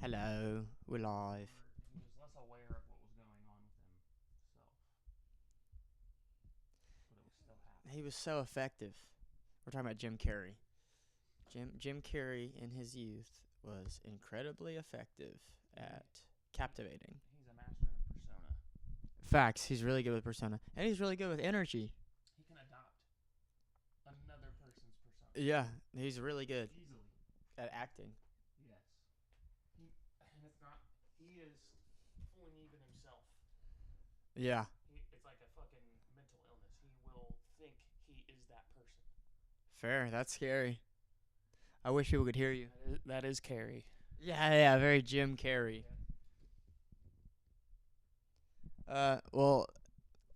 Hello, we're live. He was less aware of what was going on with himself, but it was still happening. He was so effective. We're talking about Jim Carrey. Jim Carrey in his youth was incredibly effective at captivating. He's a master of persona. Facts. He's really good with persona, and he's really good with energy. He can adopt another person's persona. Yeah, he's really good Easily. at acting. Yes. And it's not. He is fooling even himself. Yeah. It's like a fucking mental illness. He will think he is that person. Fair. That's scary. I wish people could hear you. That is Carrie. Yeah, very Jim Carrey. Well,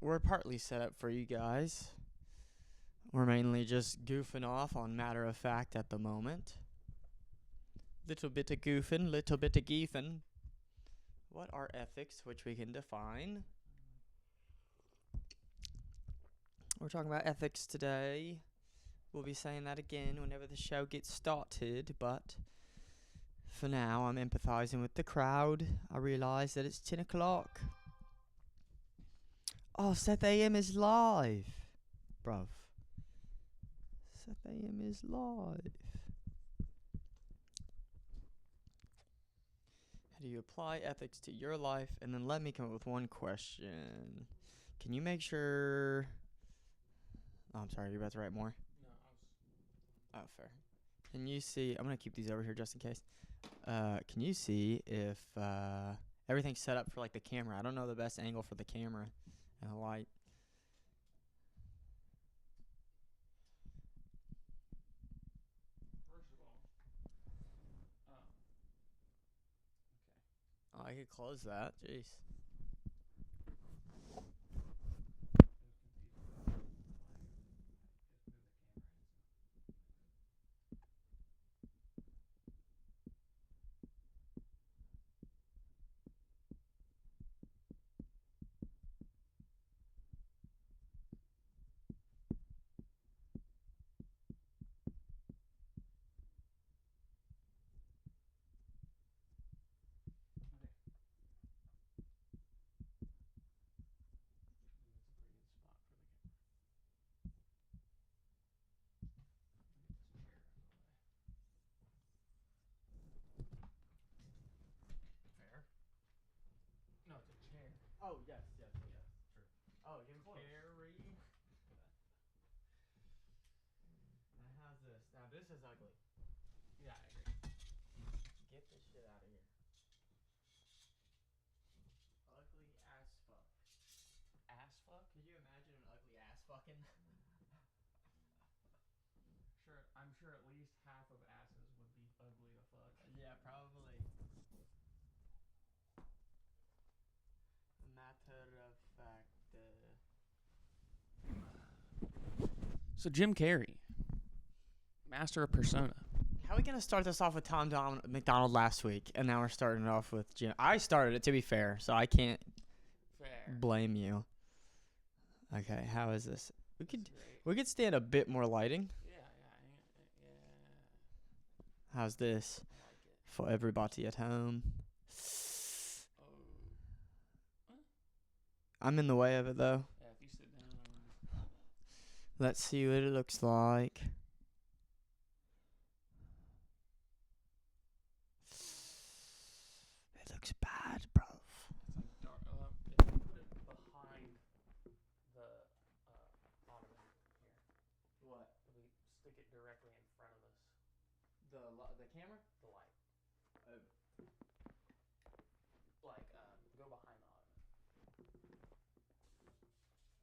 we're partly set up for you guys. We're mainly just goofing off on matter of fact at the moment. Little bit of goofing, little bit of geefing. What are ethics, which we can define? We're talking about ethics today. We'll be saying that again whenever the show gets started, but for now, I'm empathizing with the crowd. I realize that it's 10 o'clock. Oh, Seth A.M. is live. Bruv. Seth A.M. is live. How do you apply ethics to your life? And then let me come up with one question. Can you make sure... Oh, I'm sorry, you're about to write more? No, Oh, fair. Can you see... I'm going to keep these over here just in case. Can you see if everything's set up for, like, the camera? I don't know the best angle for the camera and the light. First of all, Oh, I could close that. Jeez. no, it's a chair. Oh, yes, true. Oh, Jim Carrey. Now, how's this? Now, this is ugly. Yeah, I agree. Get this shit out of here. Ugly ass fuck. Ass fuck? Could you imagine an ugly ass fucking? Sure, I'm sure at least half of asses would be ugly to fuck. Yeah, probably. Matter of fact. So Jim Carrey, master of persona. How are we going to start this off with Tom McDonald last week, and now we're starting it off with Jim? I started it, to be fair, so I can't blame you. Okay, how is this? We could stand a bit more lighting. Yeah. How's this? I like it. For everybody at home. I'm in the way of it, though. Yeah, if you sit down. Let's see what it looks like. It looks bad, bro. It's like dark. If you put it behind the ottoman here. What? If we stick it directly in front of us. The camera? The light. Oh. Like, go behind the ottoman.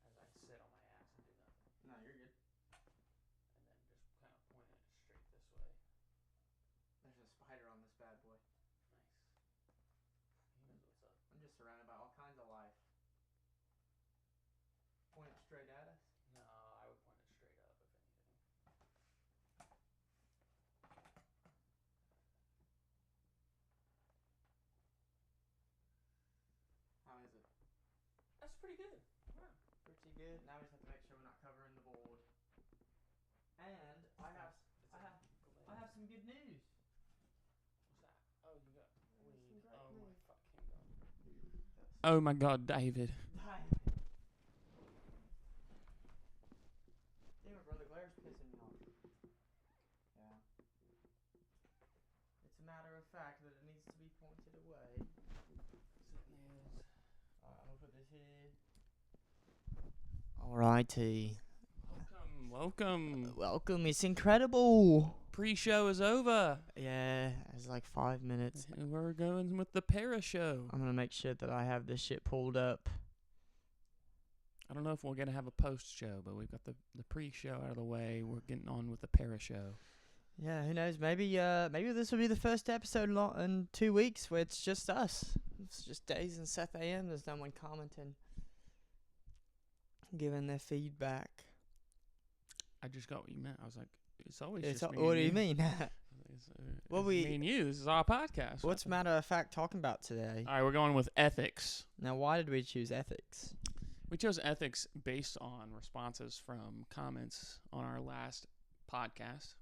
As I sit on my ass and do nothing. No, you're good. And then just kind of point it straight this way. There's a spider on this bad boy. Nice. He knows what's up. I'm just surrounded by all kinds of life. Point it straight at us? No, I would point it straight up, if anything. How is it? That's pretty good. Wow. Pretty good. Now we just have to make sure we're not covering the board. And I have some good news. What's that? Oh, you got. We Oh my God, David. Damn it, brother. Glaire's pissing me off. Yeah. It's a matter of fact that it needs to be pointed away. I'm gonna put this here. Alrighty. Welcome. Welcome. It's incredible. Pre-show is over. Yeah, it's like 5 minutes. And we're going with the para show. I'm gonna make sure that I have this shit pulled up. I don't know if we're going to have a post-show, but we've got the pre-show out of the way. We're getting on with the para show. Yeah, who knows? Maybe this will be the first episode in 2 weeks where it's just us. It's just DAYZ and Seth A.M. There's no one commenting, giving their feedback. I just got what you meant. I was like, it's always It's just me what and do you mean? Well, me and you. This is our podcast. What's matter of fact talking about today? All right, we're going with ethics. Now, why did we choose ethics? We chose ethics based on responses from comments on our last podcast.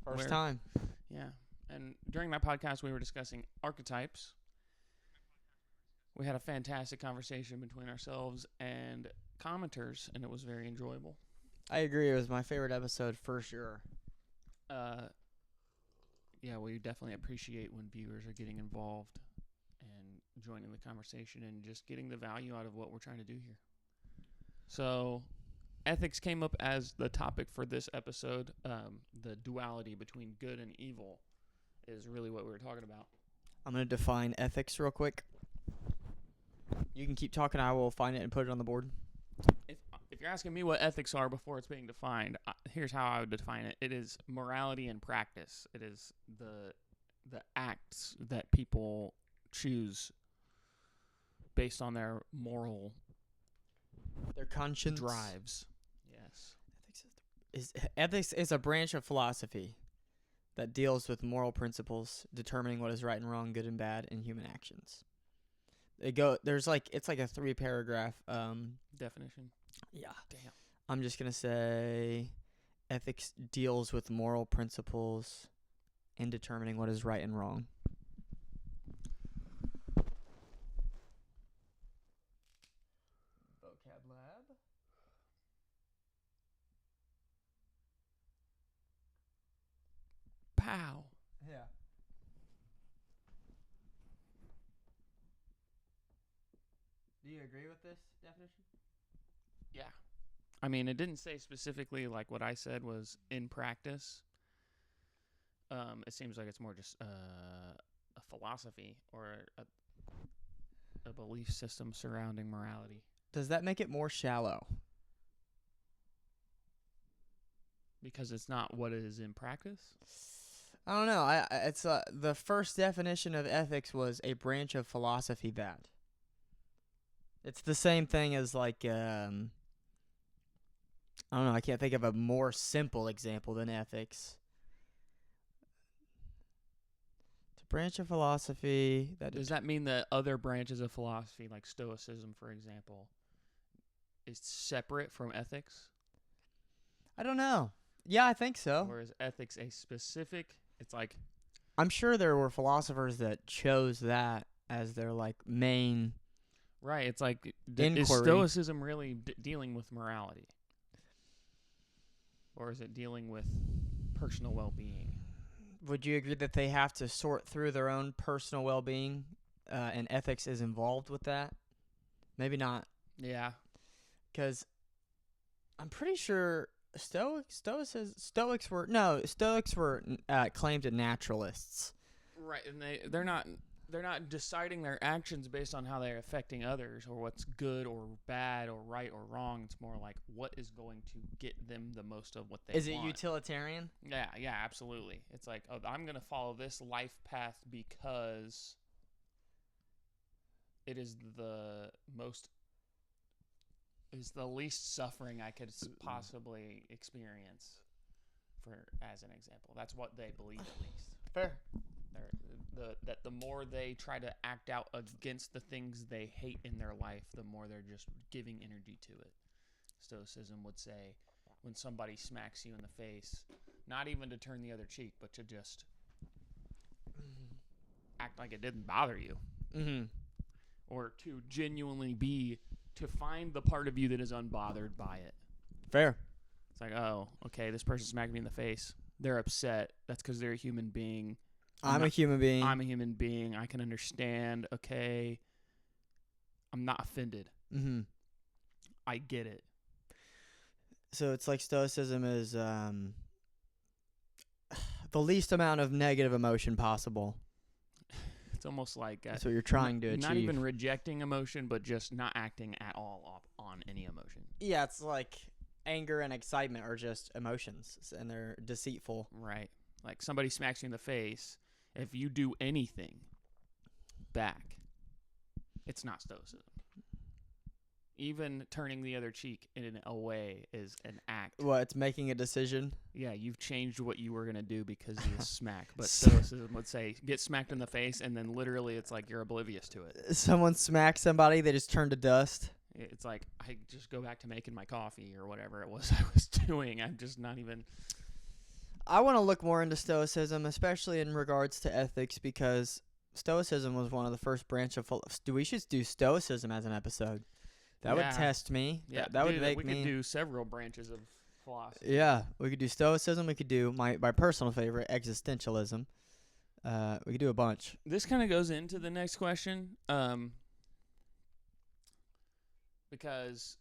First time. Yeah. And during that podcast, we were discussing archetypes. We had a fantastic conversation between ourselves and commenters, and it was very enjoyable. I agree. It was my favorite episode for sure. Yeah, we definitely appreciate when viewers are getting involved and joining the conversation and just getting the value out of what we're trying to do here. So, ethics came up as the topic for this episode. The duality between good and evil is really what we were talking about. I'm going to define ethics real quick. You can keep talking. I will find it and put it on the board. If you're asking me what ethics are before it's being defined, here's how I would define it. It is morality and practice. It is the acts that people choose based on their moral Their conscience drives. Yes. Ethics is a branch of philosophy that deals with moral principles, determining what is right and wrong, good and bad in human actions. It's like a 3-paragraph Definition. Yeah. Damn. I'm just going to say ethics deals with moral principles and determining what is right and wrong. Vocab Lab. Pow. Yeah. Do you agree with this definition? Yeah. I mean, it didn't say specifically like what I said was in practice. It seems like it's more just a philosophy or a belief system surrounding morality. Does that make it more shallow? Because it's not what it is in practice? I don't know. It's the first definition of ethics was a branch of philosophy that. It's the same thing as like I don't know. I can't think of a more simple example than ethics. It's a branch of philosophy that. Does that mean that other branches of philosophy, like Stoicism, for example, is separate from ethics? I don't know. Yeah, I think so. Or is ethics a specific? It's like. I'm sure there were philosophers that chose that as their like main. Right. It's like, inquiry. Is Stoicism really dealing with morality? Or is it dealing with personal well-being? Would you agree that they have to sort through their own personal well-being, and ethics is involved with that? Maybe not. Yeah. Because I'm pretty sure Stoics were claimed naturalists. Right, and they're not deciding their actions based on how they're affecting others or what's good or bad or right or wrong. It's more like what is going to get them the most of what they want. Is it utilitarian? Yeah, absolutely. It's like, oh, I'm going to follow this life path because it is the least suffering I could possibly experience, as an example. That's what they believe, at least. Fair. That the more they try to act out against the things they hate in their life, the more they're just giving energy to it. Stoicism would say, when somebody smacks you in the face, not even to turn the other cheek, but to just act like it didn't bother you. Mm-hmm. or to genuinely be, to find the part of you that is unbothered by it. Fair. It's like, oh, okay, this person smacked me in the face. They're upset. That's because they're a human being. I'm a human being. I'm a human being. I can understand. Okay. I'm not offended. Mm-hmm. I get it. So it's like stoicism is the least amount of negative emotion possible. It's almost like that's what you're trying to achieve. Not even rejecting emotion, but just not acting at all on any emotion. Yeah, it's like anger and excitement are just emotions, and they're deceitful. Right. Like somebody smacks you in the face. If you do anything back, it's not stoicism. Even turning the other cheek in a way is an act. What, it's making a decision? Yeah, you've changed what you were going to do because you smack. But stoicism would say, get smacked in the face, and then literally it's like you're oblivious to it. Someone smacks somebody, they just turn to dust. It's like, I just go back to making my coffee or whatever it was I was doing. I'm just not even... I want to look more into stoicism, especially in regards to ethics, because stoicism was one of the first branch of... We should do stoicism as an episode. That would test me. Yeah, that would make me... We could do several branches of philosophy. Yeah, we could do stoicism. We could do my personal favorite, existentialism. We could do a bunch. This kind of goes into the next question, because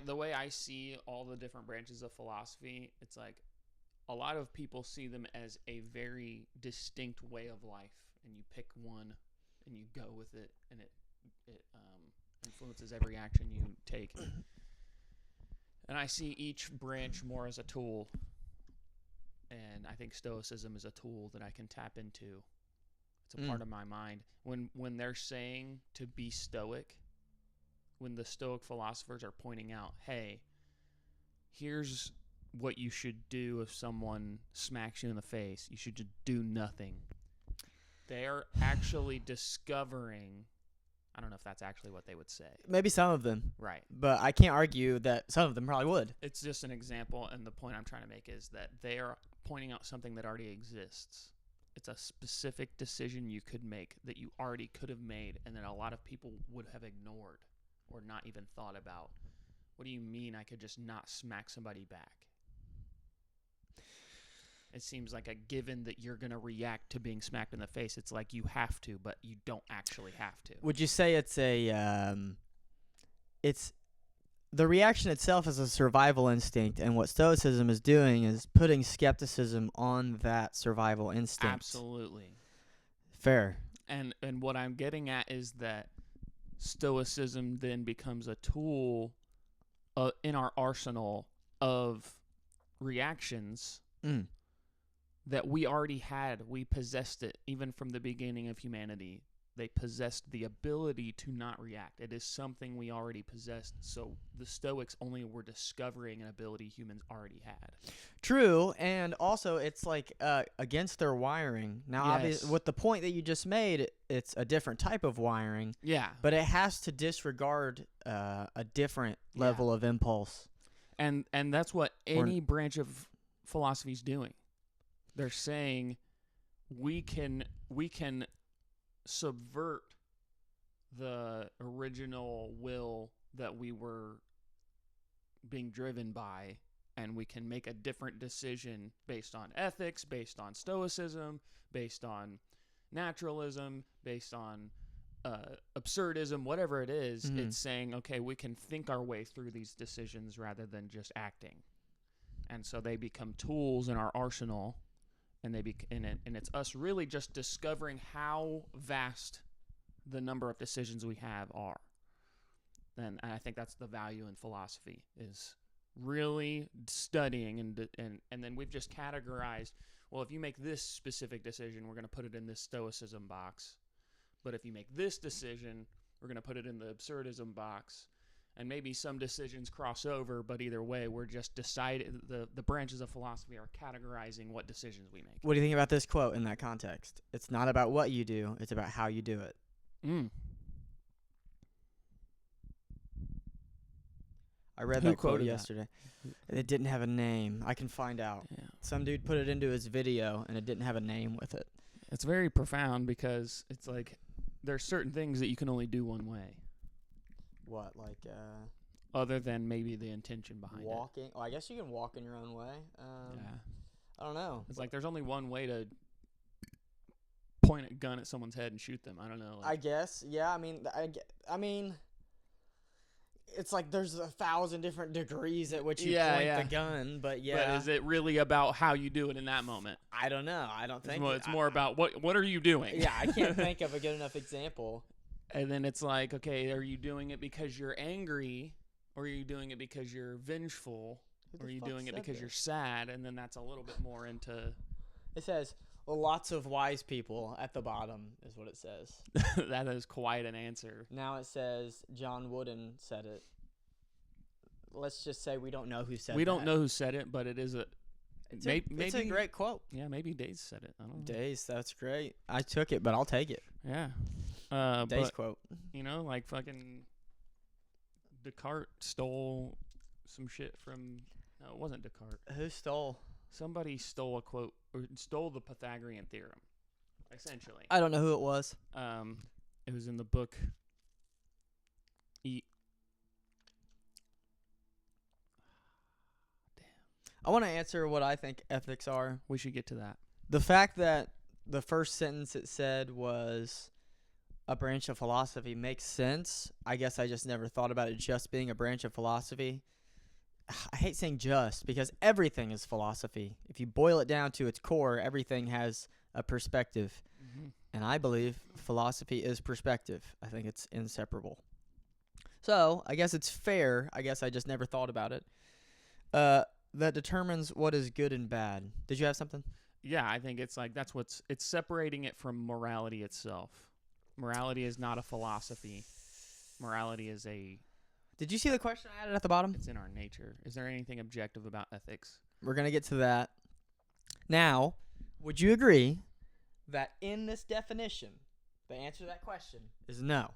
the way I see all the different branches of philosophy, it's like a lot of people see them as a very distinct way of life, and you pick one and you go with it, and it influences every action you take. And I see each branch more as a tool, and I think stoicism is a tool that I can tap into. It's a part of my mind. When they're saying to be stoic, when the Stoic philosophers are pointing out, hey, here's what you should do if someone smacks you in the face. You should just do nothing. They're actually discovering... I don't know if that's actually what they would say. Maybe some of them. Right. But I can't argue that some of them probably would. It's just an example, and the point I'm trying to make is that they are pointing out something that already exists. It's a specific decision you could make that you already could have made, and that a lot of people would have ignored or not even thought about. What do you mean I could just not smack somebody back? It seems like a given that you're going to react to being smacked in the face. It's like you have to, but you don't actually have to. Would you say it's it's the reaction itself is a survival instinct, and what Stoicism is doing is putting skepticism on that survival instinct? Absolutely. Fair. And what I'm getting at is that Stoicism then becomes a tool in our arsenal of reactions that we already had. We possessed it even from the beginning of humanity. They possessed the ability to not react. It is something we already possessed. So the Stoics only were discovering an ability humans already had. True, and also it's like against their wiring. Now, Yes. obviously, with the point that you just made, it's a different type of wiring. Yeah. But it has to disregard a different level of impulse. And that's what any branch of philosophy is doing. They're saying we can subvert the original will that we were being driven by, and we can make a different decision based on ethics, based on stoicism, based on naturalism, based on absurdism, whatever it is. It's saying, okay, we can think our way through these decisions rather than just acting. And so they become tools in our arsenal. And and it's us really just discovering how vast the number of decisions we have are. And I think that's the value in philosophy, is really studying and then we've just categorized, well, if you make this specific decision, we're going to put it in this stoicism box. But if you make this decision, we're going to put it in the absurdism box. And maybe some decisions cross over, but either way, we're just deciding, the branches of philosophy are categorizing what decisions we make. What do you think about this quote in that context? It's not about what you do, it's about how you do it. I read that quote yesterday. It didn't have a name. I can find out. Yeah. Some dude put it into his video, and it didn't have a name with it. It's very profound because it's like, there's certain things that you can only do one way, What, like other than maybe the intention behind walking? Oh, I guess you can walk in your own way. it. Yeah. I don't know. It's like there's only one way to point a gun at someone's head and shoot them. I don't know. I guess. Yeah. I mean, it's like there's 1,000 different degrees at which you point the gun, but yeah. But is it really about how you do it in that moment? I don't know. I don't think It's more about what are you doing? Yeah, I can't think of a good enough example. And then it's like, okay, are you doing it because you're angry, or are you doing it because you're vengeful, or are you doing it because you're sad? And then that's a little bit more into. It says lots of wise people at the bottom is what it says. That is quite an answer. Now it says John Wooden said it. Let's just say we don't know who said it. We don't know who said it, but it is a. Maybe it's a great quote. Yeah, maybe DAYZ said it. I don't know. DAYZ, that's great. I took it, but I'll take it. Yeah. DAYZ quote. You know, like fucking Descartes stole some shit from. No, it wasn't Descartes. Who stole? Somebody stole a quote or stole the Pythagorean theorem, essentially. I don't know who it was. It was in the book. I want to answer what I think ethics are. We should get to that. The fact that the first sentence it said was a branch of philosophy makes sense. I guess I just never thought about it just being a branch of philosophy. I hate saying just because everything is philosophy. If you boil it down to its core, everything has a perspective. Mm-hmm. And I believe philosophy is perspective. I think it's inseparable. So I guess it's fair. I guess I just never thought about it. That determines what is good and bad. Did you have something? Yeah, I think it's like it's separating it from morality itself. Morality is not a philosophy. Morality is a. Did you see the question I added at the bottom? It's in our nature. Is there anything objective about ethics? We're going to get to that. Now, would you agree that in this definition, the answer to that question is no?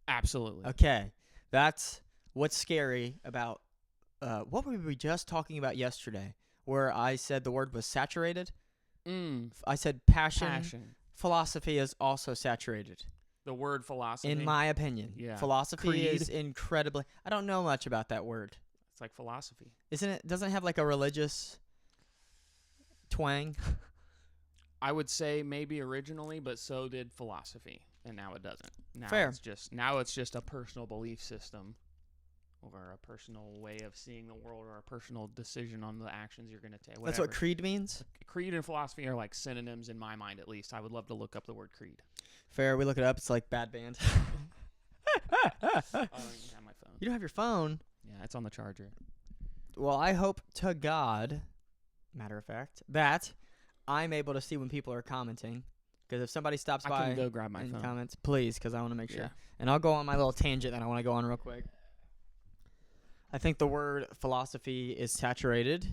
Absolutely. Okay. That's what's scary about what were we just talking about yesterday where I said the word was saturated? I said passion. Philosophy is also saturated. The word philosophy? In my opinion. Yeah. Philosophy Creed. is incredibly... I don't know much about that word. It's like philosophy. Isn't it? Doesn't it have like a religious twang? I would say maybe originally, but so did philosophy, and now it doesn't. Now Fair. It's just a personal belief system, or a personal way of seeing the world, or a personal decision on the actions you're going to take. That's what creed means? Creed and philosophy are like synonyms in my mind, at least. I would love to look up the word creed. Fair. We look it up. It's like bad band. I don't even have my phone. You don't have your phone? Yeah, it's on the charger. Well, I hope to God, matter of fact, that I'm able to see when people are commenting. Because if somebody stops by I can go grab my and phone. comments, please, because I want to make sure. Yeah. And I'll go on my little tangent that I want to go on real quick. I think the word philosophy is saturated,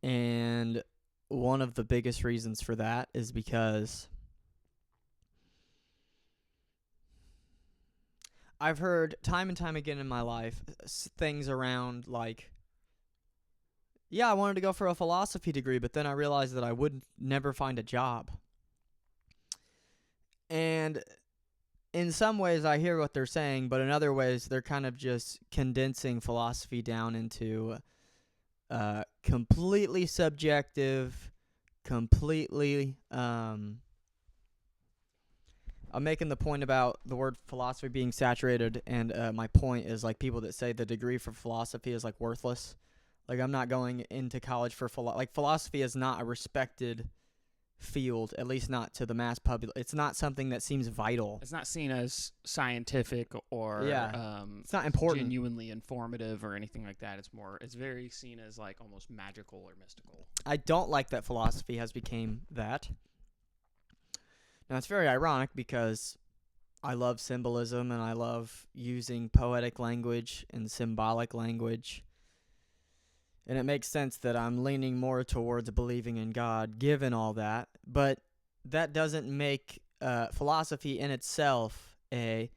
and one of the biggest reasons for that is because I've heard time and time again in my life things around like, yeah, I wanted to go for a philosophy degree, but then I realized that I would never find a job. And in some ways I hear what they're saying, but in other ways they're kind of just condensing philosophy down into completely subjective, completely I'm making the point about the word philosophy being saturated, and my point is like people that say the degree for philosophy is like worthless. Like I'm not going into college for philosophy is not a respected field, at least not to the mass public. It's not something that seems vital. It's not seen as scientific or it's not important, genuinely informative or anything like that. It's very seen as like almost magical or mystical. I don't like that philosophy has become that. Now it's very ironic because I love symbolism and I love using poetic language and symbolic language. And it makes sense that I'm leaning more towards believing in God, given all that. But that doesn't make philosophy in itself a,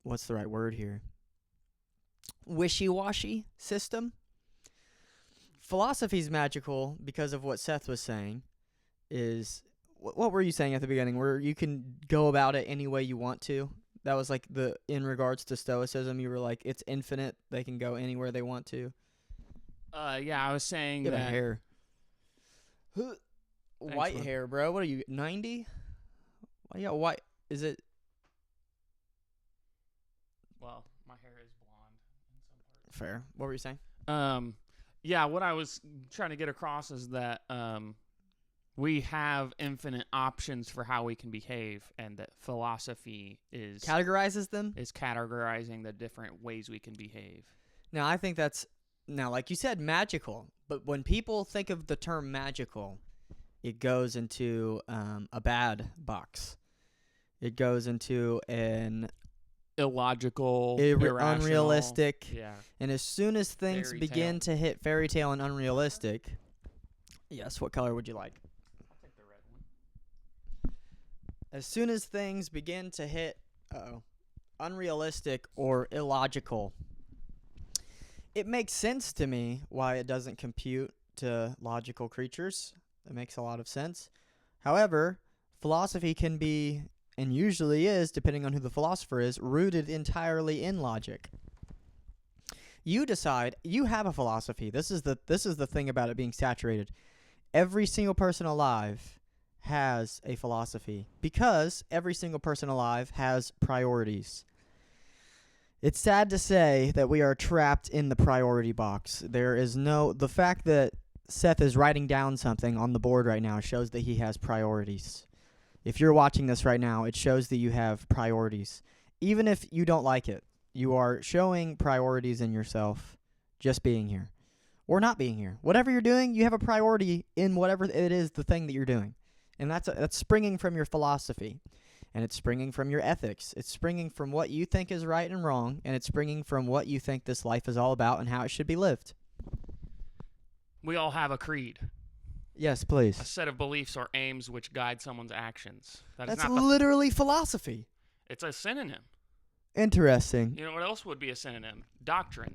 what's the right word here? Wishy-washy system. Philosophy is magical because of what Seth was saying, is what were you saying at the beginning? Where you can go about it any way you want to? That was like in regards to stoicism. You were like, it's infinite. They can go anywhere they want to. Yeah, I was saying Get a that. hair. White man. hair, bro. What are you, 90? Why you got white? Is it? Well, my hair is blonde in some parts. Fair. What were you saying? Yeah, what I was trying to get across is that we have infinite options for how we can behave, and that philosophy is Categorizes them? is categorizing the different ways we can behave. Now, I think that's, now, like you said, magical. But when people think of the term magical, it goes into a bad box. It goes into an Illogical, irrational, unrealistic. Yeah. And as soon as things Fairy begin tale. to hit fairy tale and unrealistic, yes, what color would you like? I'll take the red one. As soon as things begin to hit unrealistic or illogical, it makes sense to me why it doesn't compute to logical creatures. It makes a lot of sense. However, philosophy can be, and usually is, depending on who the philosopher is, rooted entirely in logic. You decide, you have a philosophy. This is the thing about it being saturated. Every single person alive has a philosophy because every single person alive has priorities. It's sad to say that we are trapped in the priority box. The fact that Seth is writing down something on the board right now shows that he has priorities. If you're watching this right now, it shows that you have priorities. Even if you don't like it, you are showing priorities in yourself just being here or not being here. Whatever you're doing, you have a priority in whatever it is, the thing that you're doing. And that's springing from your philosophy. And it's springing from your ethics. It's springing from what you think is right and wrong, and it's springing from what you think this life is all about and how it should be lived. We all have a creed, Yes, please. a set of beliefs or aims which guide someone's actions. That's not literally philosophy. It's a synonym. Interesting. You know what else would be a synonym? Doctrine.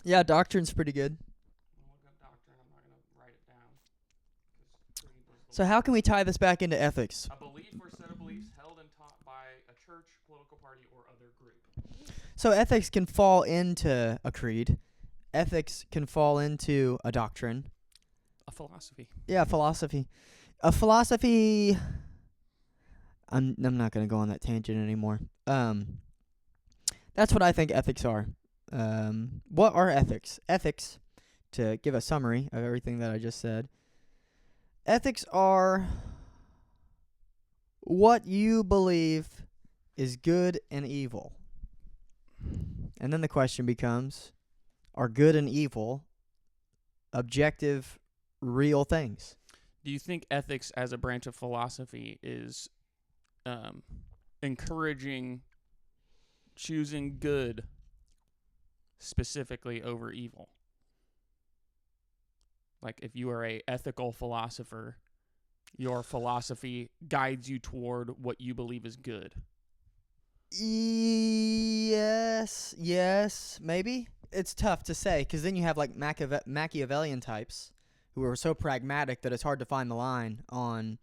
Yeah, doctrine's pretty good. I'll look up doctrine. I'm not going to write it down. 'Cause creed was the So how can we tie this back into ethics? A belief or set of beliefs held and taught by a church, political party, or other group. So ethics can fall into a creed. Ethics can fall into a doctrine. A philosophy. Yeah, philosophy. A philosophy. I'm not gonna go on that tangent anymore. That's what I think ethics are. What are ethics? Ethics, to give a summary of everything that I just said. Ethics are what you believe is good and evil. And then the question becomes, are good and evil objective, real things? Do you think ethics as a branch of philosophy is encouraging choosing good specifically over evil? Like if you are a ethical philosopher, your philosophy guides you toward what you believe is good. Yes, maybe. It's tough to say because then you have like Machiavellian types who are so pragmatic that it's hard to find the line on,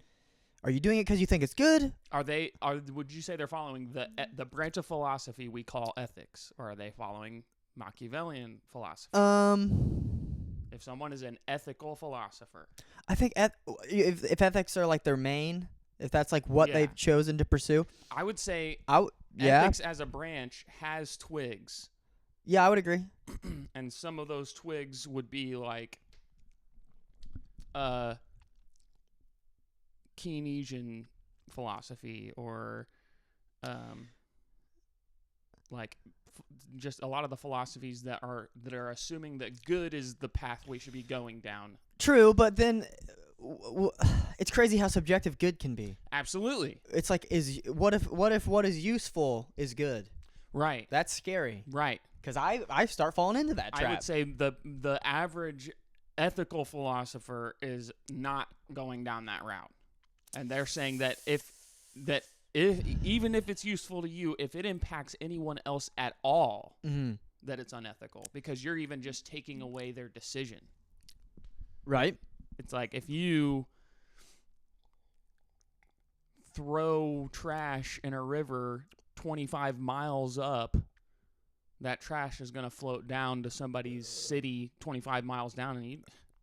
are you doing it because you think it's good? Would you say they're following the branch of philosophy we call ethics, or are they following Machiavellian philosophy? If someone is an ethical philosopher, I think if ethics are like their main, if that's like what Yeah. they've chosen to pursue, I would say yeah, ethics as a branch has twigs, I would agree. and some of those twigs would be like Keynesian philosophy, or just a lot of the philosophies that are assuming that good is the path we should be going down. True, but then it's crazy how subjective good can be. Absolutely. It's like, what if what is useful is good? Right. That's scary. Right. Because I start falling into that trap. I would say the average ethical philosopher is not going down that route. And they're saying that if even if it's useful to you, if it impacts anyone else at all, that it's unethical, because you're even just taking away their decision. Right. It's like if you throw trash in a river 25 miles up, that trash is going to float down to somebody's city 25 miles down, and you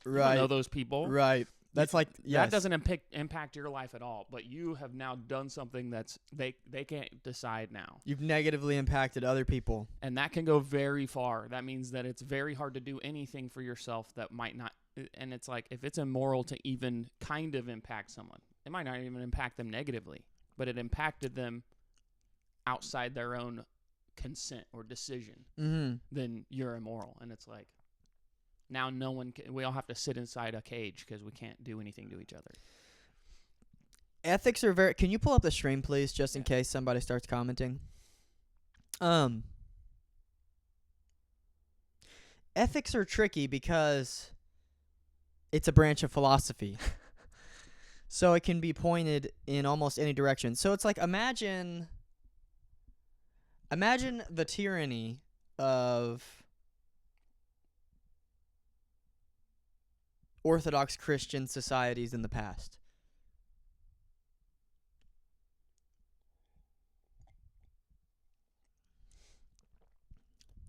don't know those people. Right. That's like, yes. That doesn't impact your life at all, but you have now done something that's they can't decide now. You've negatively impacted other people. And that can go very far. That means that it's very hard to do anything for yourself that might not. And it's like, if it's immoral to even kind of impact someone, it might not even impact them negatively, but it impacted them outside their own consent or decision, then you're immoral. And it's like, now no one can, we all have to sit inside a cage because we can't do anything to each other. Ethics are very... Can you pull up the stream, please, just in case somebody starts commenting? Ethics are tricky because it's a branch of philosophy. So it can be pointed in almost any direction. So it's like, imagine the tyranny of Orthodox Christian societies in the past.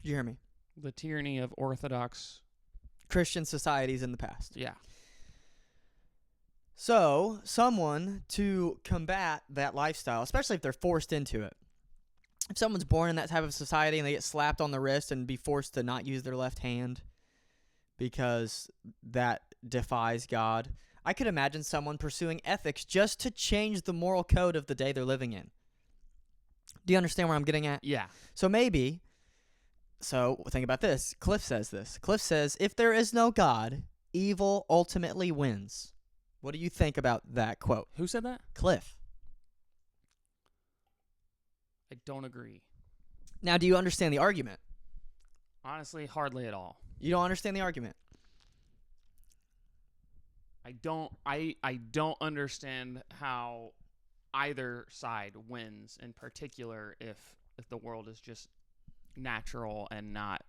Did you hear me? The tyranny of Orthodox Christian societies in the past. Yeah. So, someone to combat that lifestyle, especially if they're forced into it. If someone's born in that type of society and they get slapped on the wrist and be forced to not use their left hand because that defies God, I could imagine someone pursuing ethics just to change the moral code of the day they're living in. Do you understand where I'm getting at? Yeah. So maybe, think about this. Cliff says this. Cliff says, if there is no God, evil ultimately wins. What do you think about that quote? Who said that? Cliff. I don't agree. Now, do you understand the argument? Honestly, hardly at all. You don't understand the argument? I don't understand how either side wins, in particular if the world is just natural and not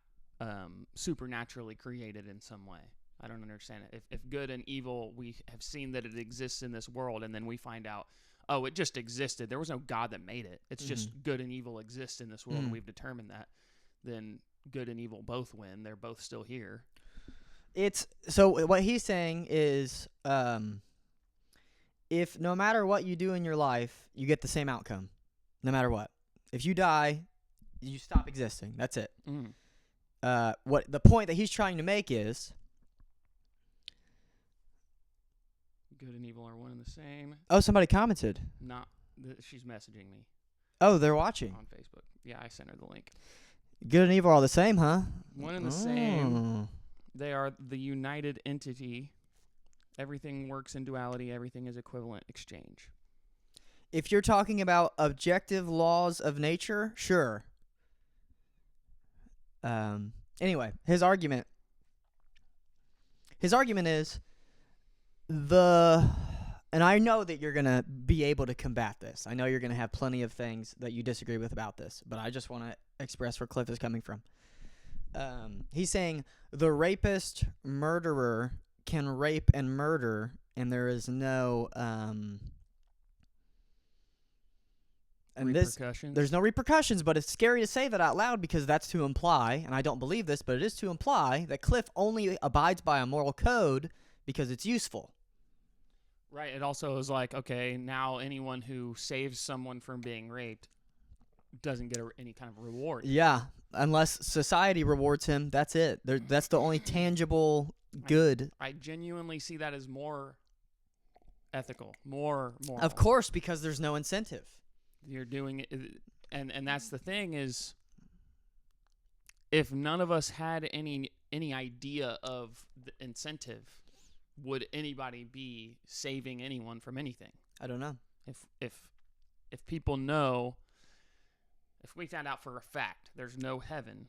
supernaturally created in some way. I don't understand it. If good and evil, we have seen that it exists in this world, and then we find out, oh, it just existed. There was no God that made it. It's just good and evil exist in this world, and we've determined that. Then good and evil both win. They're both still here. So what he's saying is, if no matter what you do in your life, you get the same outcome, no matter what. If you die, you stop existing. That's it. What the point that he's trying to make is, good and evil are one and the same. Oh, somebody commented. She's messaging me. Oh, they're watching on Facebook. Yeah, I sent her the link. Good and evil are the same, huh? One and the same. They are the united entity. Everything works in duality. Everything is equivalent exchange. If you're talking about objective laws of nature, sure. Anyway, his argument is and I know that you're going to be able to combat this. I know you're going to have plenty of things that you disagree with about this, but I just want to express where Cliff is coming from. He's saying the rapist murderer can rape and murder, and there is no repercussions. There's no repercussions, but it's scary to say that out loud because that's to imply, and I don't believe this, but it is to imply that Cliff only abides by a moral code because it's useful. Right. It also is like, okay, now anyone who saves someone from being raped doesn't get any kind of reward. Yeah, unless society rewards him, that's it. That's the only tangible good. I genuinely see that as more ethical, more moral. Of course, because there's no incentive. You're doing it, and that's the thing is, if none of us had any idea of the incentive, would anybody be saving anyone from anything? I don't know. If people know, if we found out for a fact there's no heaven,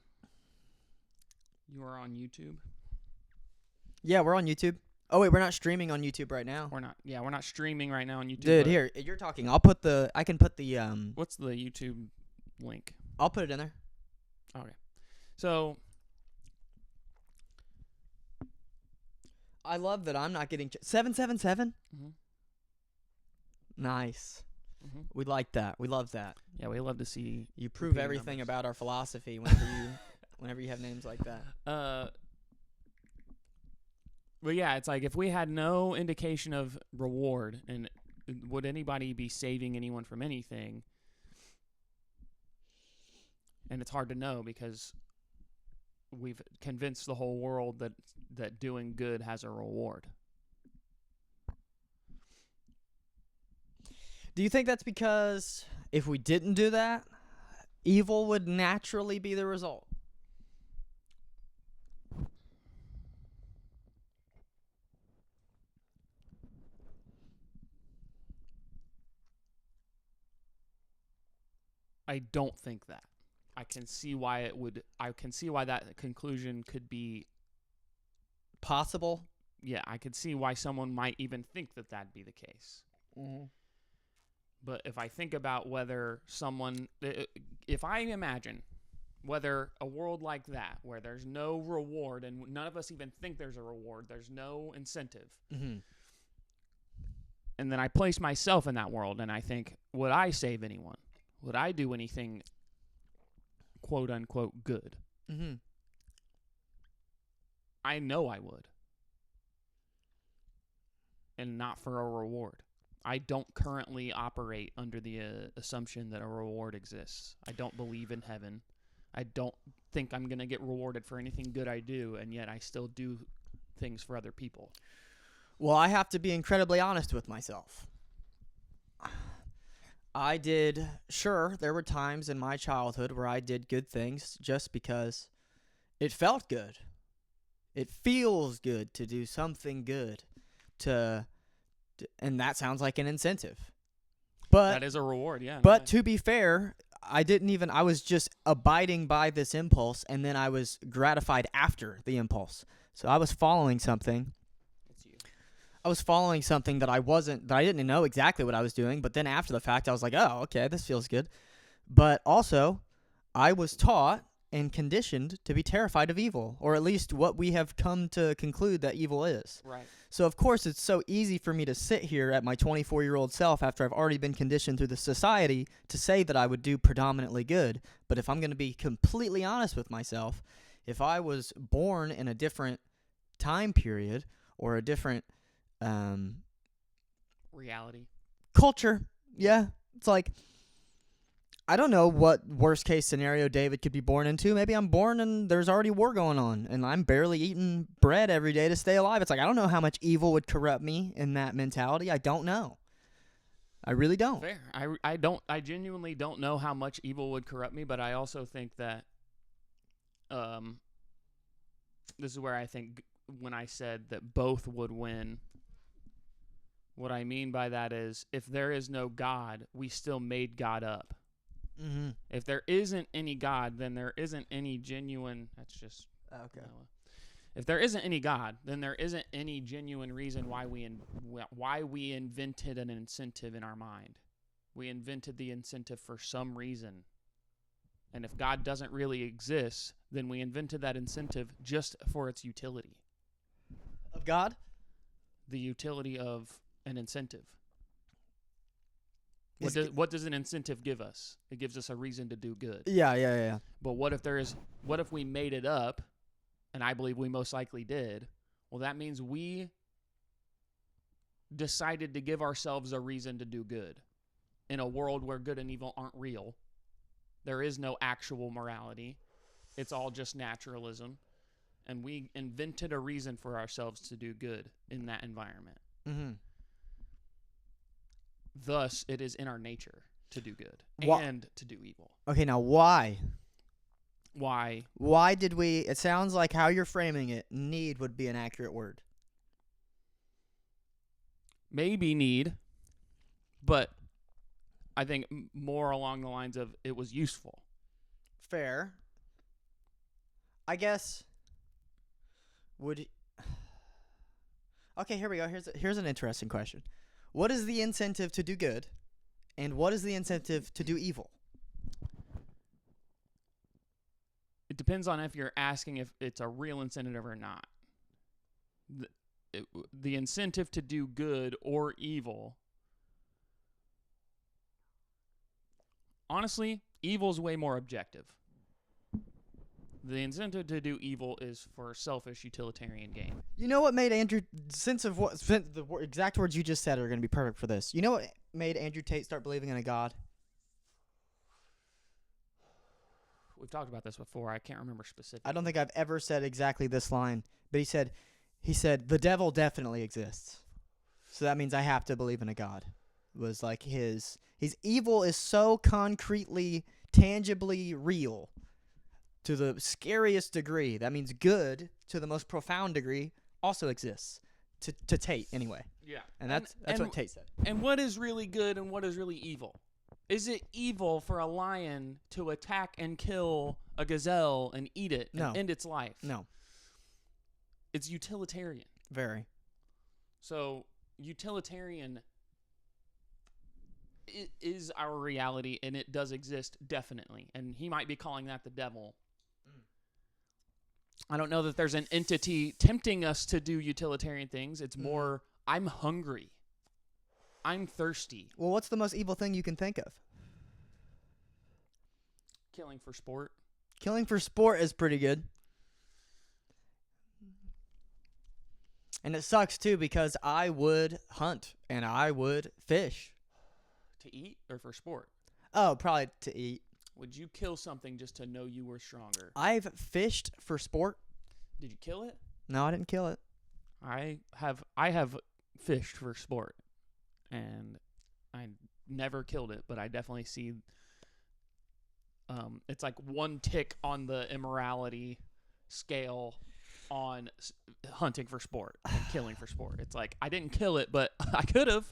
you are on YouTube? Yeah, we're on YouTube. Oh wait, we're not streaming on YouTube right now. We're not. Yeah, we're not streaming right now on YouTube. Dude, here, you're talking. I can put the What's the YouTube link? I'll put it in there. Okay. So I love that I'm not getting 777. Mm-hmm. Nice. We like that. We love that. Yeah, we love to see You prove repeating everything numbers. about our philosophy whenever you have names like that. But yeah, it's like if we had no indication of reward, and would anybody be saving anyone from anything? And it's hard to know because we've convinced the whole world that doing good has a reward. Do you think that's because if we didn't do that, evil would naturally be the result? I don't think that. I can see why it would. I can see why that conclusion could be possible. Yeah, I could see why someone might even think that that'd be the case. Mm-hmm. But if I think about whether someone, if I imagine whether a world like that, where there's no reward and none of us even think there's a reward, there's no incentive, Mm-hmm. and then I place myself in that world and I think, would I save anyone? Would I do anything, quote unquote, good? Mm-hmm. I know I would. And not for a reward. I don't currently operate under the assumption that a reward exists. I don't believe in heaven. I don't think I'm going to get rewarded for anything good I do, and yet I still do things for other people. Well, I have to be incredibly honest with myself. There were times in my childhood where I did good things just because it felt good. It feels good to do something good, and that sounds like an incentive. But that is a reward, yeah. But to be fair, I was just abiding by this impulse, and then I was gratified after the impulse. So I was following something. It's you. I was following something that I didn't know exactly what I was doing, but then after the fact, I was like, oh, okay, this feels good. But also, I was taught and conditioned to be terrified of evil, or at least what we have come to conclude that evil is. Right. So, of course, it's so easy for me to sit here at my 24-year-old self after I've already been conditioned through the society to say that I would do predominantly good. But if I'm going to be completely honest with myself, if I was born in a different time period or a different reality, culture, yeah, it's like, I don't know what worst case scenario David could be born into. Maybe I'm born and there's already war going on and I'm barely eating bread every day to stay alive. It's like, I don't know how much evil would corrupt me in that mentality. I don't know. I really don't. Fair. I genuinely don't know how much evil would corrupt me, but I also think that this is where I think when I said that both would win, what I mean by that is if there is no God, we still made God up. Mm-hmm. If there isn't any God, then there isn't any genuine. That's just okay. If there isn't any God, then there isn't any genuine reason why we invented an incentive in our mind. We invented the incentive for some reason. And if God doesn't really exist, then we invented that incentive just for its utility. Of God? The utility of an incentive. What does an incentive give us? It gives us a reason to do good. Yeah. But what if we made it up, and I believe we most likely did, well, that means we decided to give ourselves a reason to do good. In a world where good and evil aren't real, there is no actual morality. It's all just naturalism. And we invented a reason for ourselves to do good in that environment. Mm-hmm. Thus, it is in our nature to do good and to do evil. Okay, now why? Why? Why did we... It sounds like how you're framing it, need would be an accurate word. Maybe need, but I think more along the lines of it was useful. Fair. I guess... Would... Okay, here we go. Here's an interesting question. What is the incentive to do good, and what is the incentive to do evil? It depends on if you're asking if it's a real incentive or not. The incentive to do good or evil honestly, evil's way more objective. The incentive to do evil is for selfish utilitarian gain. You know what made Andrew, since the exact words you just said are going to be perfect for this. You know what made Andrew Tate start believing in a God? We've talked about this before. I can't remember specifically. I don't think I've ever said exactly this line, but he said, the devil definitely exists. So that means I have to believe in a God. Was like his evil is so concretely, tangibly real to the scariest degree. That means good to the most profound degree also exists. To Tate, anyway. Yeah. And that's what Tate said. And what is really good and what is really evil? Is it evil for a lion to attack and kill a gazelle and eat it and end its life? No. It's utilitarian. Very. So utilitarian is our reality, and it does exist, definitely. And he might be calling that the devil. I don't know that there's an entity tempting us to do utilitarian things. It's more, I'm hungry. I'm thirsty. Well, what's the most evil thing you can think of? Killing for sport. Killing for sport is pretty good. And it sucks, too, because I would hunt and I would fish. To eat or for sport? Oh, probably to eat. Would you kill something just to know you were stronger? I've fished for sport. Did you kill it? No, I didn't kill it. I have fished for sport, and I never killed it, but I definitely see it's like one tick on the immorality scale on hunting for sport and killing for sport. It's like, I didn't kill it, but I could have.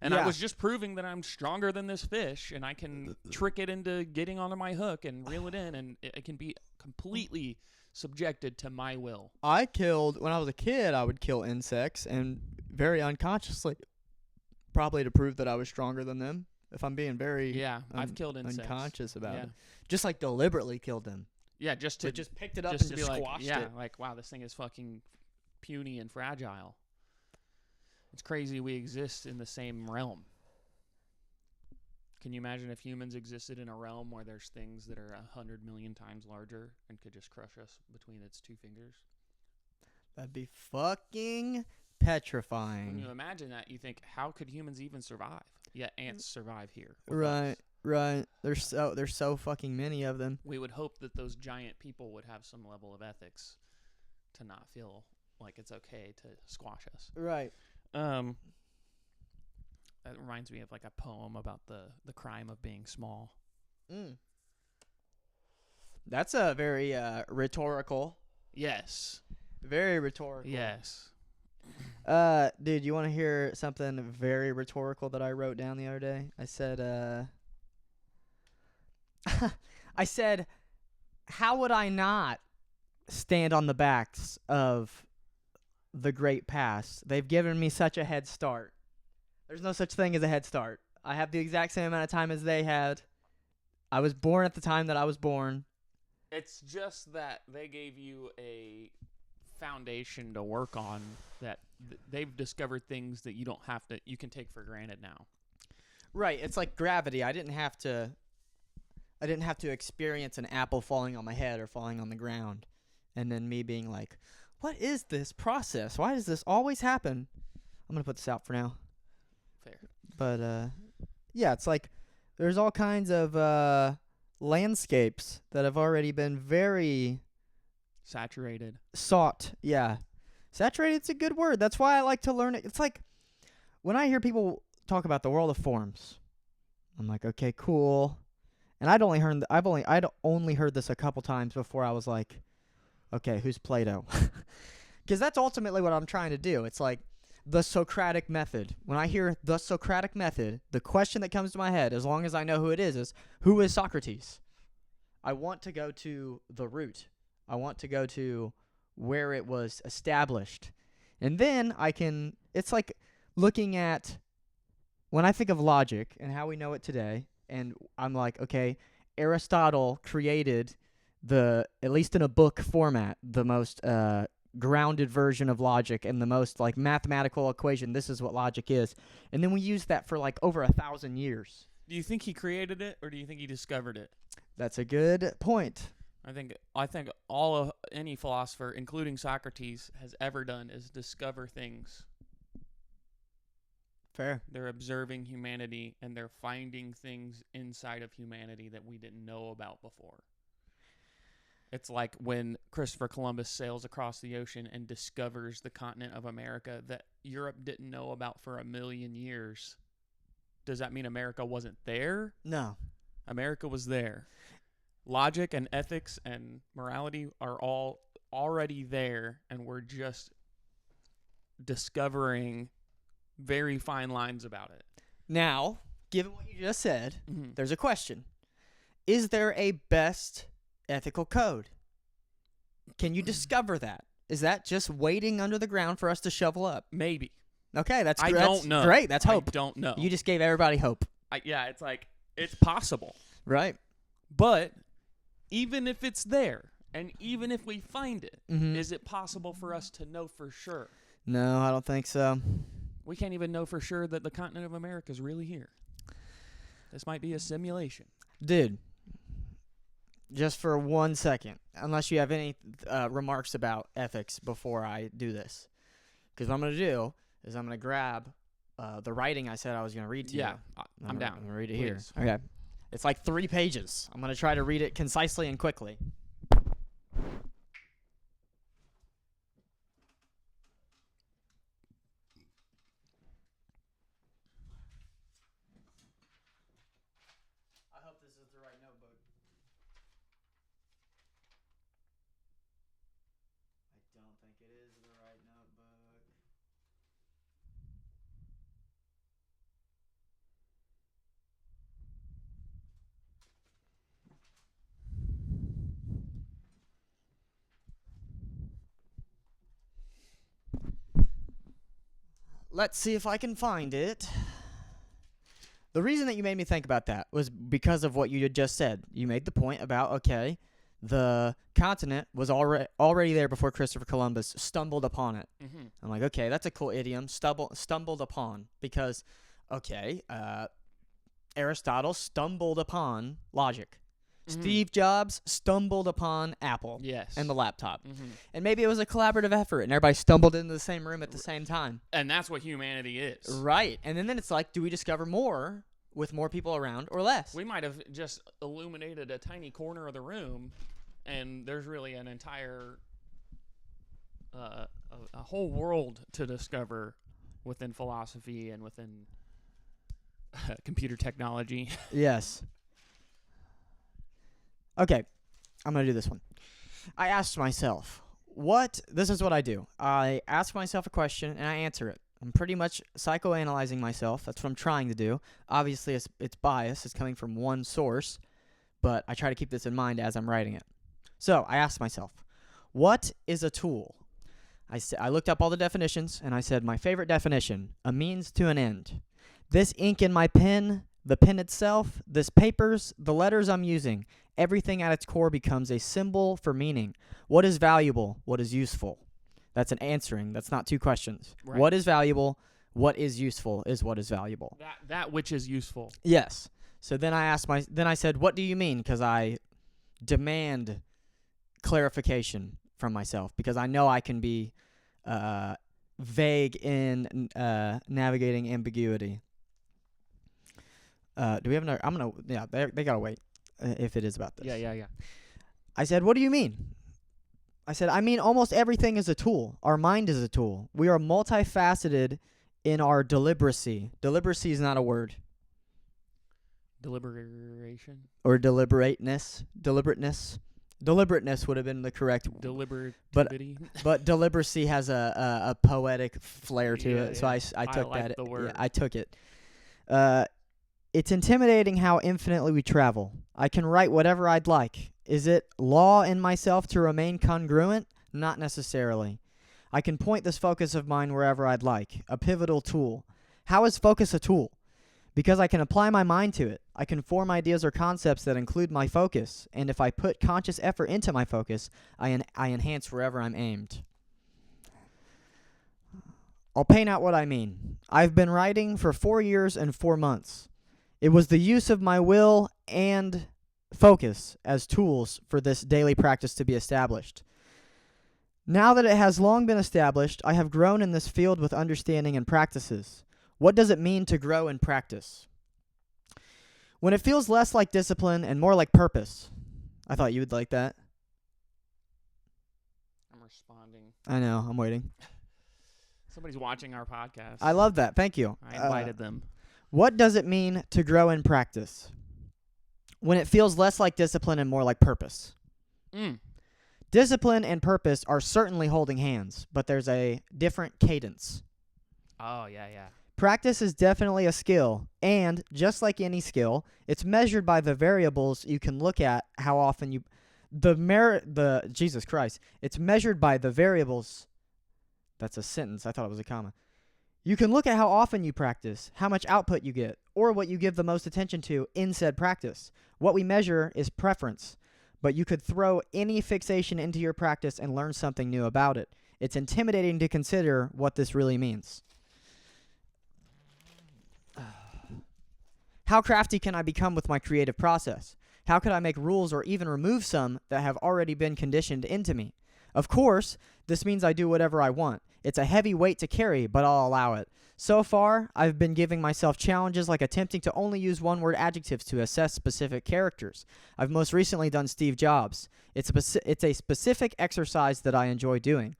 And I was just proving that I'm stronger than this fish, and I can trick it into getting onto my hook and reel it in, and it can be completely subjected to my will. When I was a kid, I would kill insects, and very unconsciously, probably to prove that I was stronger than them, if I'm being very I've killed insects. Unconscious about it. Just like deliberately killed them. Yeah, just picked it up and just squashed it. Like, wow, this thing is fucking puny and fragile. It's crazy we exist in the same realm. Can you imagine if humans existed in a realm where there's things that are 100 million times larger and could just crush us between its two fingers? That'd be fucking petrifying. When you imagine that, you think, how could humans even survive? Yet ants survive here. Right. There's so fucking many of them. We would hope that those giant people would have some level of ethics to not feel like it's okay to squash us. Right. That reminds me of like a poem about the crime of being small. That's a very rhetorical. Yes. Very rhetorical. Yes. Dude, you want to hear something very rhetorical that I wrote down the other day? I said, how would I not stand on the backs of the great past? They've given me such a head start. There's no such thing as a head start. I have the exact same amount of time as they had. I was born at the time that I was born. It's just that they gave you a foundation to work on, that they've discovered things that you can take for granted now. Right. It's like gravity. I didn't have to experience an apple falling on my head or falling on the ground, and then me being like, what is this process? Why does this always happen? I'm going to put this out for now. Fair. But, yeah, it's like there's all kinds of landscapes that have already been very saturated. Sought. Yeah. Saturated's a good word. That's why I like to learn it. It's like when I hear people talk about the world of forms, I'm like, okay, cool. And I'd only heard this a couple times before I was like, okay, who's Plato? Because that's ultimately what I'm trying to do. It's like the Socratic method. When I hear the Socratic method, the question that comes to my head, as long as I know who it is who is Socrates? I want to go to the root. I want to go to where it was established. And then it's like looking at, when I think of logic and how we know it today, and I'm like, okay, Aristotle created at least in a book format, the most grounded version of logic and the most like mathematical equation. This is what logic is. And then we use that for like over 1,000 years. Do you think he created it, or do you think he discovered it? That's a good point. I think all of any philosopher, including Socrates, has ever done is discover things. Fair. They're observing humanity, and they're finding things inside of humanity that we didn't know about before. It's like when Christopher Columbus sails across the ocean and discovers the continent of America that Europe didn't know about for 1,000,000 years. Does that mean America wasn't there? No. America was there. Logic and ethics and morality are all already there, and we're just discovering very fine lines about it. Now, given what you just said, Mm-hmm. there's a question. Is there a best ethical code? Can you discover that? Is that just waiting under the ground for us to shovel up? Maybe. Okay, that's I that's don't know. great. That's hope. I don't know. You just gave everybody hope. It's like, it's possible. Right. But even if it's there, and even if we find it, Mm-hmm. is it possible for us to know for sure? No, I don't think so. We can't even know for sure that the continent of America is really here. This might be a simulation. Dude, just for 1 second, unless you have any remarks about ethics before I do this. Because what I'm going to do is I'm going to grab the writing I said I was going to read to you. I'm down. I'm going to read it Please. here. Okay. It's like 3 pages. I'm going to try to read it concisely and quickly. I hope this is the right notebook. I don't think it is the right notebook. Let's see if I can find it. The reason that you made me think about that was because of what you had just said. You made the point about, okay, the continent was already there before Christopher Columbus stumbled upon it. Mm-hmm. I'm like, okay, that's a cool idiom, stumbled upon, because, okay, Aristotle stumbled upon logic. Mm-hmm. Steve Jobs stumbled upon Apple Yes. and the laptop. Mm-hmm. And maybe it was a collaborative effort, and everybody stumbled into the same room at the same time. And that's what humanity is. Right. And then it's like, do we discover more with more people around or less? We might have just illuminated a tiny corner of the room, and there's really an entire, a whole world to discover within philosophy and within computer technology. Yes. Okay, I'm going to do this one. I asked myself, this is what I do. I ask myself a question, and I answer it. I'm pretty much psychoanalyzing myself. That's what I'm trying to do. Obviously, it's biased. It's coming from one source, but I try to keep this in mind as I'm writing it. So I asked myself, what is a tool? I looked up all the definitions, and I said, my favorite definition, a means to an end. This ink in my pen, the pen itself, this papers, the letters I'm using, everything at its core becomes a symbol for meaning. What is valuable? What is useful? That's an answering. That's not 2 questions. Right. What is valuable? What is useful is what is valuable. That which is useful. Yes. So then I said, what do you mean? Because I demand clarification from myself, because I know I can be vague in navigating ambiguity. Do we have another? They gotta wait if it is about this. Yeah. I said, what do you mean? I said, I mean almost everything is a tool. Our mind is a tool. We are multifaceted in our deliberacy. Deliberacy is not a word. Deliberation. Or deliberateness. Deliberateness would have been the correct. Deliberativity. But deliberacy has a poetic flair to it, so I took like that. the word. Yeah, I took it. It's intimidating how infinitely we travel. I can write whatever I'd like. Is it law in myself to remain congruent? Not necessarily. I can point this focus of mine wherever I'd like. A pivotal tool. How is focus a tool? Because I can apply my mind to it. I can form ideas or concepts that include my focus. And if I put conscious effort into my focus, I enhance wherever I'm aimed. I'll paint out what I mean. I've been writing for 4 years and 4 months. It was the use of my will and focus as tools for this daily practice to be established. Now that it has long been established, I have grown in this field with understanding and practices. What does it mean to grow in practice? When it feels less like discipline and more like purpose. I thought you would like that. I'm responding. I know, I'm waiting. Somebody's watching our podcast. I love that. Thank you. I invited them. What does it mean to grow in practice? When it feels less like discipline and more like purpose. Discipline and purpose are certainly holding hands, but there's a different cadence. Oh, yeah. Practice is definitely a skill, and just like any skill, it's measured by the variables you can look at how often you Jesus Christ. It's measured by the variables. That's a sentence. I thought it was a comma. You can look at how often you practice, how much output you get, or what you give the most attention to in said practice. What we measure is preference, but you could throw any fixation into your practice and learn something new about it. It's intimidating to consider what this really means. How crafty can I become with my creative process? How could I make rules or even remove some that have already been conditioned into me? Of course, this means I do whatever I want. It's a heavy weight to carry, but I'll allow it. So far, I've been giving myself challenges like attempting to only use one-word adjectives to assess specific characters. I've most recently done Steve Jobs. It's a specific exercise that I enjoy doing.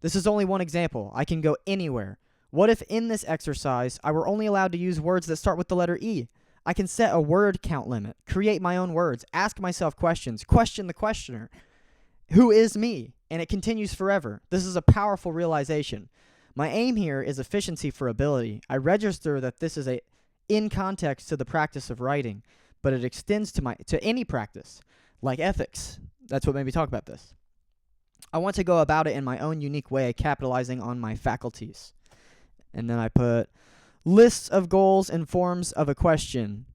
This is only one example. I can go anywhere. What if in this exercise, I were only allowed to use words that start with the letter E? I can set a word count limit, create my own words, ask myself questions, question the questioner. Who is me? And it continues forever. This is a powerful realization. My aim here is efficiency for ability. I register that this is in context to the practice of writing, but it extends to any practice, like ethics. That's what made me talk about this. I want to go about it in my own unique way, capitalizing on my faculties. And then I put lists of goals in forms of a question.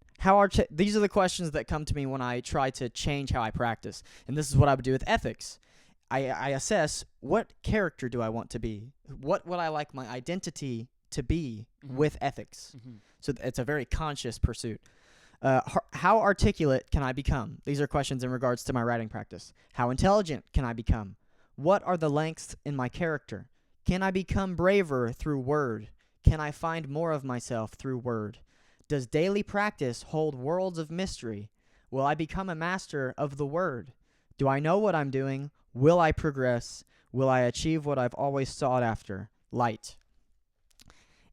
These are the questions that come to me when I try to change how I practice. And this is what I would do with ethics. I assess, what character do I want to be? What would I like my identity to be with ethics? So it's a very conscious pursuit. How articulate can I become? These are questions in regards to my writing practice. How intelligent can I become? What are the lengths in my character? Can I become braver through word? Can I find more of myself through word? Does daily practice hold worlds of mystery? Will I become a master of the word? Do I know what I'm doing? Will I progress? Will I achieve what I've always sought after? Light.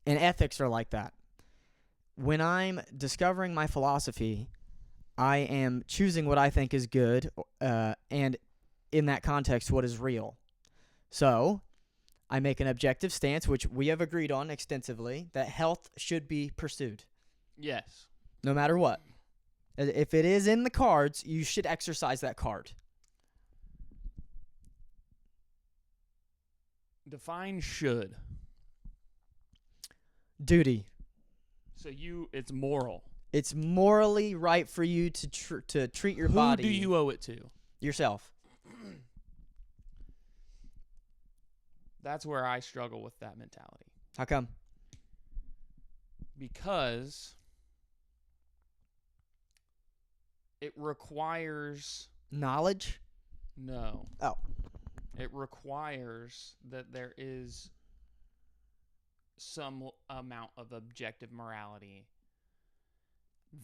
And ethics are like that. When I'm discovering my philosophy, I am choosing what I think is good, and in that context, what is real. So I make an objective stance, which we have agreed on extensively, that health should be pursued. Yes. No matter what. If it is in the cards, you should exercise that card. Define should. Duty. So it's moral. It's morally right for you to treat your body. Who do you owe it to? Yourself. That's where I struggle with that mentality. How come? Because it requires... Knowledge? No. Oh. It requires that there is some amount of objective morality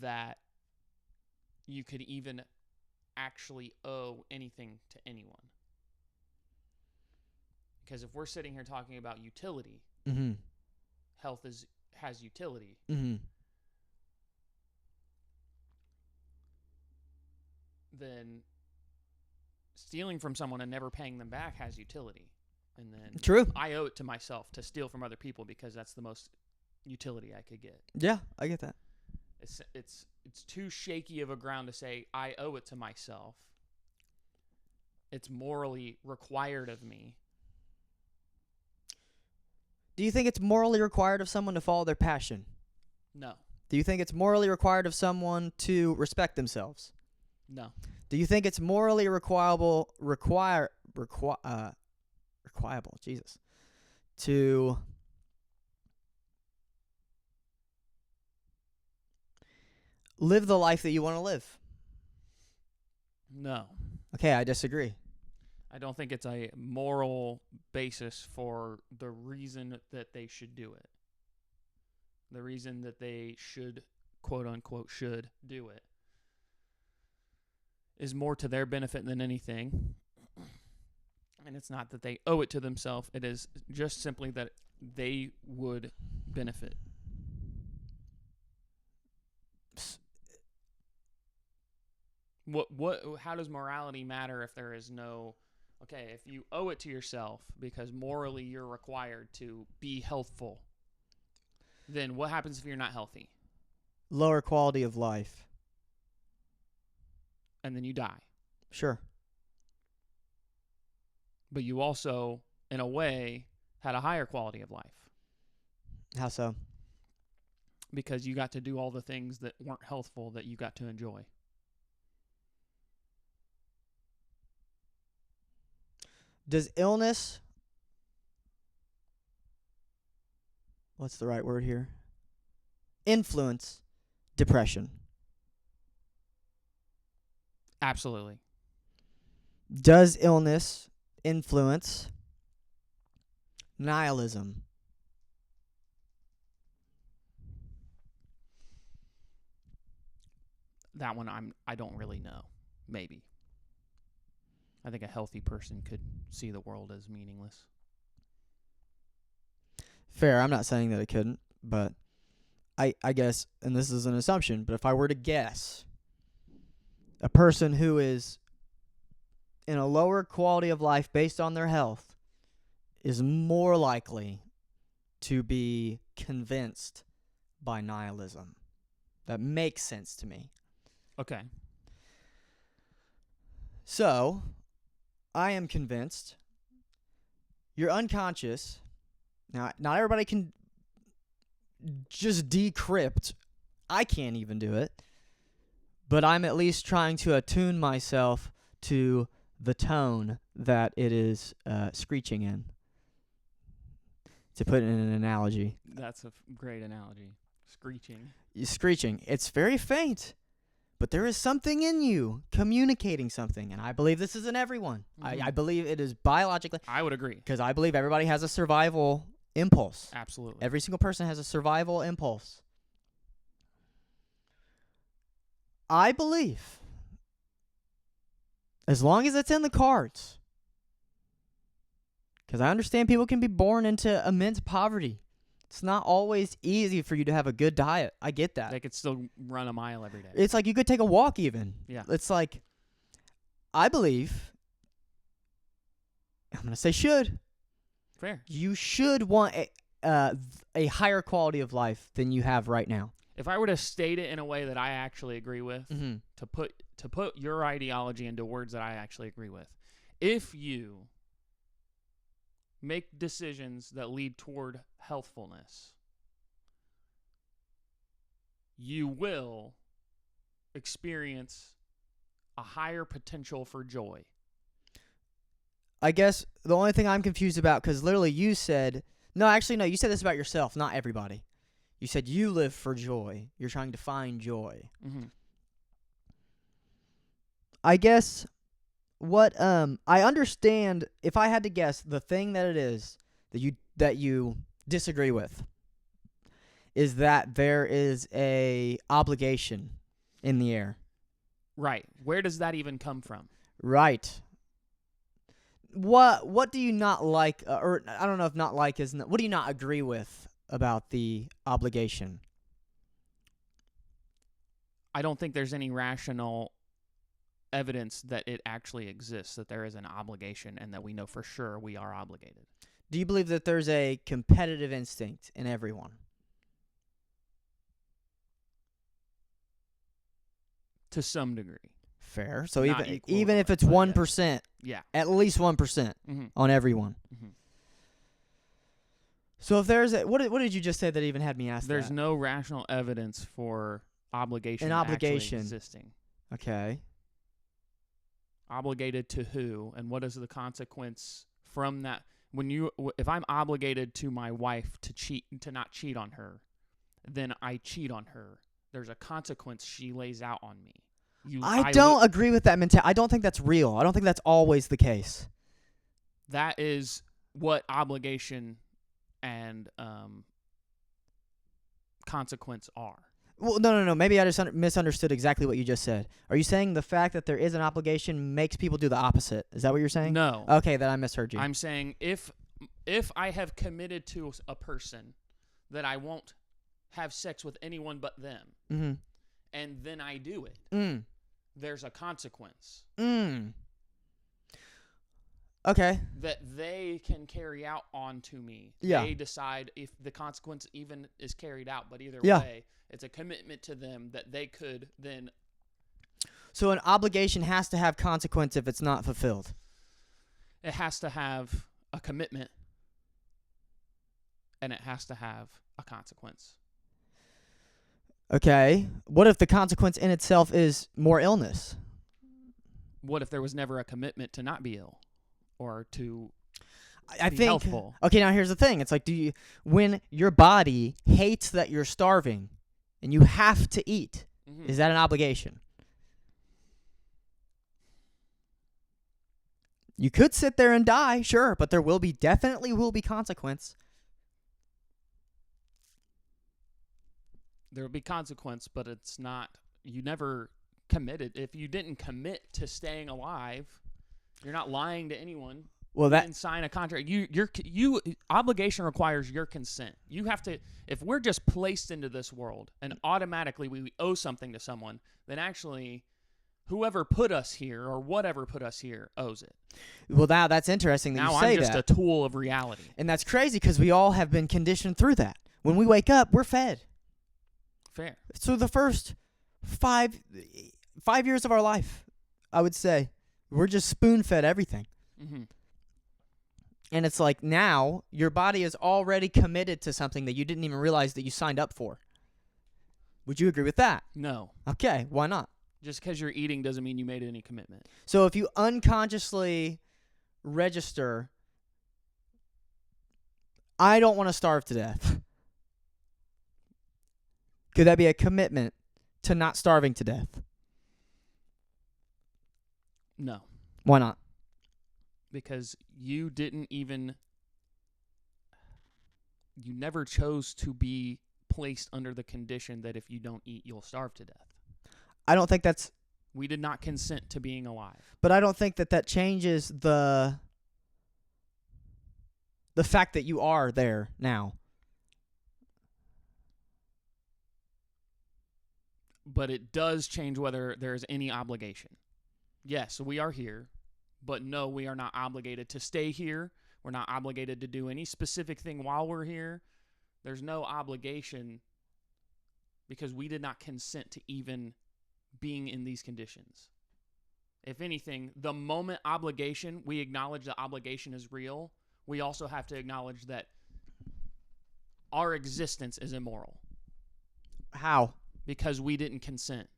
that you could even actually owe anything to anyone. Because if we're sitting here talking about utility, health has utility. Then stealing from someone and never paying them back has utility. And then True. I owe it to myself to steal from other people because that's the most utility I could get. Yeah, I get that. It's too shaky of a ground to say I owe it to myself. It's morally required of me. Do you think it's morally required of someone to follow their passion? No. Do you think it's morally required of someone to respect themselves? No. Do you think it's morally requiable, Jesus, to live the life that you want to live. No. Okay, I disagree. I don't think it's a moral basis for the reason that they should do it. The reason that they should, quote unquote, should do it is more to their benefit than anything. And it's not that they owe it to themselves. It is just simply that they would benefit. How does morality matter if there is no, okay, if you owe it to yourself because morally you're required to be healthful, then what happens if you're not healthy? Lower quality of life. And then you die. Sure. But you also, in a way, had a higher quality of life. How so? Because you got to do all the things that weren't healthful that you got to enjoy. Does illness, what's the right word here? Influence depression? Absolutely. Does illness influence nihilism? That one I don't really know. Maybe. I think a healthy person could see the world as meaningless. Fair. I'm not saying that it couldn't, but I guess, and this is an assumption, but if I were to guess, a person who is in a lower quality of life based on their health is more likely to be convinced by nihilism. That makes sense to me. Okay. So, I am convinced you're unconscious. Now, not everybody can just decrypt. I can't even do it. But I'm at least trying to attune myself to the tone that it is screeching in. To put it in an analogy. That's a great analogy. Screeching. Screeching. It's very faint. But there is something in you communicating something. And I believe this is in everyone. Mm-hmm. I believe it is biologically. I would agree. Because I believe everybody has a survival impulse. Absolutely. Every single person has a survival impulse. I believe, as long as it's in the cards, because I understand people can be born into immense poverty. It's not always easy for you to have a good diet. I get that. They could still run a mile every day. It's like you could take a walk even. Yeah. It's like, I believe, I'm going to say should. Fair. You should want a higher quality of life than you have right now. If I were to state it in a way that I actually agree with, Mm-hmm. to put your ideology into words that I actually agree with, if you make decisions that lead toward healthfulness, you will experience a higher potential for joy. I guess the only thing I'm confused about, because literally you said, no, you said this about yourself, not everybody. You said you live for joy. You're trying to find joy. Mm-hmm. I guess what I understand, if I had to guess, the thing that it is that you disagree with is that there is a obligation in the air. Right. Where does that even come from? Right. What do you not like, or I don't know if not like is, what do you not agree with about the obligation? I don't think there's any rational evidence that it actually exists, that there is an obligation and that we know for sure we are obligated. Do you believe that there's a competitive instinct in everyone? To some degree. Fair. So Not even if it's but 1%, Yeah. at least 1% Mm-hmm. on everyone. Mm-hmm. So if there's what did you just say that even had me ask There's that? no rational evidence for obligation An obligation. actually existing. Okay. Obligated to who, and what is the consequence from that? If I'm obligated to my wife to not cheat on her, then I cheat on her. there's a consequence she lays out on me. I don't agree with that mentality. I don't think that's real. I don't think that's always the case. That is what obligation and consequence are. Well, no. Maybe I just misunderstood exactly what you just said. Are you saying the fact that there is an obligation makes people do the opposite? Is that what you're saying? No. Okay, then I misheard you. I'm saying if I have committed to a person that I won't have sex with anyone but them, mm-hmm. and then I do it, there's a consequence. Okay. That they can carry out onto me. Yeah. They decide if the consequence even is carried out, but either Yeah. way, it's a commitment to them that they could then. So an obligation has to have consequence if it's not fulfilled. It has to have a commitment, and it has to have a consequence. Okay. What if the consequence in itself is more illness? What if there was never a commitment to not be ill or to I be think healthful? Okay, now here's the thing. It's like when your body hates that you're starving and you have to eat, is that an obligation? You could sit there and die, sure, but there definitely will be consequence. There will be consequence, but it's not. You never committed. If you didn't commit to staying alive, you're not lying to anyone. Well, you didn't sign a contract. You obligation requires your consent. You have to. If we're just placed into this world and automatically we owe something to someone, then actually, whoever put us here or whatever put us here owes it. Well, now that's interesting that now you say I'm just that. a tool of reality, and that's crazy because we all have been conditioned through that. When we wake up, we're fed. Fair. So the first 5 years of our life, I would say, we're just spoon-fed everything. Mm-hmm. And it's like now your body is already committed to something that you didn't even realize that you signed up for. Would you agree with that? No. Okay, why not? Just because you're eating doesn't mean you made any commitment. So if you unconsciously register, I don't want to starve to death, could that be a commitment to not starving to death? No. Why not? Because you never chose to be placed under the condition that if you don't eat, you'll starve to death. I don't think that's... We did not consent to being alive. But I don't think that changes the fact that you are there now. But it does change whether there's any obligation. Yes, we are here, but no, we are not obligated to stay here. We're not obligated to do any specific thing while we're here. There's no obligation because we did not consent to even being in these conditions. If anything, the moment obligation, we acknowledge that obligation is real. We also have to acknowledge that our existence is immoral. How? Because we didn't consent.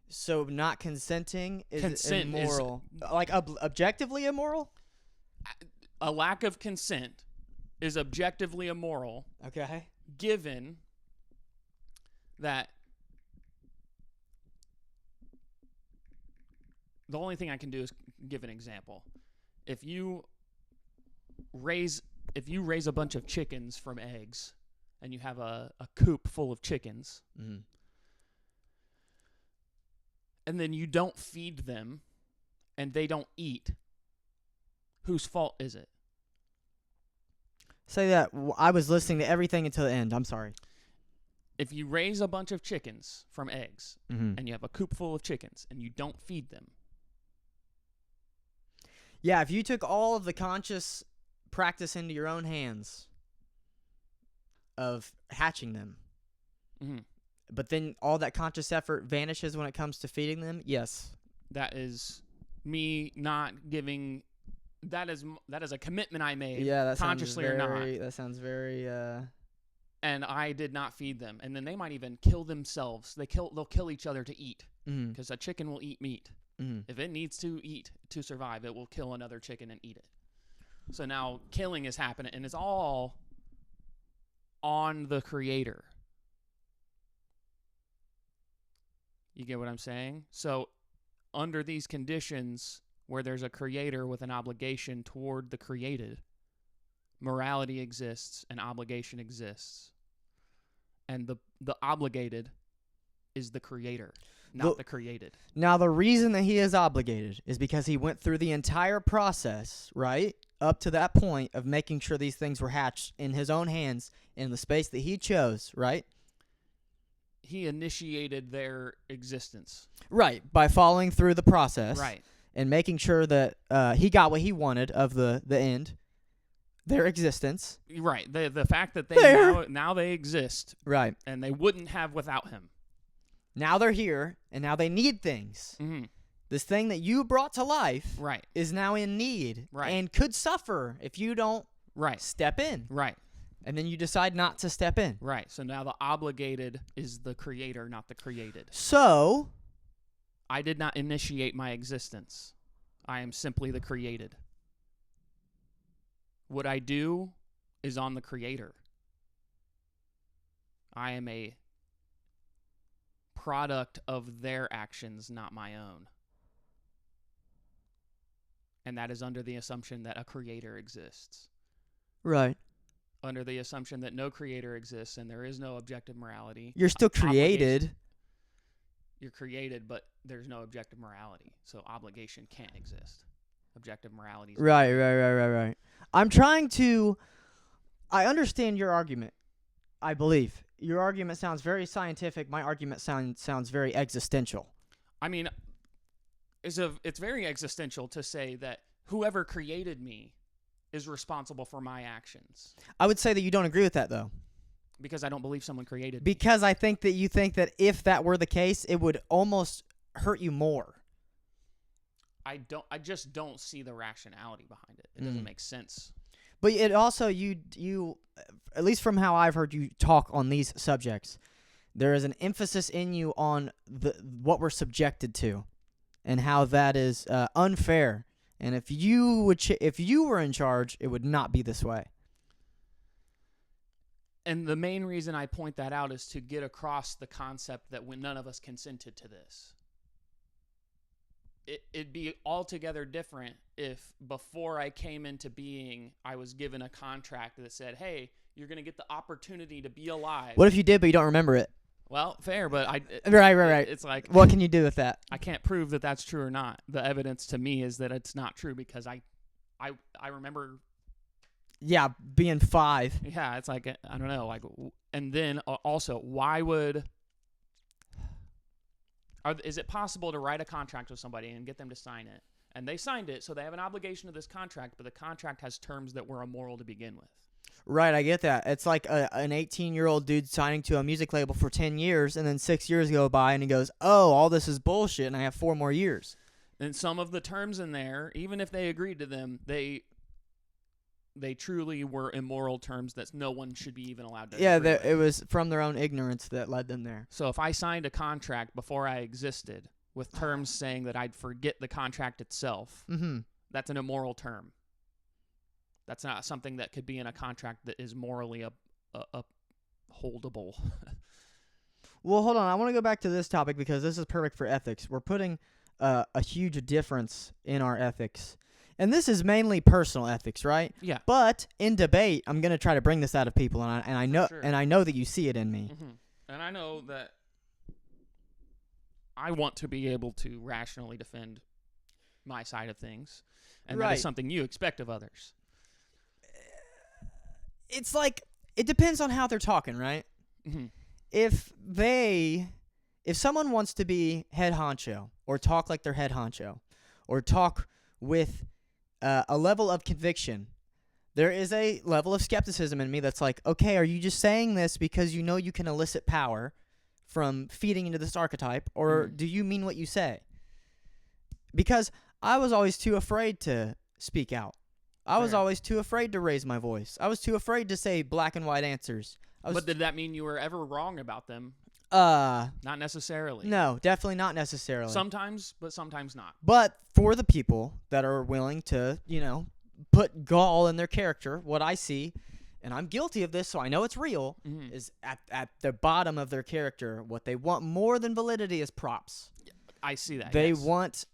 So not consenting is immoral. Like objectively immoral? A lack of consent is objectively immoral. Okay. Given that the only thing I can do is give an example. If you raise a bunch of chickens from eggs and you have a coop full of chickens, and then you don't feed them and they don't eat, whose fault is it? Say that. I was listening to everything until the end. I'm sorry. If you raise a bunch of chickens from eggs and you have a coop full of chickens and you don't feed them. Yeah, if you took all of the conscious practice into your own hands of hatching them, but then all that conscious effort vanishes when it comes to feeding them, yes. That is me not giving... That is a commitment I made, consciously or not. That sounds very... And I did not feed them. And then they might even kill themselves. They'll kill each other to eat. Because a chicken will eat meat. If it needs to eat to survive, it will kill another chicken and eat it. So now killing is happening, and it's all on the creator. You get what I'm saying? So under these conditions where there's a creator with an obligation toward the created, morality exists and obligation exists. And the obligated is the creator, not the created. Now, the reason that he is obligated is because he went through the entire process, right, up to that point of making sure these things were hatched in his own hands in the space that he chose, right? He initiated their existence. Right, by following through the process. Right. And making sure that he got what he wanted of the end, their existence. Right. The fact that they now they exist. Right. And they wouldn't have without him. Now they're here, and now they need things. Mm-hmm. This thing that you brought to life right. is now in need right. and could suffer if you don't right. step in. Right. And then you decide not to step in. Right. So now the obligated is the creator, not the created. So I did not initiate my existence. I am simply the created. What I do is on the creator. I am a product of their actions, not my own. And that is under the assumption that a creator exists. Right. Under the assumption that no creator exists and there is no objective morality. You're still created. You're created, but there's no objective morality. So obligation can't exist. Objective morality is Right. I understand your argument, I believe. Your argument sounds very scientific. My argument sounds very existential. I mean, it's very existential to say that whoever created me is responsible for my actions. I would say that you don't agree with that, though. Because I don't believe someone created me. Because I think that you think that if that were the case, it would almost hurt you more. I just don't see the rationality behind it. It doesn't make sense. But it also, you, at least from how I've heard you talk on these subjects, there is an emphasis in you on what we're subjected to, and how that is unfair. And if you were in charge, it would not be this way. And the main reason I point that out is to get across the concept that when none of us consented to this. It'd be altogether different if before I came into being, I was given a contract that said, hey, you're going to get the opportunity to be alive. What if you did, but you don't remember it? Well, fair, but Right. It's like, what can you do with that? I can't prove that that's true or not. The evidence to me is that it's not true because I remember. Yeah, being 5. Yeah, it's like, I don't know. Like, and then also, why would. Is it possible to write a contract with somebody and get them to sign it? And they signed it, so they have an obligation to this contract, but the contract has terms that were immoral to begin with. Right, I get that. It's like an 18-year-old dude signing to a music label for 10 years, and then 6 years go by, and he goes, oh, all this is bullshit, and I have 4 more years. And some of the terms in there, even if they agreed to them, they truly were immoral terms that no one should be even allowed to agree with. It was from their own ignorance that led them there. So if I signed a contract before I existed with terms saying that I'd forget the contract itself, that's an immoral term. That's not something that could be in a contract that is morally upholdable. Well, hold on. I want to go back to this topic because this is perfect for ethics. We're putting a huge difference in our ethics. And this is mainly personal ethics, right? Yeah. But in debate, I'm going to try to bring this out of people, and I know sure. and I know that you see it in me. Mm-hmm. And I know that I want to be able to rationally defend my side of things, and that is something you expect of others. It's like it depends on how they're talking, right? Mm-hmm. If someone wants to be head honcho or talk like they're head honcho or talk with a level of conviction, there is a level of skepticism in me that's like, okay, are you just saying this because you know you can elicit power from feeding into this archetype, or do you mean what you say? Because I was always too afraid to speak out. I was always too afraid to raise my voice. I was too afraid to say black and white answers. But did that mean you were ever wrong about them? Not necessarily. No, definitely not necessarily. Sometimes, but sometimes not. But for the people that are willing to, put gall in their character, what I see and I'm guilty of this, so I know it's real, Mhm. is at the bottom of their character, what they want more than validity is props. I see that. They yes. want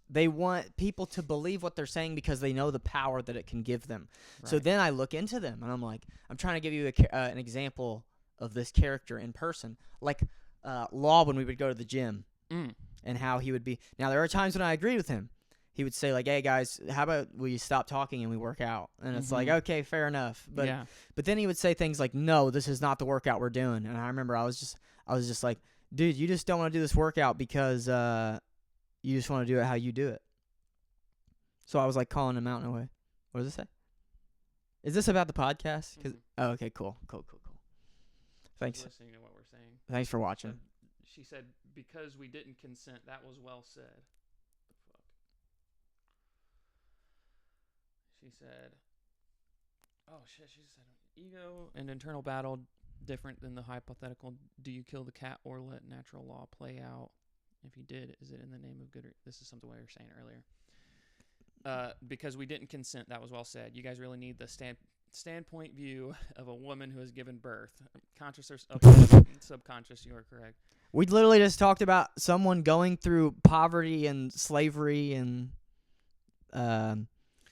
people to believe what they're saying because they know the power that it can give them. So Right. then I look into them, and I'm like, I'm trying to give you an example of this character in person, like Law when we would go to the gym, and how he would be. Now there are times when I agreed with him. He would say like, "Hey guys, how about we stop talking and we work out?" And it's like, okay, fair enough. But yeah. but then he would say things like, "No, this is not the workout we're doing." And I remember I was just like, "Dude, you just don't want to do this workout because you just want to do it how you do it." So I was like calling him out in a way. What does it say? Is this about the podcast? Oh, okay, cool. Thanks. Listening to what we're saying. Thanks for watching. She said, because we didn't consent, that was well said. The fuck? She said, oh shit, she said, ego and internal battle different than the hypothetical. Do you kill the cat or let natural law play out? If you did, is it in the name of good? This is something we were saying earlier. Because we didn't consent, that was well said. You guys really need the standpoint view of a woman who has given birth. Conscious or subconscious, you are correct. We literally just talked about someone going through poverty and slavery and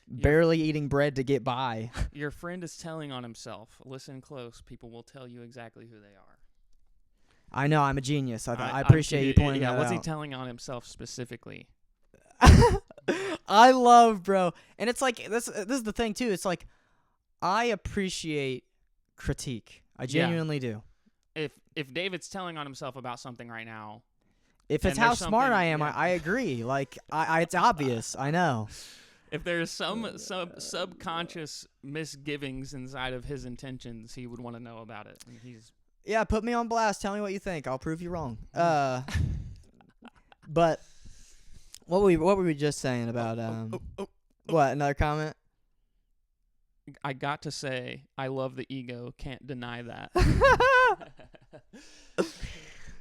barely eating bread to get by. Your friend is telling on himself. Listen close. People will tell you exactly who they are. I know, I'm a genius. I appreciate you pointing that out. What's he telling on himself specifically? I love, bro. And it's like, this is the thing, too. It's like, I appreciate critique. I genuinely do. If David's telling on himself about something right now, if it's how smart I am, I agree. Like, it's obvious. I know. If there's some subconscious misgivings inside of his intentions, he would want to know about it. And yeah, put me on blast. Tell me what you think. I'll prove you wrong. But what were we just saying about what, another comment? I got to say, I love the ego. Can't deny that.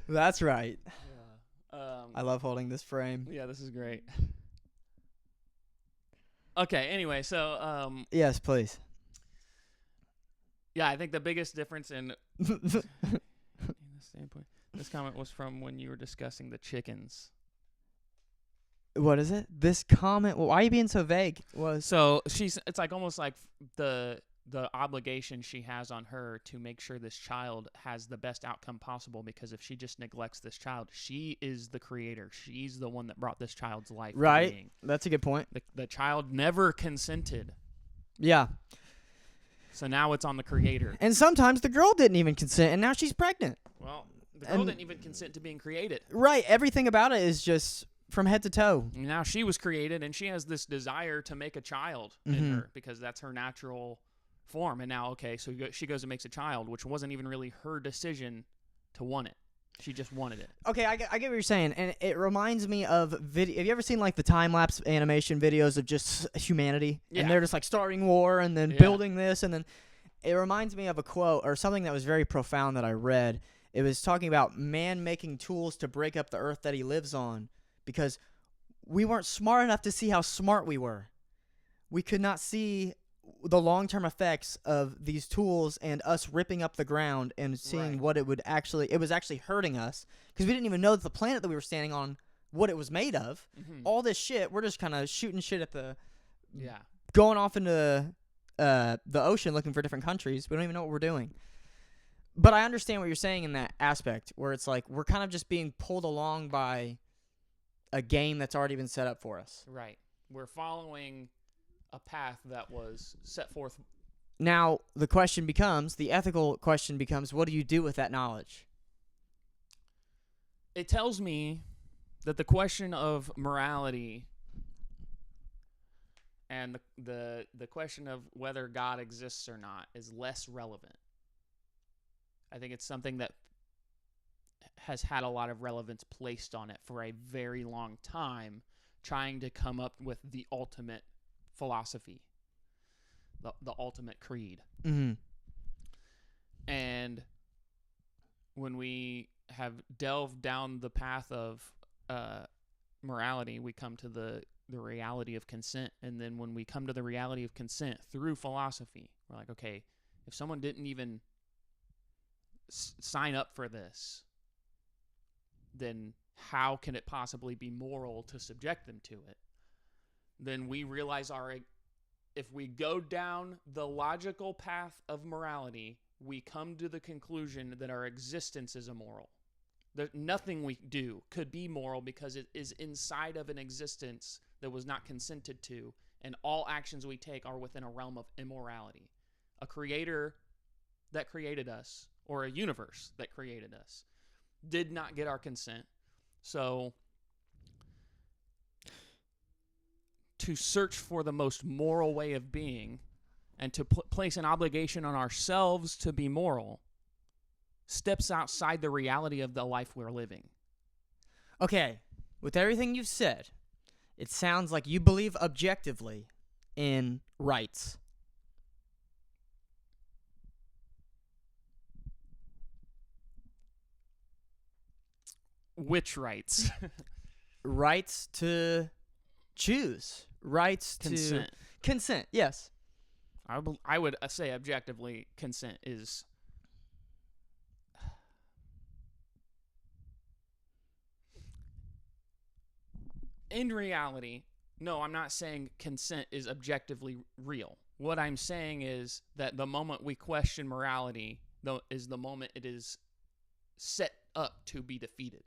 That's right. Yeah. I love holding this frame. Yeah, this is great. Okay, anyway, so yes, please. Yeah, I think the biggest difference in this comment was from when you were discussing the chickens. What is it? This comment? Well, why are you being so vague? So it's like almost like the obligation she has on her to make sure this child has the best outcome possible, because if she just neglects this child, she is the creator. She's the one that brought this child's life to being. That's a good point. The child never consented. Yeah. So now it's on the creator. And sometimes the girl didn't even consent, and now she's pregnant. Well, the girl didn't even consent to being created. Right. Everything about it is just from head to toe. Now she was created, and she has this desire to make a child in her because that's her natural form. And now, okay, so she goes and makes a child, which wasn't even really her decision to want it. She just wanted it. Okay, I get what you're saying, and it reminds me of video. Have you ever seen like the time-lapse animation videos of just humanity? Yeah. And they're just like starting war and then building this, and then it reminds me of a quote or something that was very profound that I read. It was talking about man making tools to break up the earth that he lives on because we weren't smart enough to see how smart we were. We could not see the long-term effects of these tools and us ripping up the ground and seeing what it would actually, it was actually hurting us because we didn't even know that the planet that we were standing on, what it was made of. All this shit, we're just kind of shooting shit at going off into the ocean looking for different countries. We don't even know what we're doing. But I understand what you're saying in that aspect where it's like we're kind of just being pulled along by a game that's already been set up for us. Right. We're following a path that was set forth. Now, the ethical question becomes, what do you do with that knowledge? It tells me that the question of morality and the question of whether God exists or not is less relevant. I think it's something that has had a lot of relevance placed on it for a very long time, trying to come up with the ultimate philosophy, the ultimate creed. Mm-hmm. And when we have delved down the path of morality, we come to the reality of consent. And then when we come to the reality of consent through philosophy, we're like, okay, if someone didn't even sign up for this, then how can it possibly be moral to subject them to it? Then we realize if we go down the logical path of morality, we come to the conclusion that our existence is immoral. Nothing we do could be moral because it is inside of an existence that was not consented to, and all actions we take are within a realm of immorality. A creator that created us, or a universe that created us, did not get our consent. So to search for the most moral way of being and to place an obligation on ourselves to be moral steps outside the reality of the life we're living. Okay, with everything you've said, it sounds like you believe objectively in rights. Which rights? Rights to choose. Rights Consent. to consent. Yes. I would say objectively, consent is in reality. No, I'm not saying consent is objectively real. What I'm saying is that the moment we question morality is the moment it is set up to be defeated.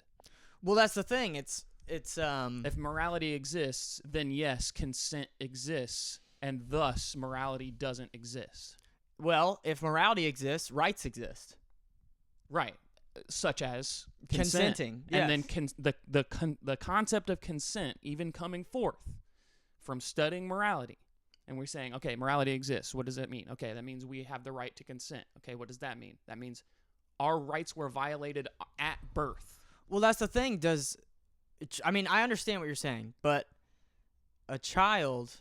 Well, that's the thing. It's If morality exists, then yes, consent exists, and thus morality doesn't exist. well, if morality exists, rights exist. Right, such as consent. Consenting. And Yes. then the concept of consent even coming forth from studying morality. And we're saying, okay, morality exists. What does that mean? Okay, that means we have the right to consent. Okay, what does that mean? That means our rights were violated at birth. Well, that's the thing. I mean, I understand what you're saying, but a child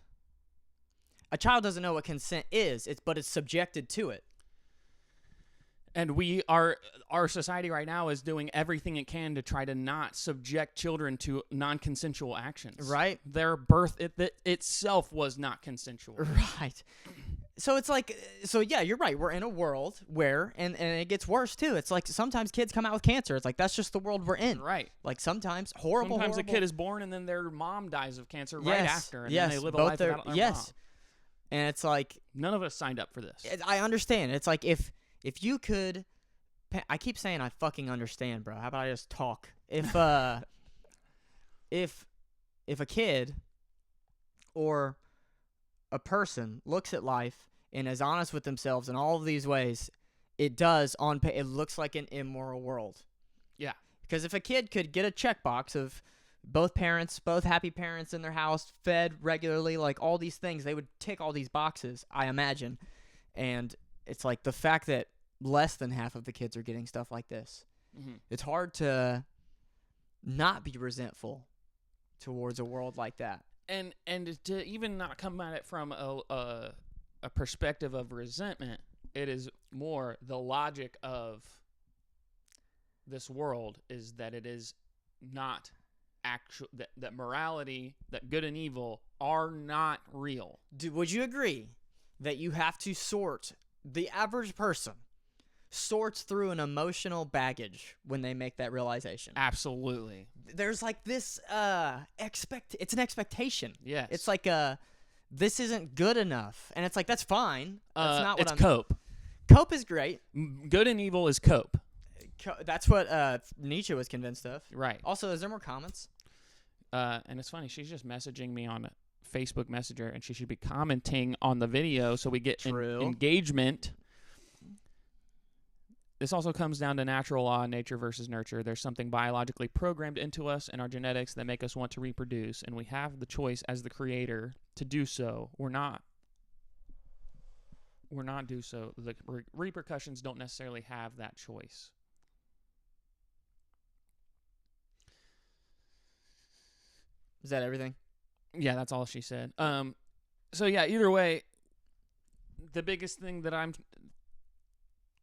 doesn't know what consent is. But it's subjected to it. And our society right now is doing everything it can to try to not subject children to non-consensual actions. Right? Their birth itself was not consensual. Right. So it's like, yeah, you're right. We're in a world where, and it gets worse too. It's like sometimes kids come out with cancer. It's like that's just the world we're in. Right. Like sometimes horrible. Sometimes a kid is born and then their mom dies of cancer right after, and then they live a both life without their mom. And it's like None of us signed up for this. I understand. It's like if you could, I keep saying I fucking understand, bro. How about I just talk? If if a kid or a person looks at life and is honest with themselves in all of these ways, it looks like an immoral world. Yeah. Because if a kid could get a checkbox of both happy parents in their house, fed regularly, like all these things, they would tick all these boxes, I imagine. And it's like the fact that less than half of the kids are getting stuff like this. Mm-hmm. It's hard to not be resentful towards a world like that. And to even not come at it from a perspective of resentment, it is more the logic of this world is that it is not actual, that morality, that good and evil are not real. Would you agree that you have to the average person sorts through an emotional baggage when they make that realization? Absolutely. There's like this it's an expectation. Yes. It's like this isn't good enough. And it's like that's fine. That's not what it's cope. Cope is great. Good and evil is cope. That's what Nietzsche was convinced of. Right. Also, is there more comments? And it's funny, she's just messaging me on Facebook Messenger, and she should be commenting on the video so we get engagement. This also comes down to natural law, nature versus nurture. There's something biologically programmed into us and our genetics that make us want to reproduce, and we have the choice as the creator to do so. We're not do so. The repercussions don't necessarily have that choice. Is that everything? Yeah, that's all she said. So yeah, either way, the biggest thing that I'm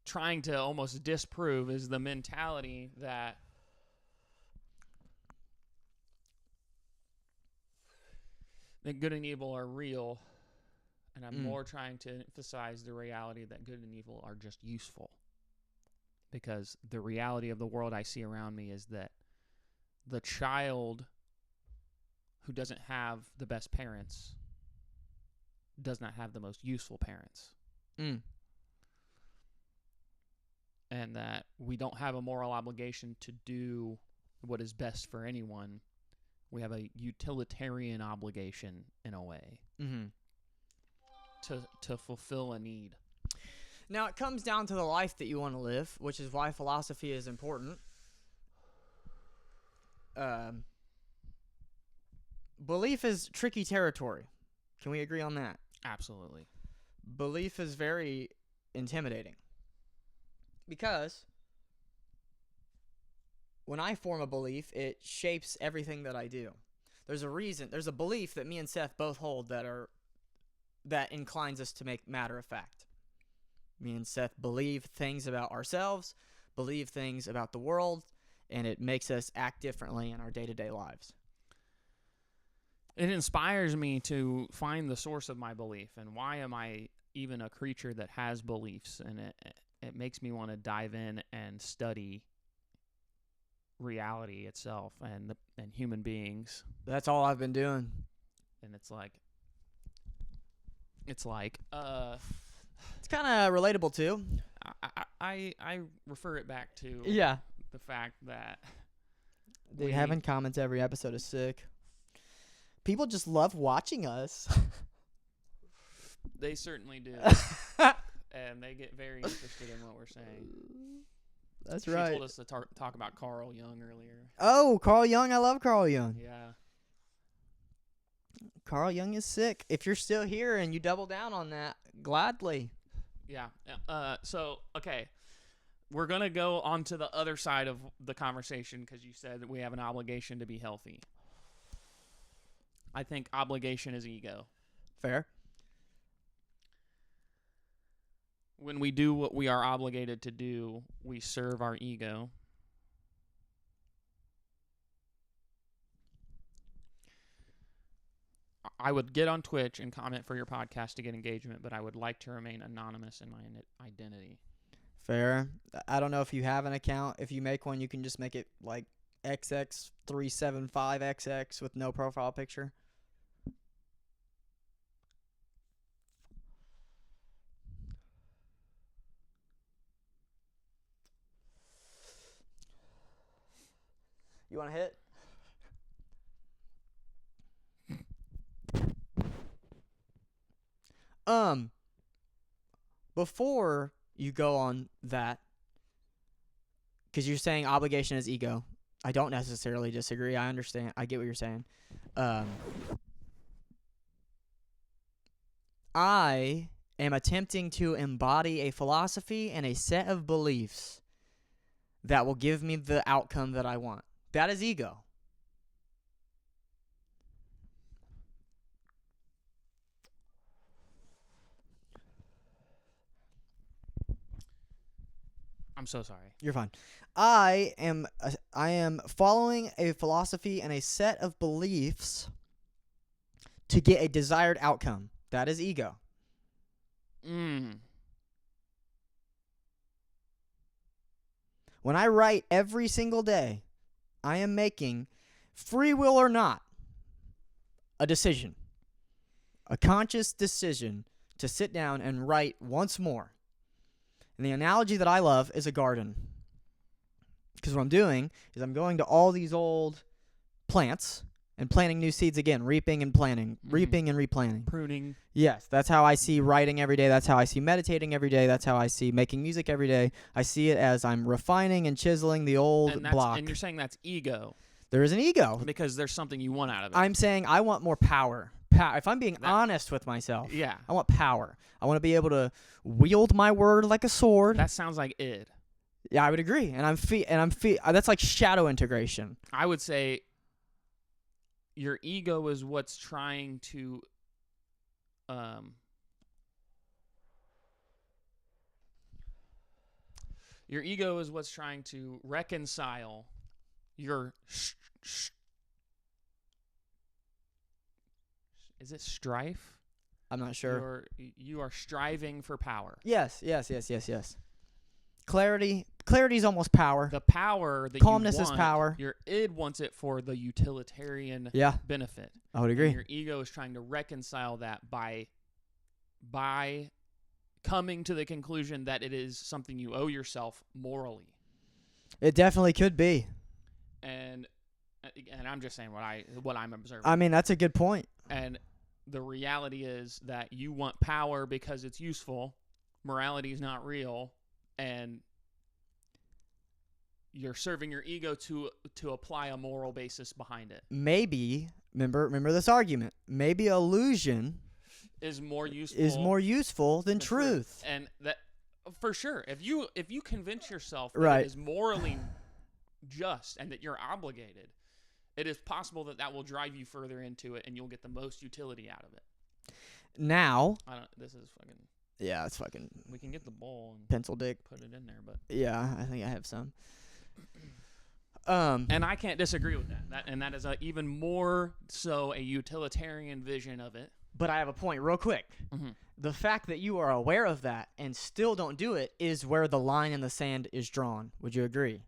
trying to almost disprove is the mentality that good and evil are real, And I'm more trying to emphasize the reality that good and evil are just useful. Because the reality of the world I see around me is that the child who doesn't have the best parents does not have the most useful parents. Mm. And that we don't have a moral obligation to do what is best for anyone. We have a utilitarian obligation, in a way, to fulfill a need. Now, it comes down to the life that you want to live, which is why philosophy is important. Belief is tricky territory. Can we agree on that? Absolutely. Belief is very intimidating. Because when I form a belief, it shapes everything that I do. There's a belief that me and Seth both hold that inclines us to make matter of fact. Me and Seth believe things about ourselves, believe things about the world, and it makes us act differently in our day-to-day lives. It inspires me to find the source of my belief, and why am I even a creature that has beliefs, and it makes me want to dive in and study reality itself and human beings. That's all I've been doing. And it's like it's kind of relatable too. I refer it back to the fact that having comments every episode is sick. People just love watching us. They certainly do. And they get very interested in what we're saying. That's she right. She told us to talk about Carl Jung earlier. Oh, Carl Jung. I love Carl Jung. Yeah. Carl Jung is sick. If you're still here and you double down on that, gladly. Yeah. Okay. We're going to go on to the other side of the conversation because you said that we have an obligation to be healthy. I think obligation is ego. Fair. When we do what we are obligated to do, we serve our ego. I would get on Twitch and comment for your podcast to get engagement, but I would like to remain anonymous in my identity. Fair. I don't know if you have an account. If you make one, you can just make it like XX375XX with no profile picture. You want to hit? Before you go on that, because you're saying obligation is ego. I don't necessarily disagree. I understand. I get what you're saying. I am attempting to embody a philosophy and a set of beliefs that will give me the outcome that I want. That is ego. I'm so sorry. You're fine. I am following a philosophy and a set of beliefs to get a desired outcome. That is ego. When I write every single day, I am making, free will or not, a decision. A conscious decision to sit down and write once more. And the analogy that I love is a garden. Because what I'm doing is I'm going to all these old plants and planting new seeds again, reaping and planting, reaping and replanting. Pruning. Yes, that's how I see writing every day. That's how I see meditating every day. That's how I see making music every day. I see it as I'm refining and chiseling the old block. And you're saying that's ego. There is an ego. Because there's something you want out of it. I'm saying I want more power. If I'm being honest with myself, yeah. I want power. I want to be able to wield my word like a sword. That sounds like id. Yeah, I would agree. And that's like shadow integration. I would say your ego is what's trying to your ego is what's trying to reconcile your is it strife? I'm not sure. You are striving for power. Yes. Clarity is almost power. The power that Calmness you want, is power. your id wants it for the utilitarian Yeah, benefit. I would agree. And your ego is trying to reconcile that by coming to the conclusion that it is something you owe yourself morally. It definitely could be. And I'm just saying what I'm observing. I mean, that's a good point. And the reality is that you want power because it's useful. Morality is not real, and you're serving your ego to apply a moral basis behind it. Maybe remember this argument. Maybe illusion is more useful than truth. And that for sure. If you convince yourself that right. it is morally just and that you're obligated, it is possible that will drive you further into it and you'll get the most utility out of it. Now, this is fucking. Yeah, it's fucking. We can get the bowl and pencil dick. Put it in there, but yeah, I think I have some. And I can't disagree with that. That is even more so a utilitarian vision of it. But I have a point real quick. Mm-hmm. The fact that you are aware of that and still don't do it is where the line in the sand is drawn. Would you agree?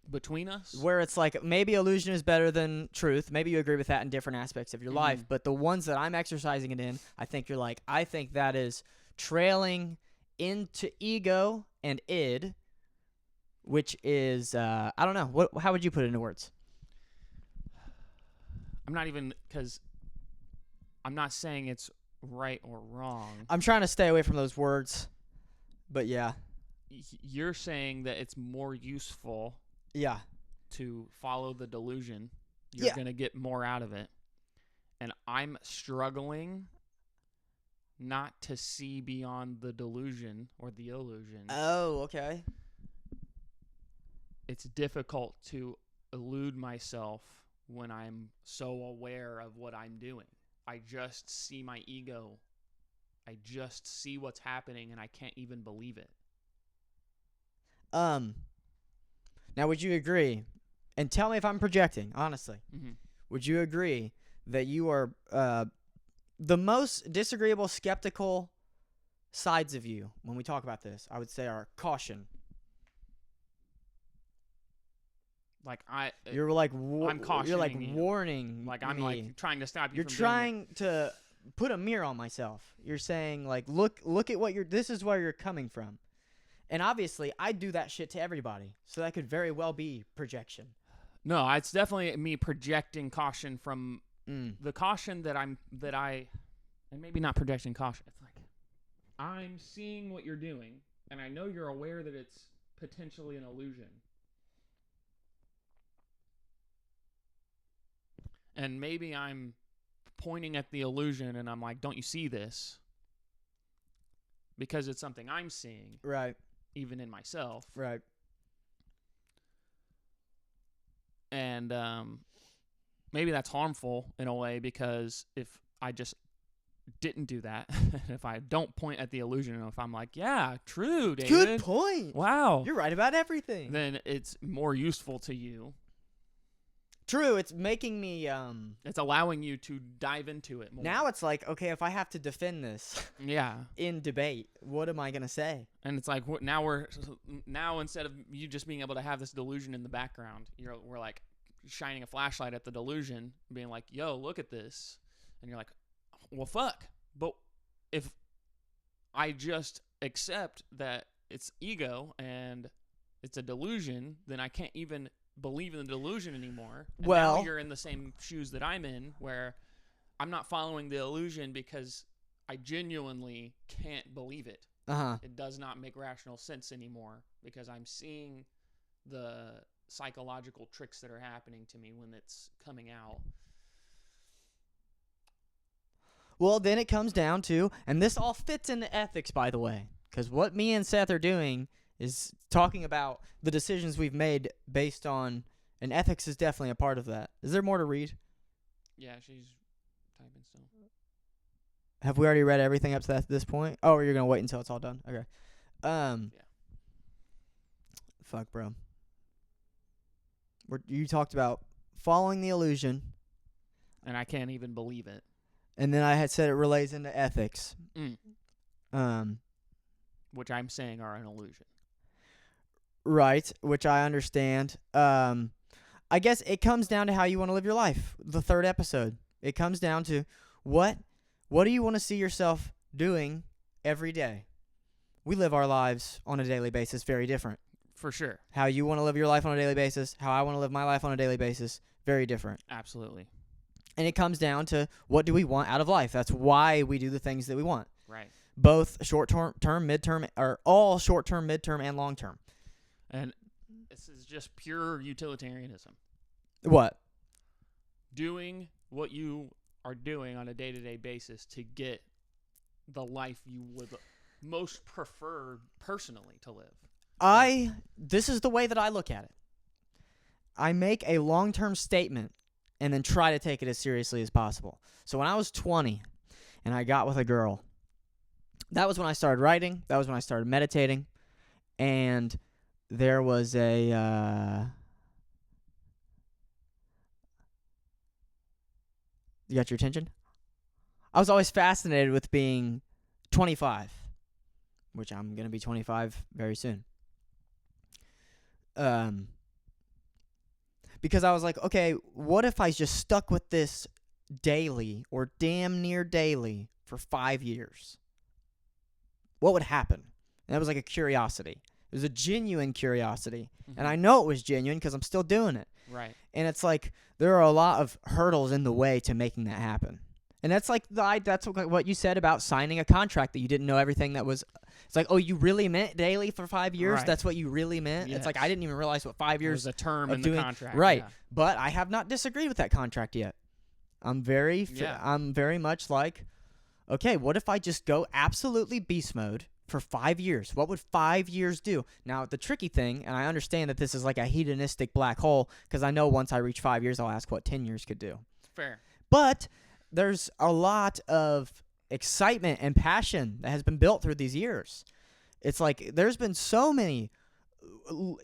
Between us? Where it's like maybe illusion is better than truth. Maybe you agree with that in different aspects of your life. But the ones that I'm exercising it in, I think you're like, I think that is trailing into ego and id, which is, I don't know. How would you put it into words? I'm not even, because I'm not saying it's right or wrong. I'm trying to stay away from those words, but yeah. You're saying that it's more useful to follow the delusion. You're going to get more out of it. And I'm struggling not to see beyond the delusion or the illusion. Oh, okay. It's difficult to elude myself when I'm so aware of what I'm doing. I just see my ego. I just see what's happening, and I can't even believe it. Now, would you agree, and tell me if I'm projecting, honestly, would you agree that you are the most disagreeable, skeptical sides of you when we talk about this, I would say, are caution. You're like I'm cautioning you're like you. warning like I'm me. like trying to stop you. You're from trying to put a mirror on myself. You're saying like look at what this is where you're coming from. And obviously I do that shit to everybody. So that could very well be projection. No, it's definitely me projecting caution from the caution that I and maybe not projecting caution. It's like I'm seeing what you're doing and I know you're aware that it's potentially an illusion. And maybe I'm pointing at the illusion and I'm like, don't you see this? Because it's something I'm seeing. Right. Even in myself. Right. And maybe that's harmful in a way because if I just didn't do that, if I don't point at the illusion, if I'm like, yeah, true, David. Good point. Wow. You're right about everything. Then it's more useful to you. True, it's making me it's allowing you to dive into it more. Now it's like, okay, if I have to defend this in debate, what am I going to say? And it's like now instead of you just being able to have this delusion in the background, we're like shining a flashlight at the delusion, being like, "Yo, look at this." And you're like, "Well, fuck." But if I just accept that it's ego and it's a delusion, then I can't even believe in the delusion anymore. And now you're in the same shoes that I'm in, where I'm not following the illusion because I genuinely can't believe it. It does not make rational sense anymore because I'm seeing the psychological tricks that are happening to me when it's coming out. Well, then it comes down to, and this all fits into ethics, by the way, because what me and Seth are doing is talking about the decisions we've made based on, and ethics is definitely a part of that. Is there more to read? Yeah, she's typing still. Have we already read everything up to this point? Oh, you're gonna wait until it's all done? Okay. Yeah. Fuck, bro. You talked about following the illusion. And I can't even believe it. And then I had said it relates into ethics. Mm. Which I'm saying are an illusion. Right, which I understand. I guess it comes down to how you want to live your life. The third episode. It comes down to what do you want to see yourself doing every day? We live our lives on a daily basis very different. For sure. How you want to live your life on a daily basis, how I want to live my life on a daily basis, very different. Absolutely. And it comes down to what do we want out of life? That's why we do the things that we want. Right. Both short-term, midterm, or all short-term, midterm, and long-term. And this is just pure utilitarianism. What? Doing what you are doing on a day-to-day basis to get the life you would most prefer personally to live. This is the way that I look at it. I make a long-term statement and then try to take it as seriously as possible. So when I was 20 and I got with a girl, that was when I started writing. That was when I started meditating. And there was a... You got your attention? I was always fascinated with being 25, which I'm going to be 25 very soon. Because I was like, okay, what if I just stuck with this daily or damn near daily for 5 years? What would happen? And that was like a curiosity. It was a genuine curiosity. Mm-hmm. And I know it was genuine because I'm still doing it. Right. And it's like there are a lot of hurdles in the way to making that happen. And that's like that's what you said about signing a contract that you didn't know everything that was. It's like, oh, you really meant daily for 5 years? Right. That's what you really meant? Yes. It's like I didn't even realize what 5 years was a term of in doing, the contract. right. Yeah. But I have not disagreed with that contract yet. I'm very much like, okay, what if I just go absolutely beast mode for 5 years? What would 5 years do? Now, the tricky thing, and I understand that this is like a hedonistic black hole, because I know once I reach 5 years, I'll ask what 10 years could do. Fair. But there's a lot of excitement and passion that has been built through these years. It's like there's been so many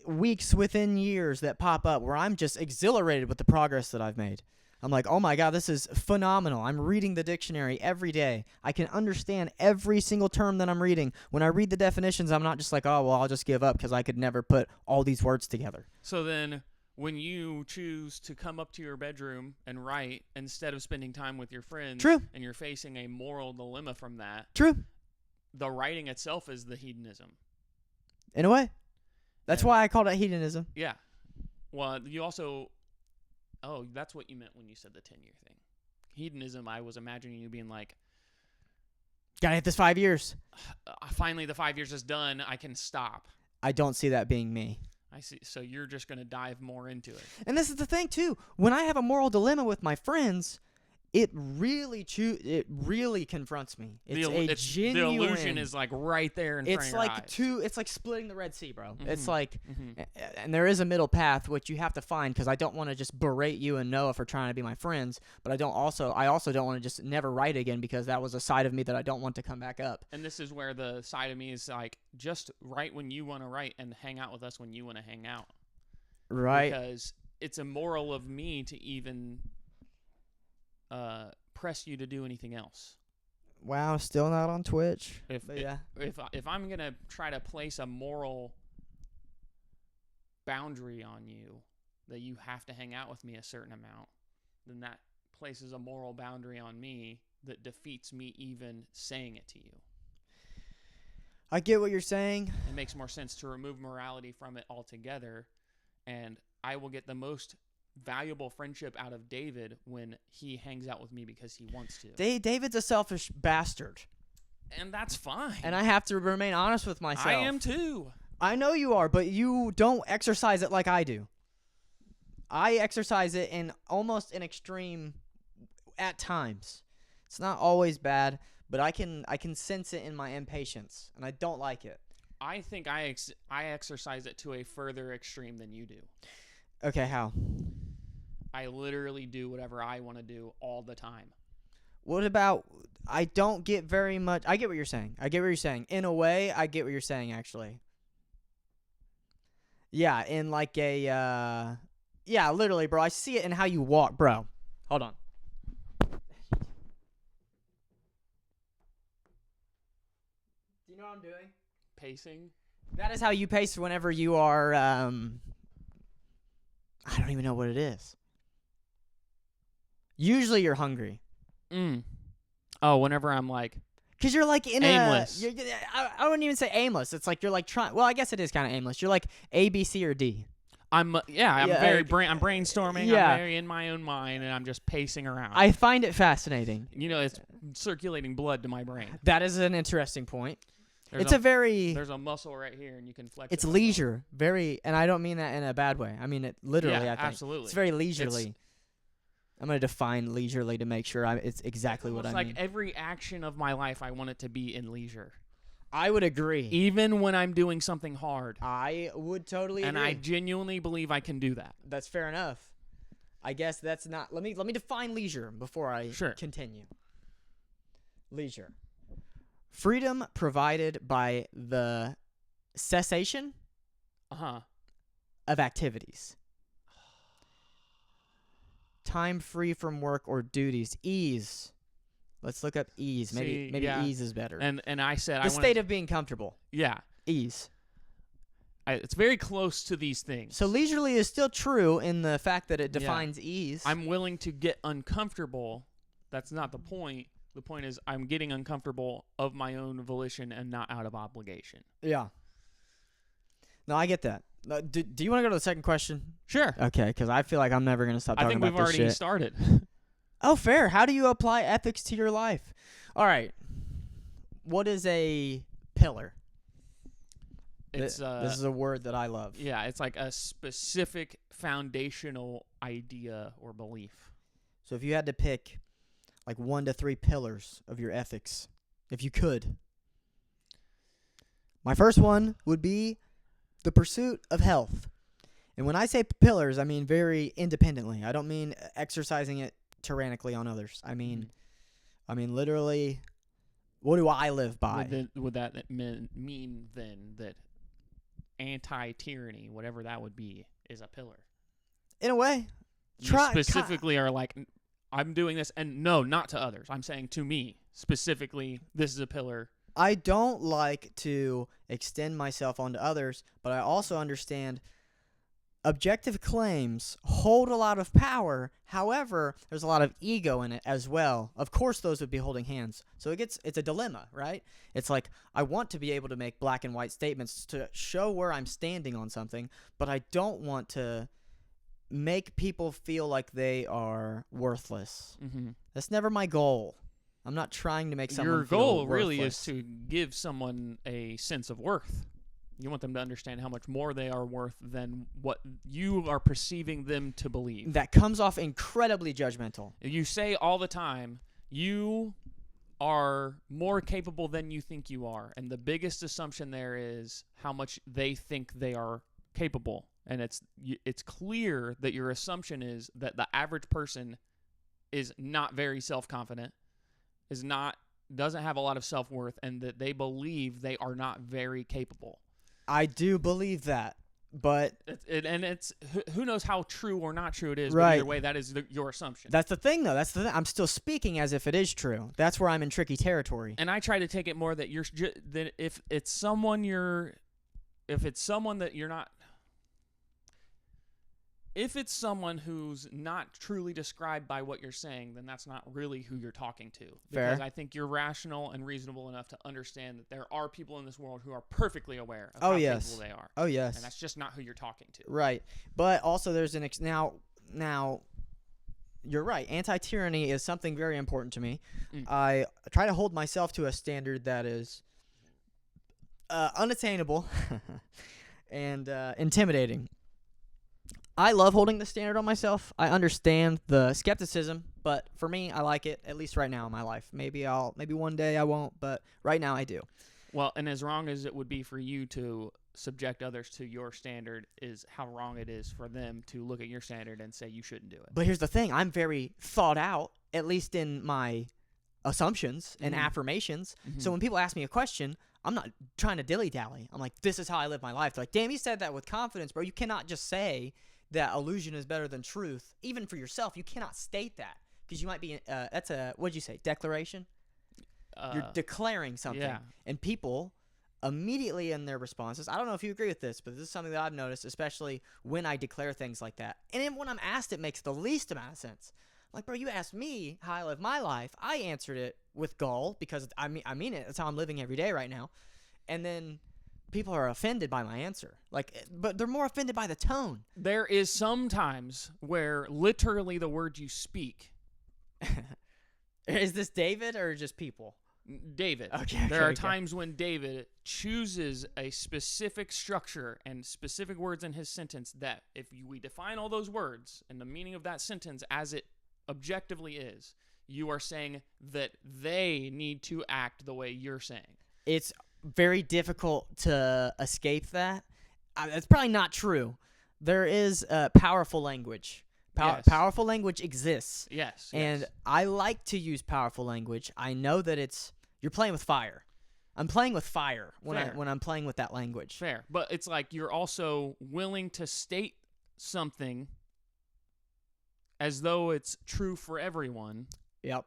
weeks within years that pop up where I'm just exhilarated with the progress that I've made. I'm like, oh my God, this is phenomenal. I'm reading the dictionary every day. I can understand every single term that I'm reading. When I read the definitions, I'm not just like, oh, well, I'll just give up because I could never put all these words together. So then when you choose to come up to your bedroom and write instead of spending time with your friends, True. And you're facing a moral dilemma from that, True. The writing itself is the hedonism. In a way. That's why I called it hedonism. Yeah. Well, you also... Oh, that's what you meant when you said the 10-year thing. Hedonism, I was imagining you being like... Gotta hit this 5 years. Finally, the 5 years is done. I can stop. I don't see that being me. I see. So you're just going to dive more into it. And this is the thing, too. When I have a moral dilemma with my friends... It really confronts me. It's genuine. The illusion is like right there in front of your eyes. It's like splitting the Red Sea, bro. Mm-hmm. It's like, and there is a middle path which you have to find because I don't want to just berate you and Noah for trying to be my friends, but I also don't want to just never write again because that was a side of me that I don't want to come back up. And this is where the side of me is like, just write when you want to write and hang out with us when you want to hang out. Right. Because it's immoral of me to even press you to do anything else. Wow, still not on Twitch. If I'm gonna try to place a moral boundary on you that you have to hang out with me a certain amount, then that places a moral boundary on me that defeats me even saying it to you. I get what you're saying. It makes more sense to remove morality from it altogether, and I will get the most valuable friendship out of David when he hangs out with me because he wants to. David's a selfish bastard. And that's fine. And I have to remain honest with myself. I am too. I know you are, but you don't exercise it like I do. I exercise it in almost an extreme at times. It's not always bad, but I can sense it in my impatience, and I don't like it. I think I exercise it to a further extreme than you do. Okay, how? I literally do whatever I want to do all the time. What about, I don't get very much, I get what you're saying. In a way, I get what you're saying, actually. Yeah, in like a, yeah, literally, bro. I see it in how you walk, bro. Hold on. I'm doing? Pacing. That is how you pace whenever you are, I don't even know what it is. Usually you're hungry. Oh, whenever I'm like... Because you're like in aimless. I wouldn't even say aimless. It's like you're like trying. Well, I guess it is kind of aimless. You're like A, B, C, or D. I'm I'm brainstorming. Yeah. I'm very in my own mind, and I'm just pacing around. I find it fascinating. It's circulating blood to my brain. That is an interesting point. There's There's a muscle right here, and you can flex. It's it leisure, and I don't mean that in a bad way. I mean it literally. Yeah, I think. absolutely. It's very leisurely. I'm gonna define leisurely to make sure it's exactly what I mean. It's like every action of my life, I want it to be in leisure. I would agree. Even when I'm doing something hard. I would totally agree. And I genuinely believe I can do that. That's fair enough. I guess that's not. Let me define leisure before I continue. Leisure. Freedom provided by the cessation of activities. Time free from work or duties. Ease. Let's look up ease. Maybe ease is better. And I said the state of being comfortable. Yeah. Ease. It's very close to these things. So leisurely is still true in the fact that it defines ease. I'm willing to get uncomfortable. That's not the point. The point is I'm getting uncomfortable of my own volition and not out of obligation. Yeah. No, I get that. Do you want to go to the second question? Sure. Okay, because I feel like I'm never going to stop talking about this shit. I think we've already started. Oh, fair. How do you apply ethics to your life? All right. What is a pillar? This is a word that I love. Yeah, it's like a specific foundational idea or belief. So if you had to pick like 1 to 3 pillars of your ethics, if you could. My first one would be the pursuit of health. And when I say pillars, I mean very independently. I don't mean exercising it tyrannically on others. I mean literally, what do I live by? Would that mean then that anti-tyranny, whatever that would be, is a pillar? In a way. You specifically are like, I'm doing this, and no, not to others. I'm saying to me, specifically, this is a pillar. I don't like to extend myself onto others, but I also understand objective claims hold a lot of power. However, there's a lot of ego in it as well. Of course, those would be holding hands. So it's a dilemma, right? It's like I want to be able to make black and white statements to show where I'm standing on something, but I don't want to make people feel like they are worthless. Mm-hmm. That's never my goal. I'm not trying to make someone feel worthless. Your goal worthless. really is to give someone a sense of worth. You want them to understand how much more they are worth than what you are perceiving them to believe. That comes off incredibly judgmental. You say all the time, you are more capable than you think you are. And the biggest assumption there is how much they think they are capable. And it's clear that your assumption is that the average person is not very self-confident, doesn't have a lot of self-worth, and that they believe they are not very capable. I do believe that, but it's who knows how true or not true it is. Right. But either way, that is your assumption. That's the thing, though. That's the thing. I'm still speaking as if it is true. That's where I'm in tricky territory. And I try to take it more that that if it's someone that you're not. If it's someone who's not truly described by what you're saying, then that's not really who you're talking to. Because Fair. I think you're rational and reasonable enough to understand that there are people in this world who are perfectly aware of how capable they are. Oh, yes. And that's just not who you're talking to. Right. But also there's now you're right. Anti-tyranny is something very important to me. I try to hold myself to a standard that is unattainable and intimidating. I love holding the standard on myself. I understand the skepticism, but for me, I like it, at least right now in my life. Maybe one day I won't, but right now I do. Well, and as wrong as it would be for you to subject others to your standard is how wrong it is for them to look at your standard and say you shouldn't do it. But here's the thing. I'm very thought out, at least in my assumptions and affirmations. Mm-hmm. So when people ask me a question, I'm not trying to dilly-dally. I'm like, this is how I live my life. They're like, damn, you said that with confidence, bro. You cannot just say that illusion is better than truth. Even for yourself, you cannot state that because you might be, what'd you say, declaration? You're declaring something. Yeah. And people immediately in their responses, I don't know if you agree with this, but this is something that I've noticed, especially when I declare things like that. And then when I'm asked, it makes the least amount of sense. Like, bro, you asked me how I live my life. I answered it with gall because I mean it. That's how I'm living every day right now. And then people are offended by my answer. Like, but they're more offended by the tone. There is some times where literally the words you speak. Is this David or just people? David. Okay. There are times when David chooses a specific structure and specific words in his sentence that if we define all those words and the meaning of that sentence as it objectively is, you are saying that they need to act the way you're saying. It's very difficult to escape that. That's probably not true. There is powerful language. Yes. Powerful language exists. Yes. And I like to use powerful language. I know that you're playing with fire. I'm playing with fire when I'm playing with that language. Fair. But it's like you're also willing to state something as though it's true for everyone. Yep.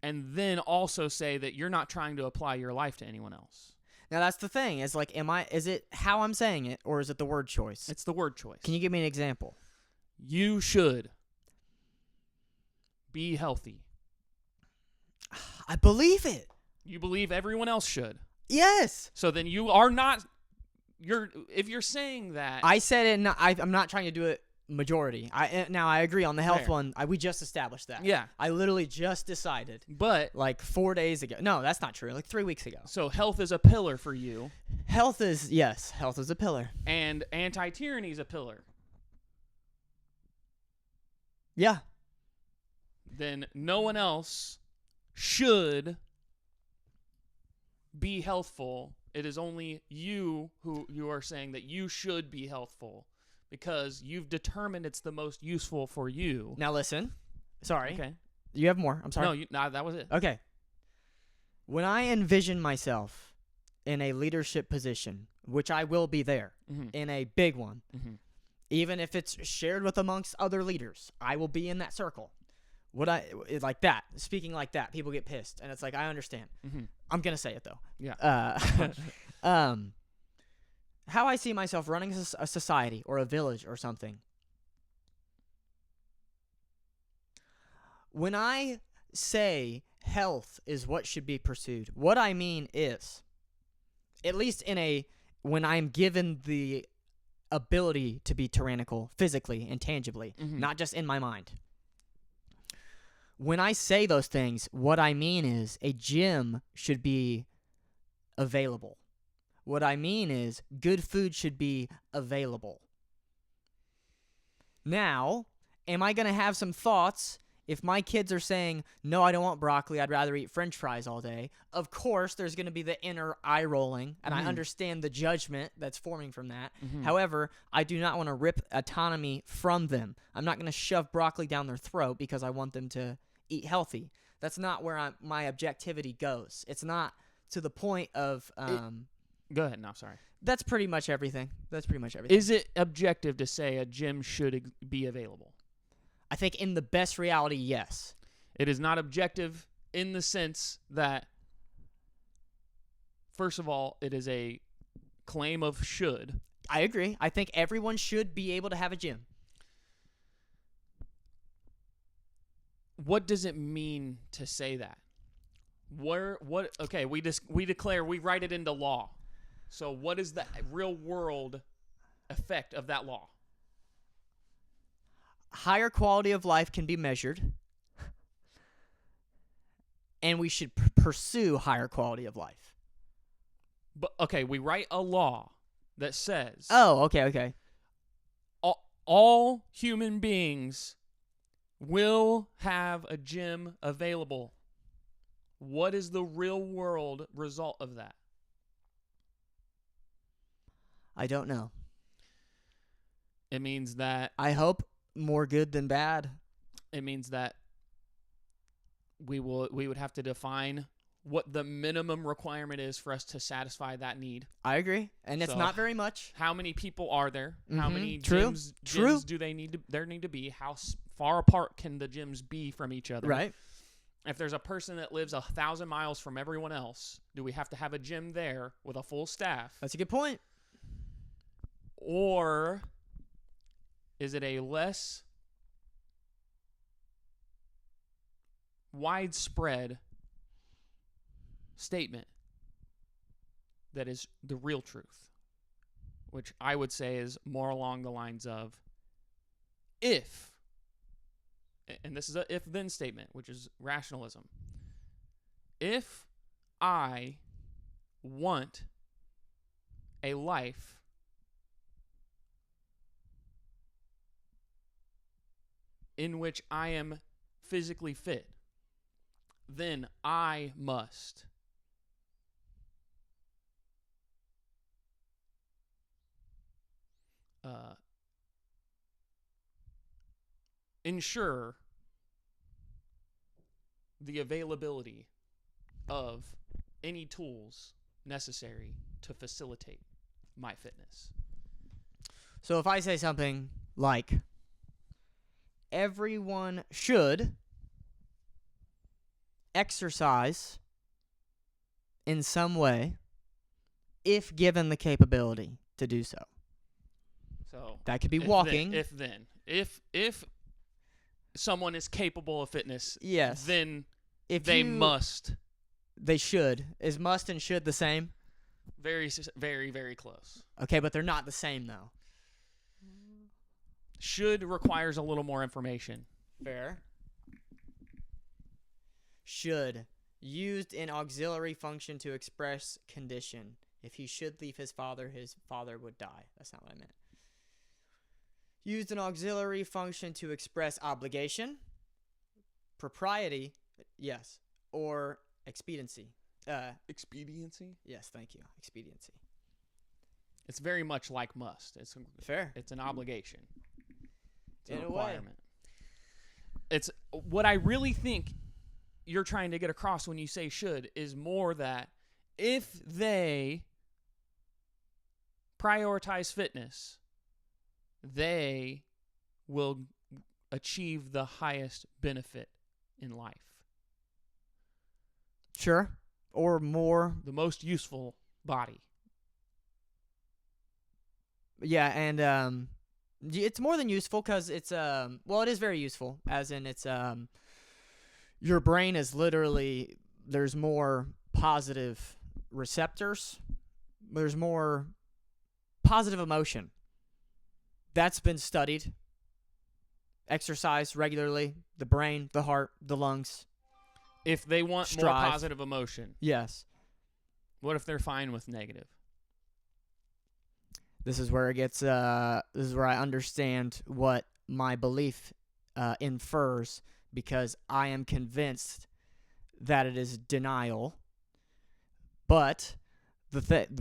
And then also say that you're not trying to apply your life to anyone else. Now that's the thing. Is like, is it how I'm saying it, or is it the word choice? It's the word choice. Can you give me an example? You should be healthy. I believe it. You believe everyone else should. Yes. So then you are not. If you're saying that, I said it. I'm not trying to do it majority. I agree on the health Fair. one. We just established that. Yeah. I literally just decided. But like 4 days ago. No, that's not true. Like 3 weeks ago. So health is a pillar for you. Health is a pillar. And anti-tyranny is a pillar. Yeah. Then no one else should be healthful. It is only you who you are saying that you should be healthful because you've determined it's the most useful for you. Now listen. Sorry. Okay. You have more. I'm sorry. No, that was it. Okay. When I envision myself in a leadership position, which I will be there, in a big one, even if it's shared with amongst other leaders, I will be in that circle. Like that, speaking like that, people get pissed, and it's like, I understand. I'm gonna say it though. Yeah. How I see myself running a society or a village or something. When I say health is what should be pursued, what I mean is, at least when I'm given the ability to be tyrannical physically and tangibly, not just in my mind. When I say those things, what I mean is a gym should be available. What I mean is good food should be available. Now, am I going to have some thoughts if my kids are saying, no, I don't want broccoli, I'd rather eat French fries all day? Of course, there's going to be the inner eye rolling, and I understand the judgment that's forming from that. However, I do not want to rip autonomy from them. I'm not going to shove broccoli down their throat because I want them to eat healthy. That's not where my objectivity goes. It's not to the point of... Go ahead. No, sorry. That's pretty much everything. Is it objective to say a gym should be available? I think in the best reality, yes. It is not objective in the sense that, first of all, it is a claim of should. I agree. I think everyone should be able to have a gym. What does it mean to say that? Okay, we declare, we write it into law. So what is the real world effect of that law? Higher quality of life can be measured, and we should pursue higher quality of life. But okay, we write a law that says, oh, okay. All human beings will have a gym available. What is the real world result of that? I don't know. It means that... I hope more good than bad. It means that we would have to define what the minimum requirement is for us to satisfy that need. I agree. And it's not very much. How many people are there? How many True. gyms do they need to be? How far apart can the gyms be from each other? Right. If there's a person that lives 1,000 miles from everyone else, do we have to have a gym there with a full staff? That's a good point. Or is it a less widespread statement that is the real truth, which I would say is more along the lines of, if, and this is a if-then statement, which is rationalism, if I want a life in which I am physically fit, then I must ensure the availability of any tools necessary to facilitate my fitness. So if I say something like, everyone should exercise in some way if given the capability to do so. So That could be walking. If someone is capable of fitness, Yes. then if they you- must. They should. Is must and should the same? Very, very, very close. Okay, but they're not the same, though. Should requires a little more information. Fair. Should. Used in auxiliary function to express condition. If he should leave his father would die. That's not what I meant. Used in auxiliary function to express obligation, propriety, yes, or expediency. Expediency? Yes, thank you. Expediency. It's very much like must. Fair. It's an obligation. It's In a a way. requirement. It's what I really think you're trying to get across when you say should is more that if they prioritize fitness, they will achieve the highest benefit in life. Sure. Or more. The most useful body. Yeah, and it's more than useful because it's well, it is very useful, as in it's your brain is literally, there's more positive receptors, there's more positive emotion. That's been studied. Exercise regularly, the brain, the heart, the lungs. If they want more Strive. positive emotion, Yes. what if they're fine with negative? This is where it gets, this is where I understand what my belief infers, because I am convinced that it is denial. But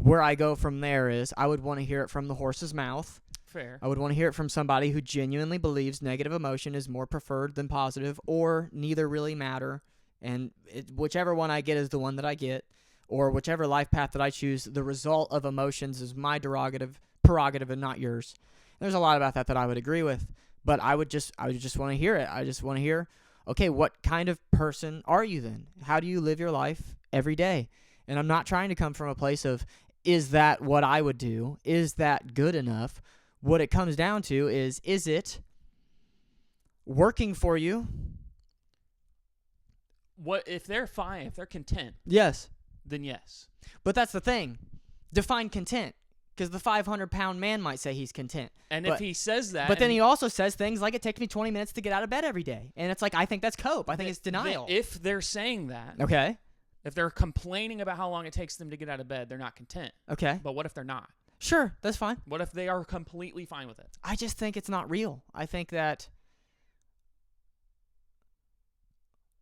where I go from there is I would want to hear it from the horse's mouth. Fair. I would want to hear it from somebody who genuinely believes negative emotion is more preferred than positive, or neither really matter. And whichever one I get is the one that I get, or whichever life path that I choose, the result of emotions is my prerogative and not yours. There's a lot about that I would agree with, but I would just want to hear it. I just want to hear, okay, what kind of person are you then? How do you live your life every day? And I'm not trying to come from a place of, is that what I would do? Is that good enough? What it comes down to is it working for you? What if they're fine, if they're content, Yes. then yes. But that's the thing. Define content. Because the 500-pound man might say he's content. And But- if he says that, But then and he also says things like, it takes me 20 minutes to get out of bed every day. And it's like, I think that's cope. I think it's denial. If they're saying that, Okay. if they're complaining about how long it takes them to get out of bed, they're not content. Okay. But what if they're not? Sure. That's fine. What if they are completely fine with it? I just think it's not real. I think that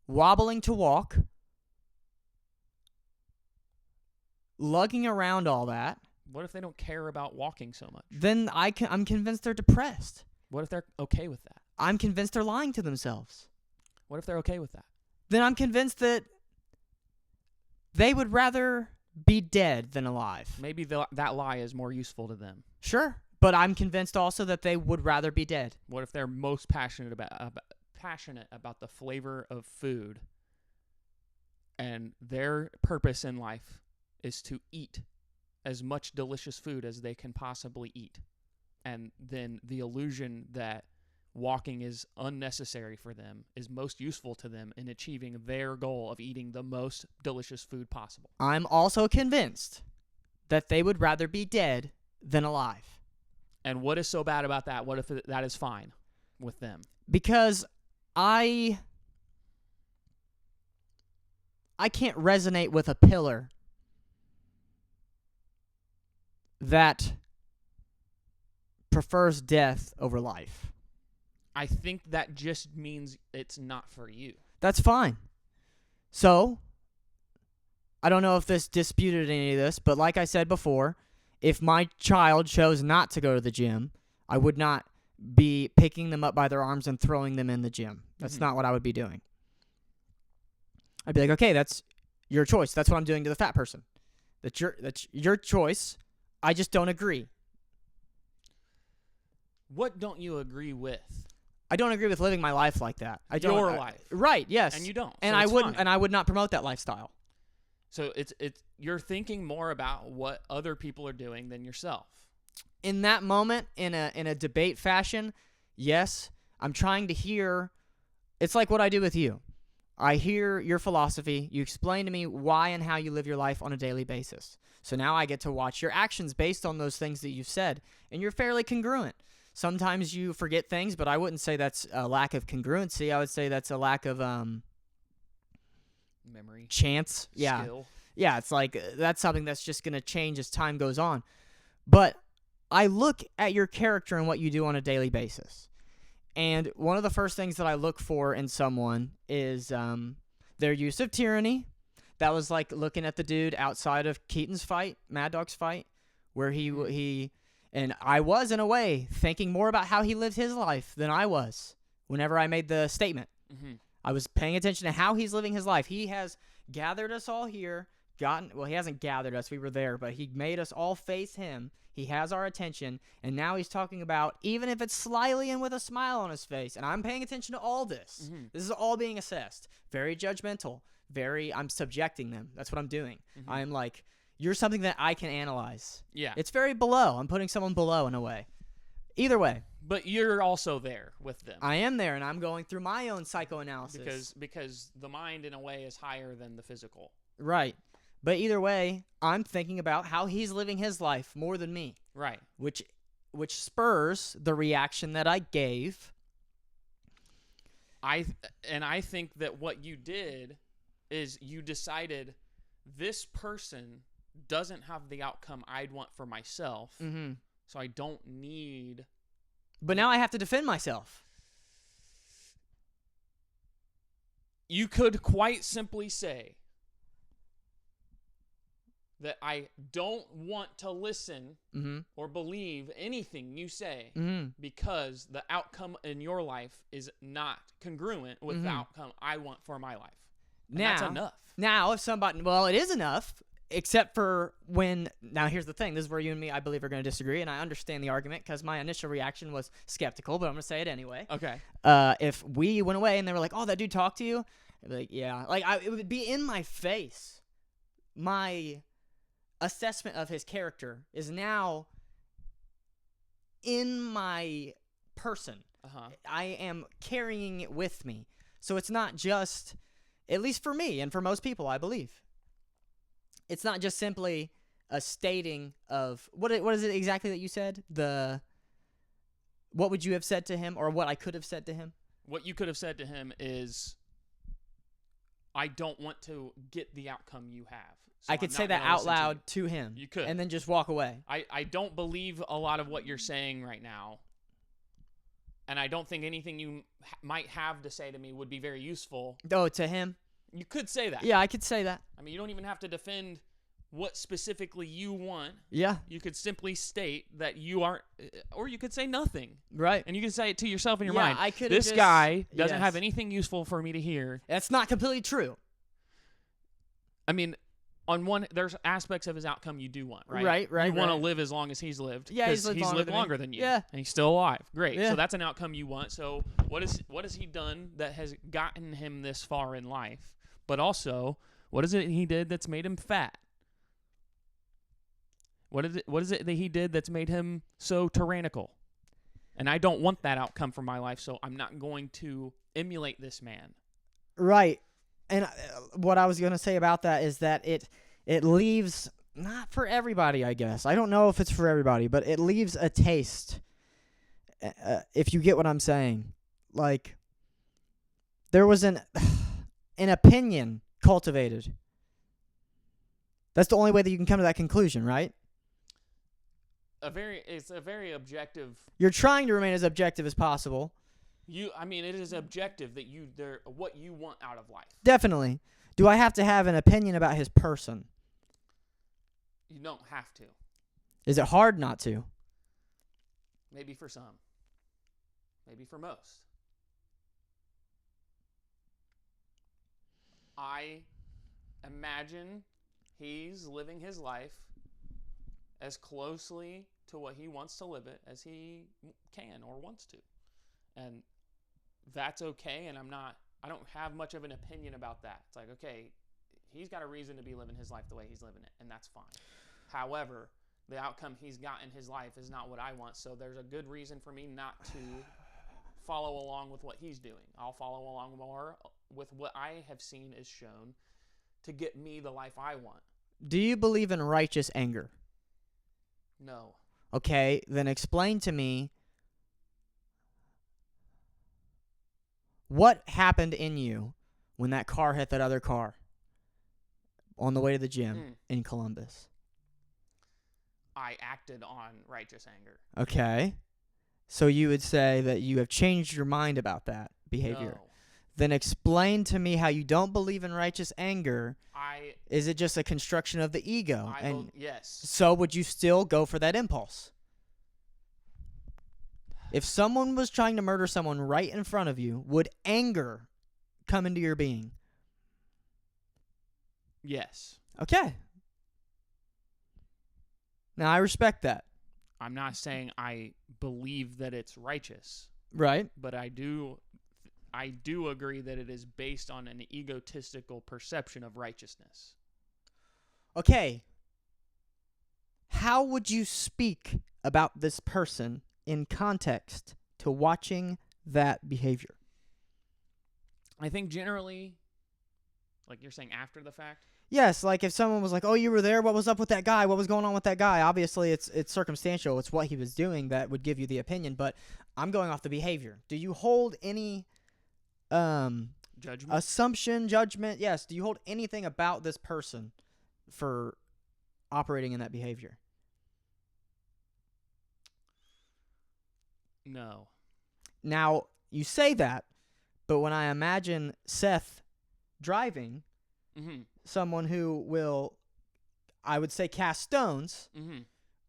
wobbling to walk, lugging around all that, What if they don't care about walking so much? then I'm convinced they're depressed. What if they're okay with that? I'm convinced they're lying to themselves. What if they're okay with that? Then I'm convinced that they would rather be dead than alive. Maybe that lie is more useful to them. Sure. But I'm convinced also that they would rather be dead. What if they're most passionate about the flavor of food and their purpose in life is to eat as much delicious food as they can possibly eat. And then the illusion that walking is unnecessary for them is most useful to them in achieving their goal of eating the most delicious food possible. I'm also convinced that they would rather be dead than alive. And what is so bad about that? What if that is fine with them? Because I can't resonate with a pillar that prefers death over life. I think that just means it's not for you. That's fine. So, I don't know if this disputed any of this, but like I said before, if my child chose not to go to the gym, I would not be picking them up by their arms and throwing them in the gym. That's not what I would be doing. I'd be like, okay, that's your choice. That's what I'm doing to the fat person. That's your choice. I just don't agree. What don't you agree with? I don't agree with living my life like that. Your life. Right, yes. And you don't. And so I wouldn't fine. and I would not promote that lifestyle. So it's you're thinking more about what other people are doing than yourself. In that moment, in a debate fashion, yes, I'm trying to hear. It's like what I do with you. I hear your philosophy. You explain to me why and how you live your life on a daily basis. So now I get to watch your actions based on those things that you've said, and you're fairly congruent. Sometimes you forget things, but I wouldn't say that's a lack of congruency. I would say that's a lack of Memory. chance. Yeah. Skill. Yeah, it's like that's something that's just going to change as time goes on. But I look at your character and what you do on a daily basis. And one of the first things that I look for in someone is their use of tyranny. That was like looking at the dude outside of Keaton's fight, Mad Dog's fight, where he and I was, in a way, thinking more about how he lived his life than I was whenever I made the statement. Mm-hmm. I was paying attention to how he's living his life. He has gathered us all here, he hasn't gathered us, we were there, but he made us all face him. He has our attention, and now he's talking about, even if it's slyly and with a smile on his face, and I'm paying attention to all this. Mm-hmm. This is all being assessed. Very judgmental. I'm subjecting them. That's what I'm doing. Mm-hmm. I'm like, you're something that I can analyze. Yeah. It's very below. I'm putting someone below in a way. Either way. But you're also there with them. I am there, and I'm going through my own psychoanalysis. Because the mind, in a way, is higher than the physical. Right. But either way, I'm thinking about how he's living his life more than me. Right. Which spurs the reaction that I gave. I think that what you did is you decided this person doesn't have the outcome I'd want for myself, so I don't need... But now I have to defend myself. You could quite simply say that I don't want to listen or believe anything you say because the outcome in your life is not congruent with the outcome I want for my life. And that's enough. Now, if somebody... Well, it is enough, except for when... Now, here's the thing. This is where you and me, I believe, are going to disagree, and I understand the argument because my initial reaction was skeptical, but I'm going to say it anyway. Okay. If we went away and they were like, oh, that dude talked to you? I'd be like, yeah. Like, it would be in my face. My assessment of his character is now in my person. I am carrying it with me. So it's not just... At least for me and for most people, I believe. It's not just simply a stating of... What is it exactly that you said? What would you have said to him, or what I could have said to him? What you could have said to him is, I don't want to get the outcome you have. So I could say that out loud to him. You could. And then just walk away. I don't believe a lot of what you're saying right now. And I don't think anything you might have to say to me would be very useful. Oh, to him? You could say that. Yeah, I could say that. I mean, you don't even have to defend what specifically you want. Yeah. You could simply state that you aren't, or you could say nothing. Right. And you can say it to yourself in your Yeah, mind. I could This just, guy doesn't yes. have anything useful for me to hear. That's not completely true. I mean, there's aspects of his outcome you do want, right? Right. You want to live as long as he's lived. Yeah, he's 'cause lived longer than you. Yeah. And he's still alive. Great. Yeah. So that's an outcome you want. So what has he done that has gotten him this far in life? But also, What is it he did that's made him fat? What is it that he did that's made him so tyrannical? And I don't want that outcome for my life, so I'm not going to emulate this man. Right. And what I was going to say about that is that it leaves, not for everybody, I guess. I don't know if it's for everybody, but it leaves a taste, if you get what I'm saying. Like, there was an opinion cultivated. That's the only way that you can come to that conclusion, right? It's a very objective. You're trying to remain as objective as possible. It is objective that what you want out of life. Definitely. Do I have to have an opinion about his person? You don't have to. Is it hard not to? Maybe for some. Maybe for most. I imagine he's living his life as closely to what he wants to live it as he can or wants to. And that's okay, and I don't have much of an opinion about that. It's like, okay, he's got a reason to be living his life the way he's living it, and that's fine. However, the outcome he's got in his life is not what I want, so there's a good reason for me not to follow along with what he's doing. I'll follow along more with what I have seen is shown to get me the life I want. Do you believe in righteous anger? No. Okay, then explain to me what happened in you when that car hit that other car on the way to the gym in Columbus. I acted on righteous anger. Okay. So you would say that you have changed your mind about that behavior. No. Then explain to me how you don't believe in righteous anger. Is it just a construction of the ego? Yes. So would you still go for that impulse? If someone was trying to murder someone right in front of you, would anger come into your being? Yes. Okay. Now, I respect that. I'm not saying I believe that it's righteous. Right. But I do agree that it is based on an egotistical perception of righteousness. Okay. How would you speak about this person in context to watching that behavior? I think generally, like you're saying after the fact? Yes, like if someone was like, oh, you were there, what was up with that guy? What was going on with that guy? Obviously, it's circumstantial. It's what he was doing that would give you the opinion, but I'm going off the behavior. Do you hold any judgment? Assumption, judgment? Yes. Do you hold anything about this person for operating in that behavior? No. Now, you say that, but when I imagine Seth driving, someone who will, I would say, cast stones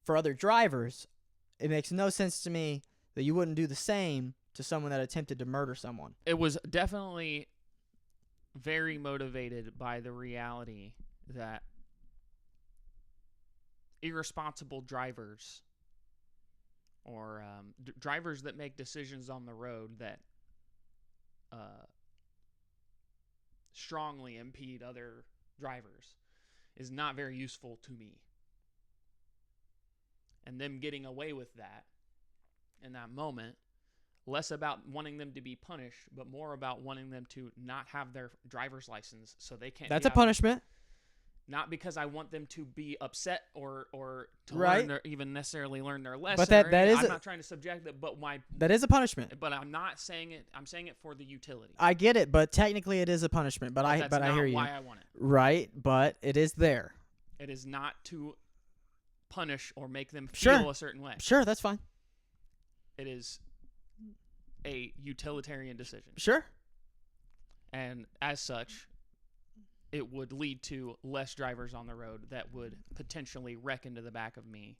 for other drivers, it makes no sense to me that you wouldn't do the same to someone that attempted to murder someone. It was definitely very motivated by the reality that irresponsible drivers or drivers that make decisions on the road that strongly impede other drivers is not very useful to me. And them getting away with that in that moment, less about wanting them to be punished, but more about wanting them to not have their driver's license so they can't. That's a punishment. Not because I want them to be upset or to right. learn even necessarily learn their lesson. But that is I'm not trying to subject it, but that is a punishment. But I'm not saying it. I'm saying it for the utility. I get it, but technically it is a punishment. But I hear you. Why I want it. Right, but it is there. It is not to punish or make them feel a certain way. Sure, that's fine. It is a utilitarian decision. Sure. And as such, it would lead to less drivers on the road that would potentially wreck into the back of me.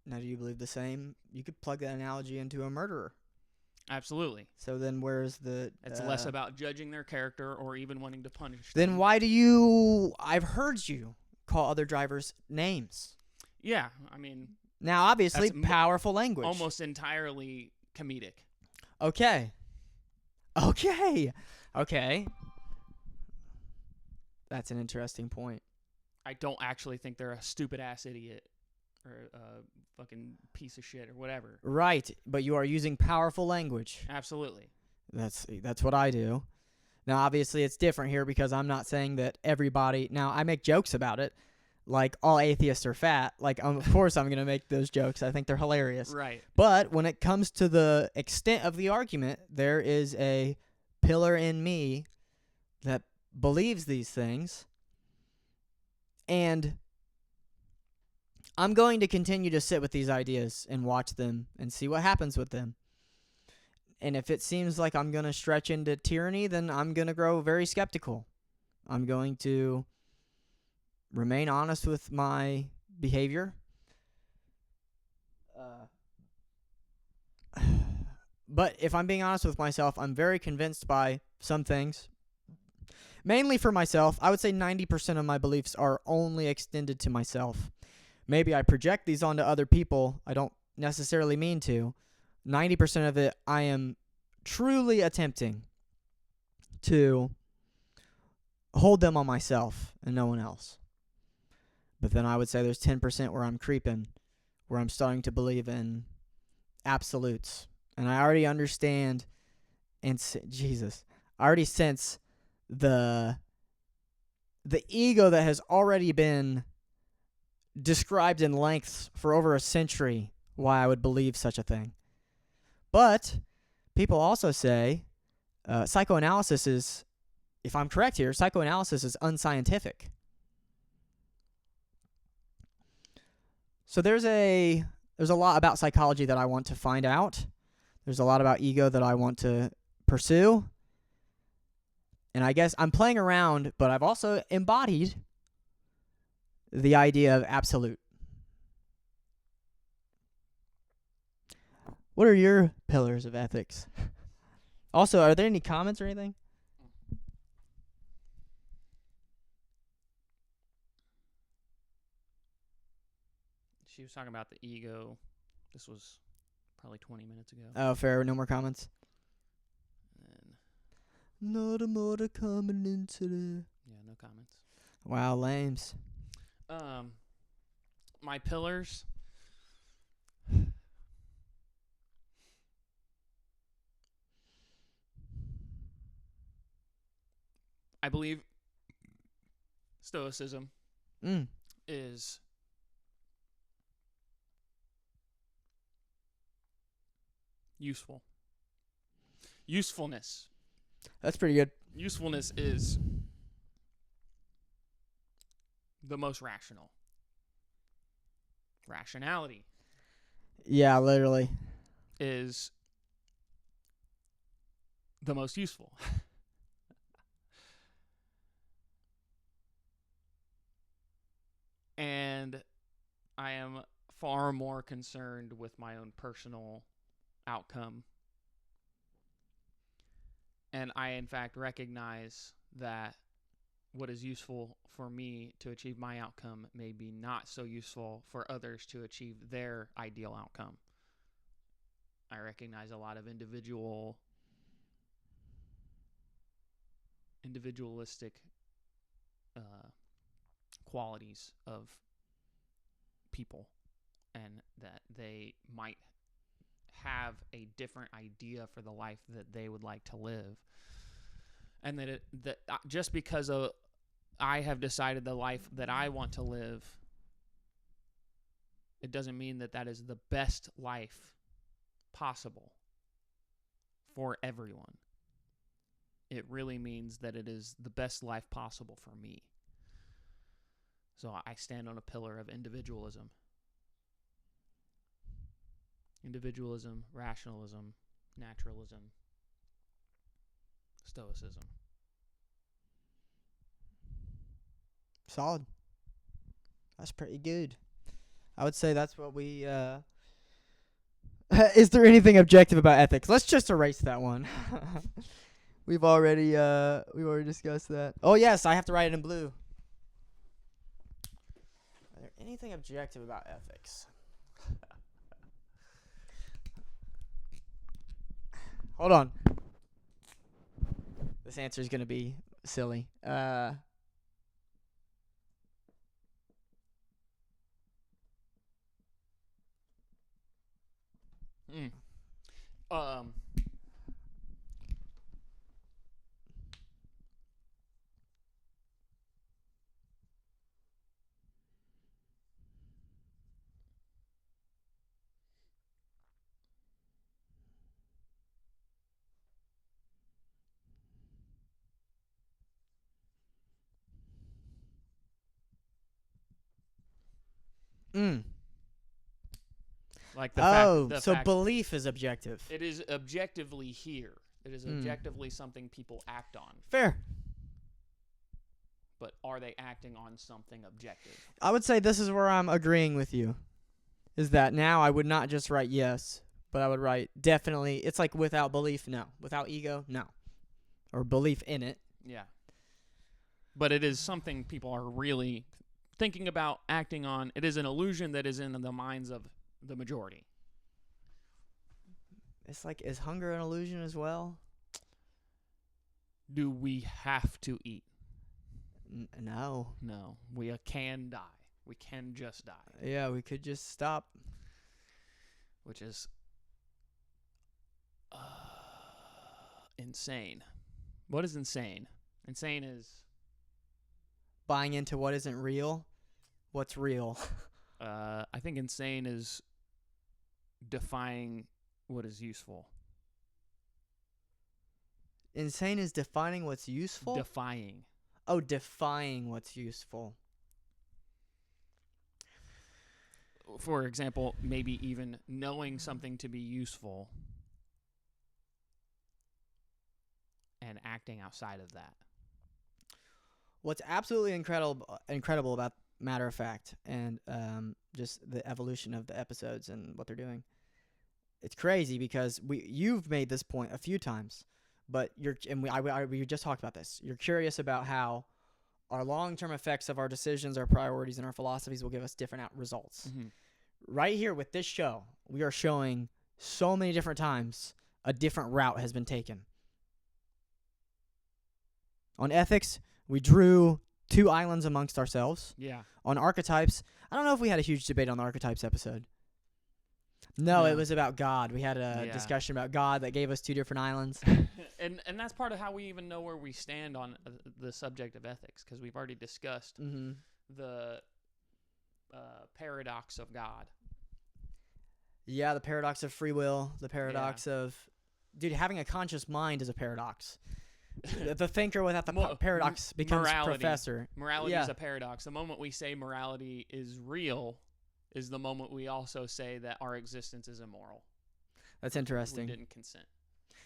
Now, do you believe the same? You could plug that analogy into a murderer. Absolutely. So then where's the... It's less about judging their character or even wanting to punish them. Then why do you... I've heard you call other drivers names. Yeah, I mean... Now, obviously, powerful language. Almost entirely comedic. Okay. That's an interesting point. I don't actually think they're a stupid ass idiot or a fucking piece of shit or whatever. Right, but you are using powerful language. Absolutely. That's what I do. Now, obviously, it's different here because I'm not saying that everybody. Now, I make jokes about it, like all atheists are fat. Like, of course, I'm gonna make those jokes. I think they're hilarious. Right. But when it comes to the extent of the argument, there is a pillar in me that believes these things, and I'm going to continue to sit with these ideas and watch them and see what happens with them. And if it seems like I'm going to stretch into tyranny, then I'm going to grow very skeptical. I'm going to remain honest with my behavior. But if I'm being honest with myself, I'm very convinced by some things. Mainly for myself, I would say 90% of my beliefs are only extended to myself. Maybe I project these onto other people. I don't necessarily mean to. 90% of it, I am truly attempting to hold them on myself and no one else. But then I would say there's 10% where I'm creeping, where I'm starting to believe in absolutes. And I already understand, and I already sense the ego that has already been described in lengths for over a century why I would believe such a thing. But people also say psychoanalysis is, if I'm correct here, psychoanalysis is unscientific. So there's a lot about psychology that I want to find out. There's a lot about ego that I want to pursue. And I guess I'm playing around, but I've also embodied the idea of absolute. What are your pillars of ethics? Also, are there any comments or anything? She was talking about the ego. This was probably 20 minutes ago. Oh, fair. No more comments? And Not a more coming into the... yeah, no comments. Wow, lames. My pillars. I believe Stoicism is useful. Usefulness. That's pretty good. Usefulness is the most rational. Rationality Yeah, literally. is the most useful. And I am far more concerned with my own personal outcome. And I, in fact, recognize that what is useful for me to achieve my outcome may be not so useful for others to achieve their ideal outcome. I recognize a lot of individualistic qualities of people, and that they might have a different idea for the life that they would like to live, and that just because I have decided the life that I want to live, it doesn't mean that that is the best life possible for everyone. It really means that it is the best life possible for me. So I stand on a pillar of individualism. Individualism, rationalism, naturalism, stoicism. Solid. That's pretty good. I would say that's what we... Is there anything objective about ethics? Let's just erase that one. We've already discussed that. Oh, yes, I have to write it in blue. Is there anything objective about ethics? Hold on. This answer is going to be silly. Mm. Um. Mm. Like Oh, the so fact belief is objective. it is objectively here. It is Mm. objectively something people act on. Fair. But are they acting on something objective? I would say this is where I'm agreeing with you. Is that now I would not just write yes, but I would write definitely. It's like without belief, no. Without ego, no. Or belief in it. Yeah. But it is something people are really thinking about, acting on. It is an illusion that is in the minds of the majority. It's like, is hunger an illusion as well? Do we have to eat? No. No. We can die. We can just die. Yeah, we could just stop. Which is insane. What is insane? Insane is Buying into what isn't real. What's real? I think insane is defying what is useful. Insane is defining what's useful? Defying. Oh, defying what's useful. For example, maybe even knowing something to be useful and acting outside of that. What's absolutely incredible about Matter of Fact and just the evolution of the episodes and what they're doing. It's crazy because you've made this point a few times, but we just talked about this. You're curious about how our long-term effects of our decisions, our priorities, and our philosophies will give us different results. Mm-hmm. Right here with this show, we are showing so many different times a different route has been taken. On ethics, we drew two islands amongst ourselves. Yeah. On archetypes, I don't know if we had a huge debate on the archetypes episode. No, it was about God. We had a discussion about God that gave us two different islands. and that's part of how we even know where we stand on the subject of ethics, because we've already discussed the paradox of God. Yeah, the paradox of free will, the paradox of... Dude, having a conscious mind is a paradox. The thinker without the paradox becomes morality. Professor. Morality is a paradox. The moment we say morality is real is the moment we also say that our existence is immoral. That's interesting. We didn't consent.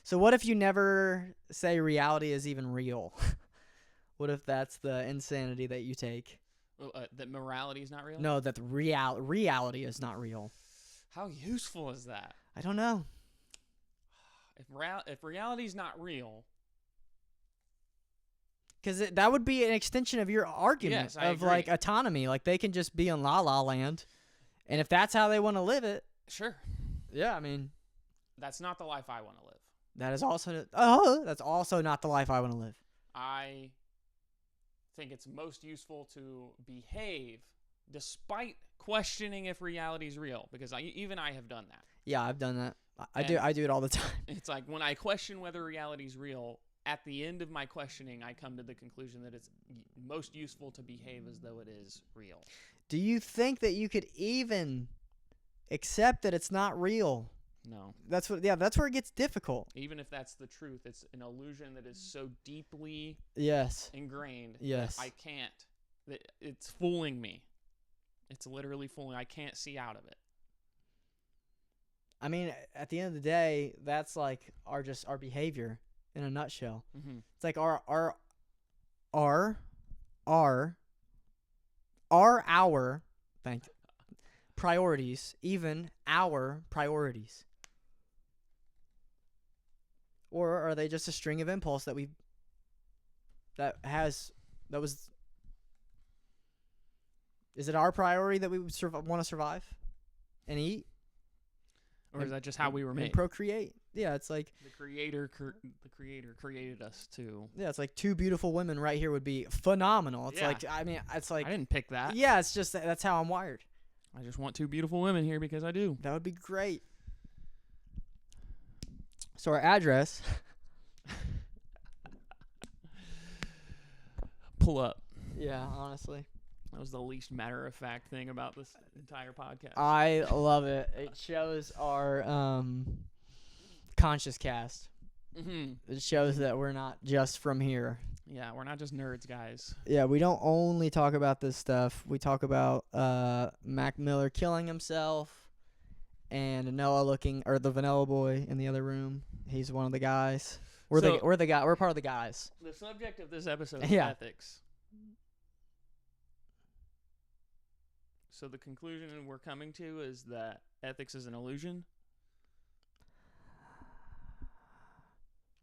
So what if you never say reality is even real? What if that's the insanity that you take? That morality is not real? No, that the reality is not real. How useful is that? I don't know. If reality is not real... Because that would be an extension of your argument of like autonomy. Like they can just be in La La Land, and if that's how they want to live it, sure. Yeah, I mean, that's not the life I want to live. That is also that's also not the life I want to live. I think it's most useful to behave despite questioning if reality is real, because even I have done that. Yeah, I've done that. I do it all the time. It's like when I question whether reality is real. At the end of my questioning, I come to the conclusion that it's most useful to behave as though it is real. Do you think that you could even accept that it's not real? No. That's where it gets difficult. Even if that's the truth, it's an illusion that is so deeply ingrained that I can't. That it's fooling me. It's literally fooling. I can't see out of it. I mean, at the end of the day, that's like our behavior. In a nutshell, It's like our priorities, even our priorities, or are they just a string of impulse that is it our priority that we would want to survive and eat? Or is that just how we were made? And procreate. Yeah, it's like the creator created us to. Yeah, it's like two beautiful women right here would be phenomenal. It's like I didn't pick that. Yeah, it's just that's how I'm wired. I just want two beautiful women here because I do. That would be great. So our address. Pull up. Yeah, honestly. That was the least matter-of-fact thing about this entire podcast. I love it. It shows our conscious cast. Mm-hmm. It shows that we're not just from here. Yeah, we're not just nerds, guys. Yeah, we don't only talk about this stuff. We talk about Mac Miller killing himself and Noah the vanilla boy in the other room. He's one of the guys. We're part of the guys. The subject of this episode is Yeah. ethics. So the conclusion we're coming to is that ethics is an illusion.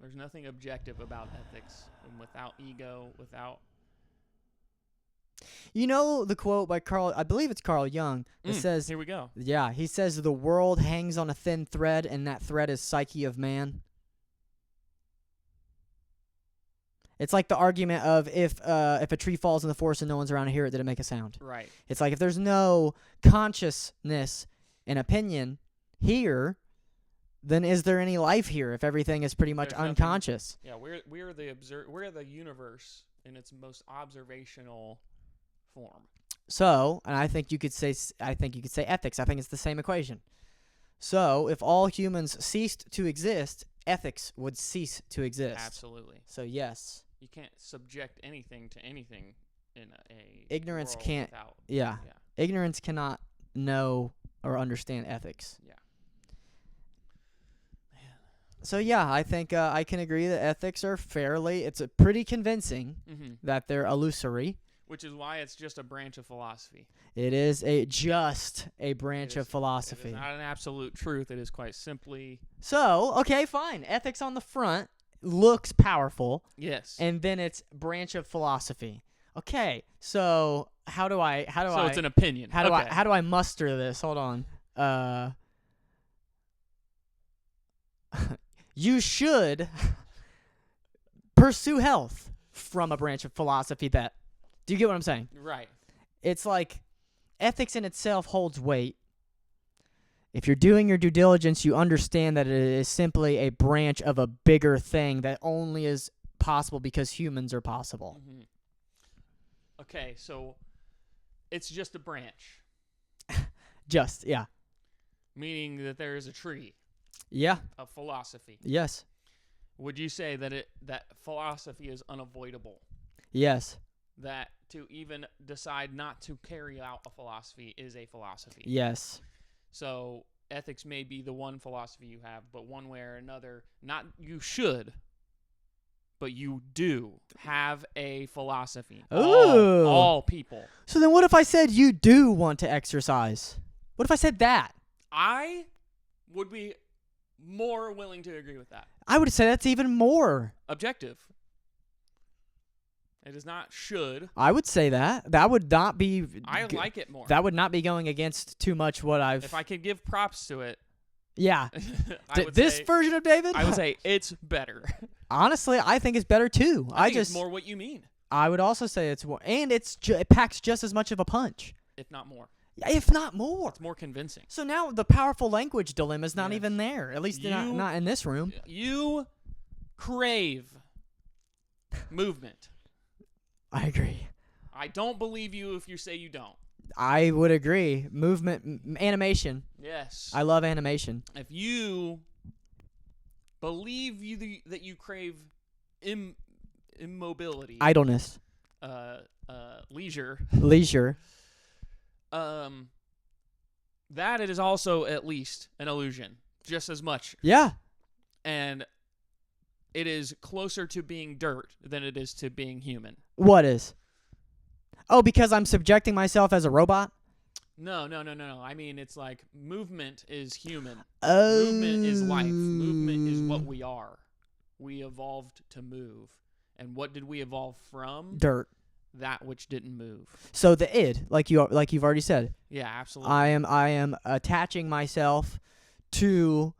There's nothing objective about ethics, and without ego, without... You know the quote by I believe it's Carl Jung, that says, here we go. yeah, he says the world hangs on a thin thread, and that thread is psyche of man. It's like the argument of if a tree falls in the forest and no one's around to hear it, did it make a sound? Right. It's like if there's no consciousness and opinion here, then is there any life here if everything is pretty much There's nothing. unconscious? Yeah, we're the universe in its most observational form. So, and I think you could say ethics. I think it's the same equation. So, if all humans ceased to exist, ethics would cease to exist. Absolutely. So, yes. You can't subject anything to anything in a Ignorance world can't- without, Yeah. yeah. Ignorance cannot know or understand ethics. Yeah. So, yeah, I think I can agree that ethics are it's pretty convincing Mm-hmm. that they're illusory. Which is why it's just a branch of philosophy. It is just a branch It of is philosophy. not an absolute truth. It is quite simply... So, okay, fine. Ethics on the front looks powerful, Yes. and then it's branch of philosophy. Okay, so how do I it's an opinion. how do Okay. I muster this? Hold on. You should pursue health from a branch of philosophy that. Do you get what I'm saying? Right. It's like ethics in itself holds weight. If you're doing your due diligence, you understand that it is simply a branch of a bigger thing that only is possible because humans are possible. Mm-hmm. Okay, so it's just a branch, Just, yeah. meaning that there is a tree Yeah, of philosophy. yes, Would you say that philosophy is unavoidable? yes, That to even decide not to carry out a philosophy is a philosophy? yes. So ethics may be the one philosophy you have, but one way or another, not you should, but you do have a philosophy. Ooh. All people. So then what if I said you do want to exercise? What if I said that? I would be more willing to agree with that. I would say that's even more. Objective. It is not should. I would say that. That would not be... I like it more. That would not be going against too much what I've... If I could give props to it, Yeah. I would This say, version of David? I would say it's better. Honestly, I think it's better too. I think it's more what you mean, I would also say it's more, and it packs just as much of a punch, if not more. if not more. It's more convincing. So now the powerful language dilemma is not Yes. even there. At least not in this room. You crave movement. I agree. I don't believe you if you say you don't. I would agree. Movement, animation. Yes. I love animation. If you believe that you crave immobility, Idleness, leisure, leisure. that it is also at least an illusion, just as much. Yeah. And it is closer to being dirt than it is to being human. What is? Oh, because I'm subjecting myself as a robot? No. I mean, it's like movement is human. Oh. Movement is life. Movement is what we are. We evolved to move. And what did we evolve from? Dirt. That which didn't move. So the id, like you've already said. Yeah, absolutely. I am attaching myself to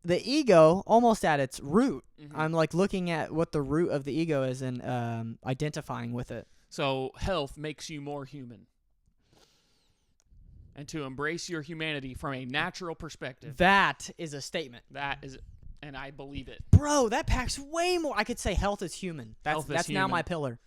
the ego almost at its root. Mm-hmm. I'm like looking at what the root of the ego is and identifying with it. So health makes you more human. And to embrace your humanity from a natural perspective. That is a statement. That is, and I believe it. Bro, that packs way more. I could say health is human. Health is That's now human. my pillar.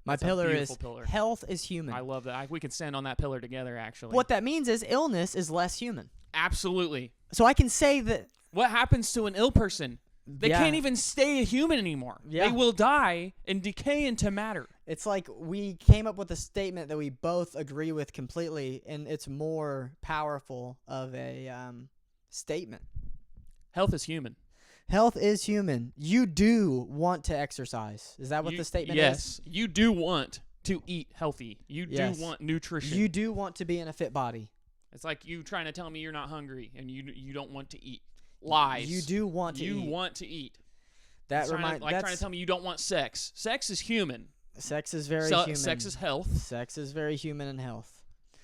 My That's a pillar is beautiful pillar. health is human. I love that. We can stand on that pillar together, actually. What that means is illness is less human. Absolutely. So I can say that. What happens to an ill person? They can't even stay a human anymore. Yeah. They will die and decay into matter. It's like we came up with a statement that we both agree with completely, and it's more powerful of a statement. Health is human. Health is human. You do want to exercise. Is that what the statement is? Yes. You do want to eat healthy. You do want nutrition. You do want to be in a fit body. It's like you trying to tell me you're not hungry and you don't want to eat. Lies. You do want to eat. You want to eat. That trying to tell me you don't want sex. Sex is human. Sex is very human. Sex is health. Sex is very human and health.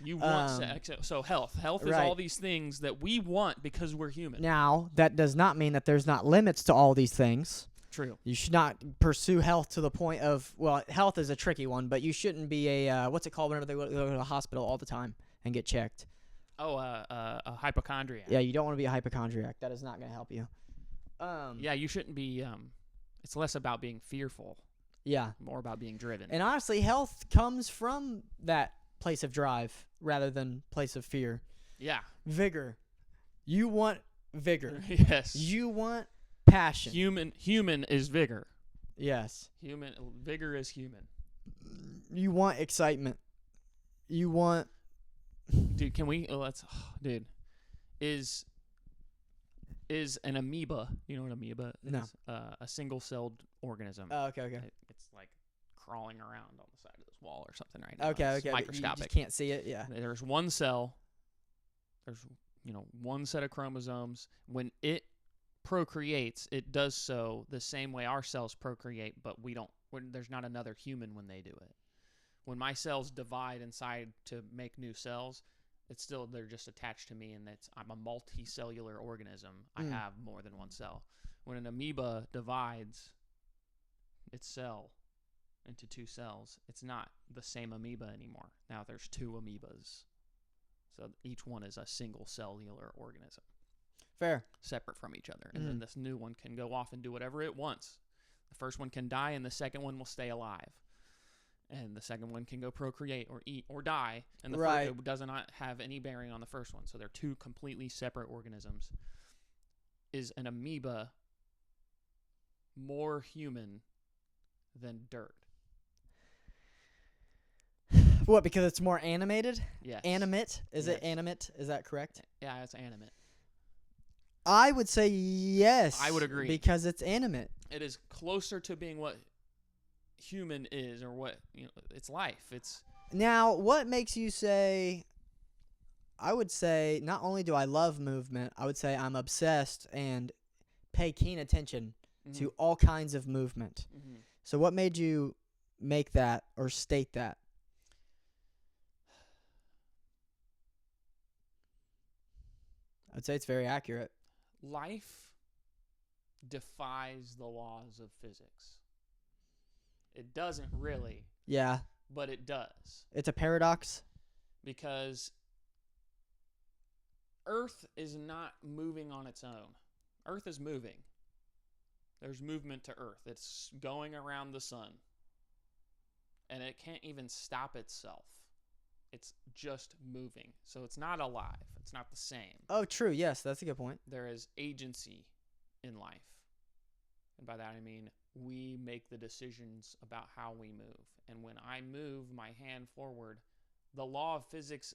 You want sex. So health. Health is all these things that we want because we're human. Now, that does not mean that there's not limits to all these things. True. You should not pursue health to the point of, well, health is a tricky one, but you shouldn't be a, what's it called whenever they go to the hospital all the time and get checked? Oh, a hypochondriac. Yeah, you don't want to be a hypochondriac. That is not going to help you. Yeah, you shouldn't be, it's less about being fearful. Yeah. More about being driven. And honestly, health comes from that place of drive rather than place of fear. Yeah. Vigor. You want vigor. Yes. You want passion. Human is vigor. Yes. Vigor is human. You want excitement. You want... Dude, can we dude, is an amoeba, you know what amoeba is? No. A single-celled organism. Oh, okay. It's like crawling around on the side of this wall or something right now. Okay. It's microscopic. You just can't see it, yeah. There's one cell. There's, one set of chromosomes. When it procreates, it does so the same way our cells procreate, but there's not another human when they do it. When my cells divide inside to make new cells, they're just attached to me, and I'm a multicellular organism. I have more than one cell. When an amoeba divides its cell into two cells, it's not the same amoeba anymore. Now there's two amoebas. So each one is a single cellular organism. Fair. Separate from each other. And then this new one can go off and do whatever it wants. The first one can die, and the second one will stay alive. And the second one can go procreate or eat or die. And the first does not have any bearing on the first one. So they're two completely separate organisms. Is an amoeba more human than dirt? What, because it's more animated? Yes. Animate? Is Yes. it animate? Is that correct? Yeah, it's animate. I would say yes. I would agree. Because it's animate. It is closer to being what human is, or what, it's life. It's now, what makes you say? I would say not only do I love movement, I would say I'm obsessed and pay keen attention to all kinds of movement. So what made you make that or state that? I'd say it's very accurate. Life defies the laws of physics. It doesn't really. Yeah. But it does. It's a paradox. Because Earth is not moving on its own. Earth is moving. There's movement to Earth. It's going around the sun. And it can't even stop itself. It's just moving. So it's not alive. It's not the same. Oh, true. Yes, that's a good point. There is agency in life. And by that I mean we make the decisions about how we move. And when I move my hand forward, the law of physics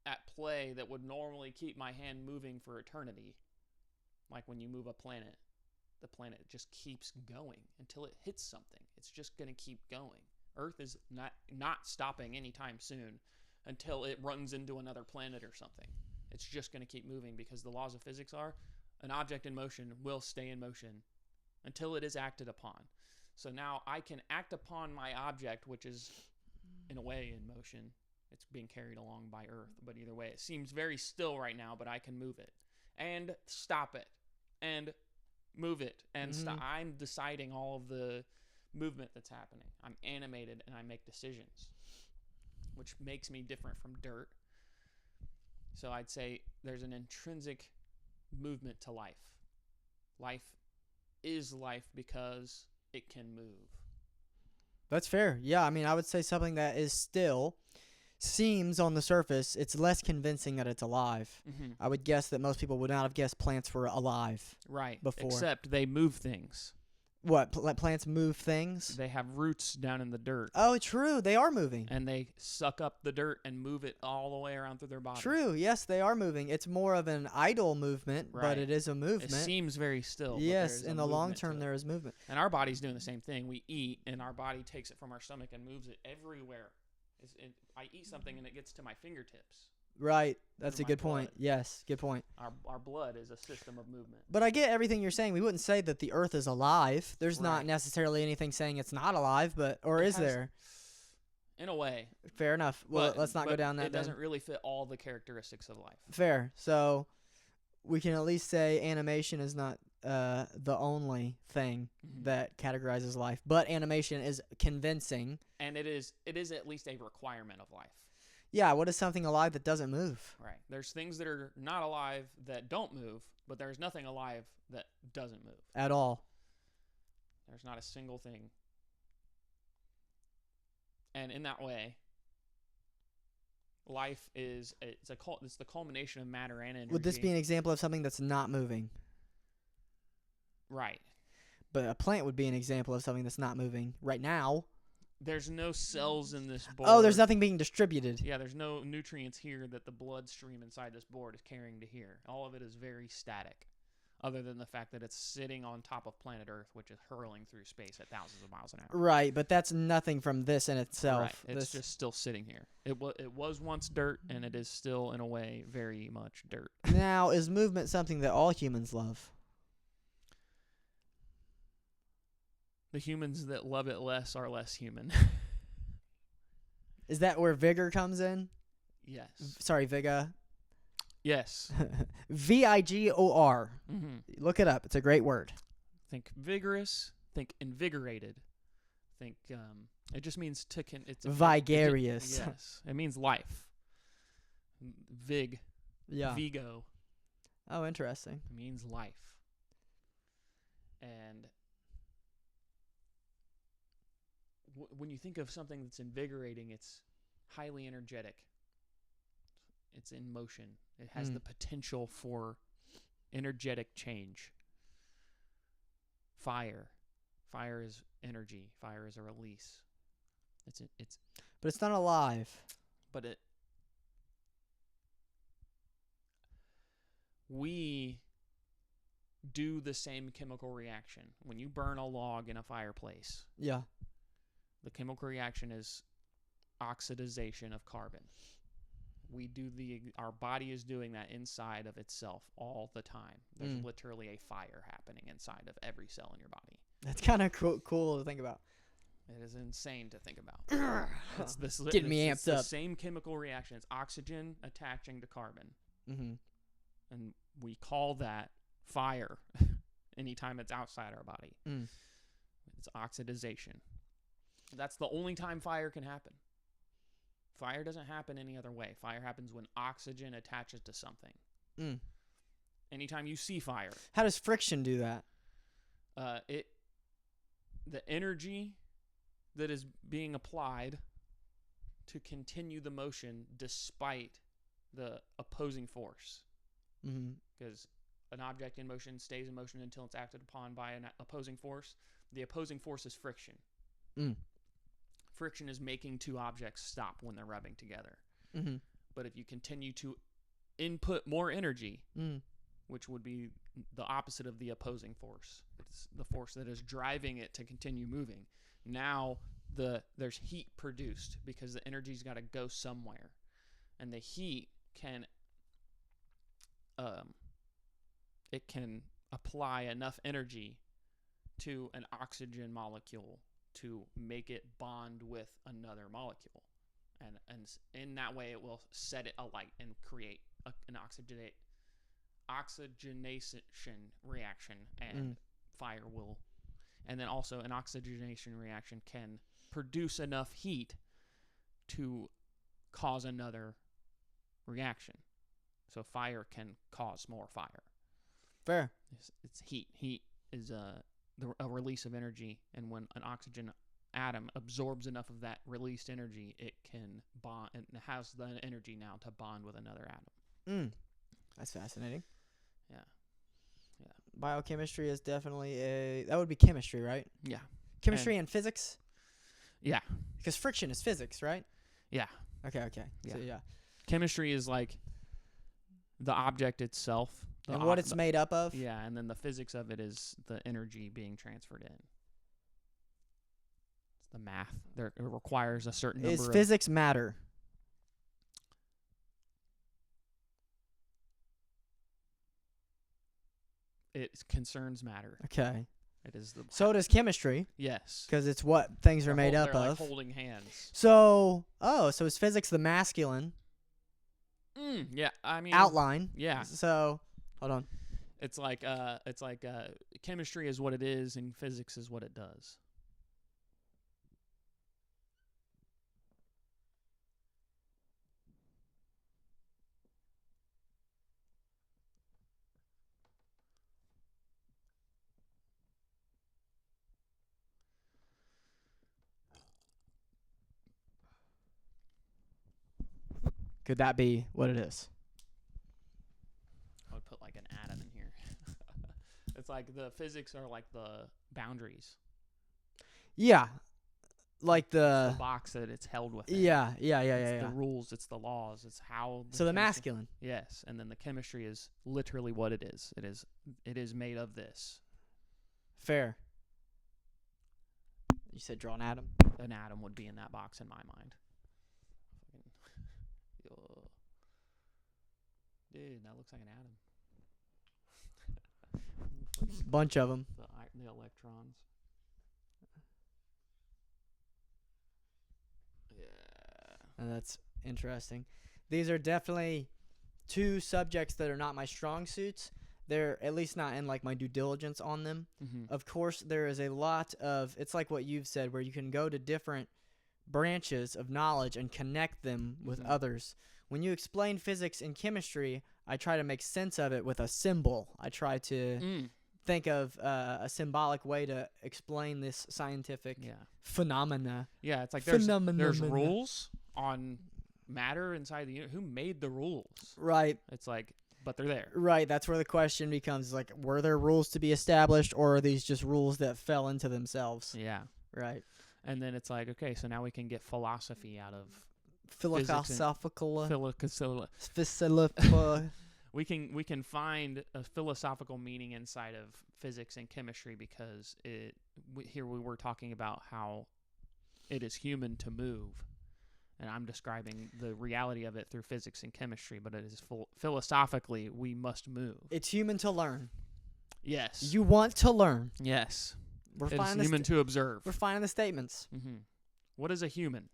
at play that would normally keep my hand moving for eternity, like when you move a planet, the planet just keeps going until it hits something. It's just going to keep going. Earth is not stopping anytime soon until it runs into another planet or something. It's just going to keep moving because the laws of physics are an object in motion will stay in motion until it is acted upon. So now I can act upon my object, which is in a way in motion. It's being carried along by Earth, but either way, it seems very still right now, but I can move it and stop it and move it and I'm deciding all of the movement that's happening. I'm animated and I make decisions, which makes me different from dirt. So I'd say there's an intrinsic movement to life. Life is life because it can move. That's fair. Yeah, I mean, I would say something that is still seems on the surface, it's less convincing that it's alive. Mm-hmm. I would guess that most people would not have guessed plants were alive. Right. Before. Except they move things. What? Plants move things? They have roots down in the dirt. Oh, true. They are moving. And they suck up the dirt and move it all the way around through their body. True. Yes, they are moving. It's more of an idle movement, Right. but it is a movement. It seems very still. Yes, but in the long term, there is movement. And our body's doing the same thing. We eat, and our body takes it from our stomach and moves it everywhere. I eat something, and it gets to my fingertips. Right. That's a my good point. blood. Yes, good point. Our blood is a system of movement. But I get everything you're saying. We wouldn't say that the Earth is alive. There's not Right. necessarily anything saying it's not alive, but or It is has- there? In a way. Fair enough. Well, But- let's not go but down that. It doesn't really fit all the characteristics of life. Fair. So we can at least say animation is not the only thing Mhm. that categorizes life, but animation is convincing. And it is at least a requirement of life. Yeah, what is something alive that doesn't move? Right. There's things that are not alive that don't move, but there's nothing alive that doesn't move. At all. There's not a single thing. And in that way, life is it's the culmination of matter and energy. Would this be an example of something that's not moving? Right. But a plant would be an example of something that's not moving right now. There's no cells in this board. Oh, there's nothing being distributed. Yeah, there's no nutrients here that the bloodstream inside this board is carrying to here. All of it is very static, other than the fact that it's sitting on top of planet Earth, which is hurling through space at thousands of miles an hour. Right, but that's nothing from this in itself. Right. It's just still sitting here. It was once dirt, and it is still, in a way, very much dirt. Now, is movement something that all humans love? The humans that love it less are less human. Is that where vigor comes in? Yes. Sorry, Viga. Yes. Vigor. Mm-hmm. Look it up. It's a great word. Think vigorous. Think invigorated. Think it just means to it's Vigarious. Yes. It means life. Vig. Yeah. Vigo. Oh, interesting. It means life. And when you think of something that's invigorating, it's highly energetic. It's in motion. It has the potential for energetic change. Fire is energy. Fire is a release. But it's not alive. But we do the same chemical reaction. When you burn a log in a fireplace, Yeah. the chemical reaction is oxidization of carbon. Our body is doing that inside of itself all the time. There's literally a fire happening inside of every cell in your body. That's kind of cool to think about. It is insane to think about. It's this Getting me it's amped the up. same chemical reaction. It's oxygen attaching to carbon. Mm-hmm. And we call that fire anytime it's outside our body. It's oxidization. That's the only time fire can happen. Fire doesn't happen any other way. Fire happens when oxygen attaches to something. Anytime you see fire. How does friction do that? The energy that is being applied to continue the motion despite the opposing force. Because an object in motion stays in motion until it's acted upon by an opposing force. The opposing force is friction. Friction is making two objects stop when they're rubbing together. But if you continue to input more energy, which would be the opposite of the opposing force, it's the force that is driving it to continue moving. Now there's heat produced because the energy's got to go somewhere, and the heat can apply enough energy to an oxygen molecule to make it bond with another molecule, and in that way it will set it alight and create an oxygenation reaction, and fire will, and then also an oxygenation reaction can produce enough heat to cause another reaction. So fire can cause more fire. Fair. It's heat. Heat is a release of energy, and when an oxygen atom absorbs enough of that released energy, it can bond and has the energy now to bond with another atom. That's fascinating. Yeah. Biochemistry is definitely that would be chemistry, right? Yeah. Chemistry and physics? Yeah. Because friction is physics, right? Yeah. Okay. Yeah. So, yeah. Chemistry is like the object itself. And what it's made up of? Yeah, and then the physics of it is the energy being transferred in. It's the math. It requires a certain number Is physics matter? It concerns matter. Okay. It is the. So does chemistry. Yes. Because it's what things are made up they're of. Like holding hands. So is physics the masculine Yeah, I mean outline? Yeah. So, hold on. It's like chemistry is what it is and physics is what it does. Could that be what it is? I would put like an atom in here. It's like the physics are like the boundaries. Yeah. Like the box that it's held within. Yeah. It's the rules, it's the laws, it's how. So the masculine. Yes, and then the chemistry is literally what it is. It is made of this. Fair. You said draw an atom. An atom would be in that box in my mind. Dude, that looks like an atom. Bunch of them. The electrons. Yeah. And that's interesting. These are definitely two subjects that are not my strong suits. They're at least not in like my due diligence on them. Mm-hmm. Of course, there is a lot of, it's like what you've said, where you can go to different branches of knowledge and connect them with others. When you explain physics and chemistry, I try to make sense of it with a symbol. I try to think of a symbolic way to explain this scientific phenomena. Yeah, it's like there's rules on matter inside the universe. Who made the rules? Right. It's like, but they're there. Right. That's where the question becomes like, were there rules to be established, or are these just rules that fell into themselves? Yeah. Right. And then it's like, okay, so now we can get philosophy out of philosophical. We can find a philosophical meaning inside of physics and chemistry because here we were talking about how it is human to move, and I'm describing the reality of it through physics and chemistry. But it is philosophically we must move. It's human to learn. Yes. You want to learn. Yes. We're it's human to observe. We're finding the statements. Mm-hmm. What is a human?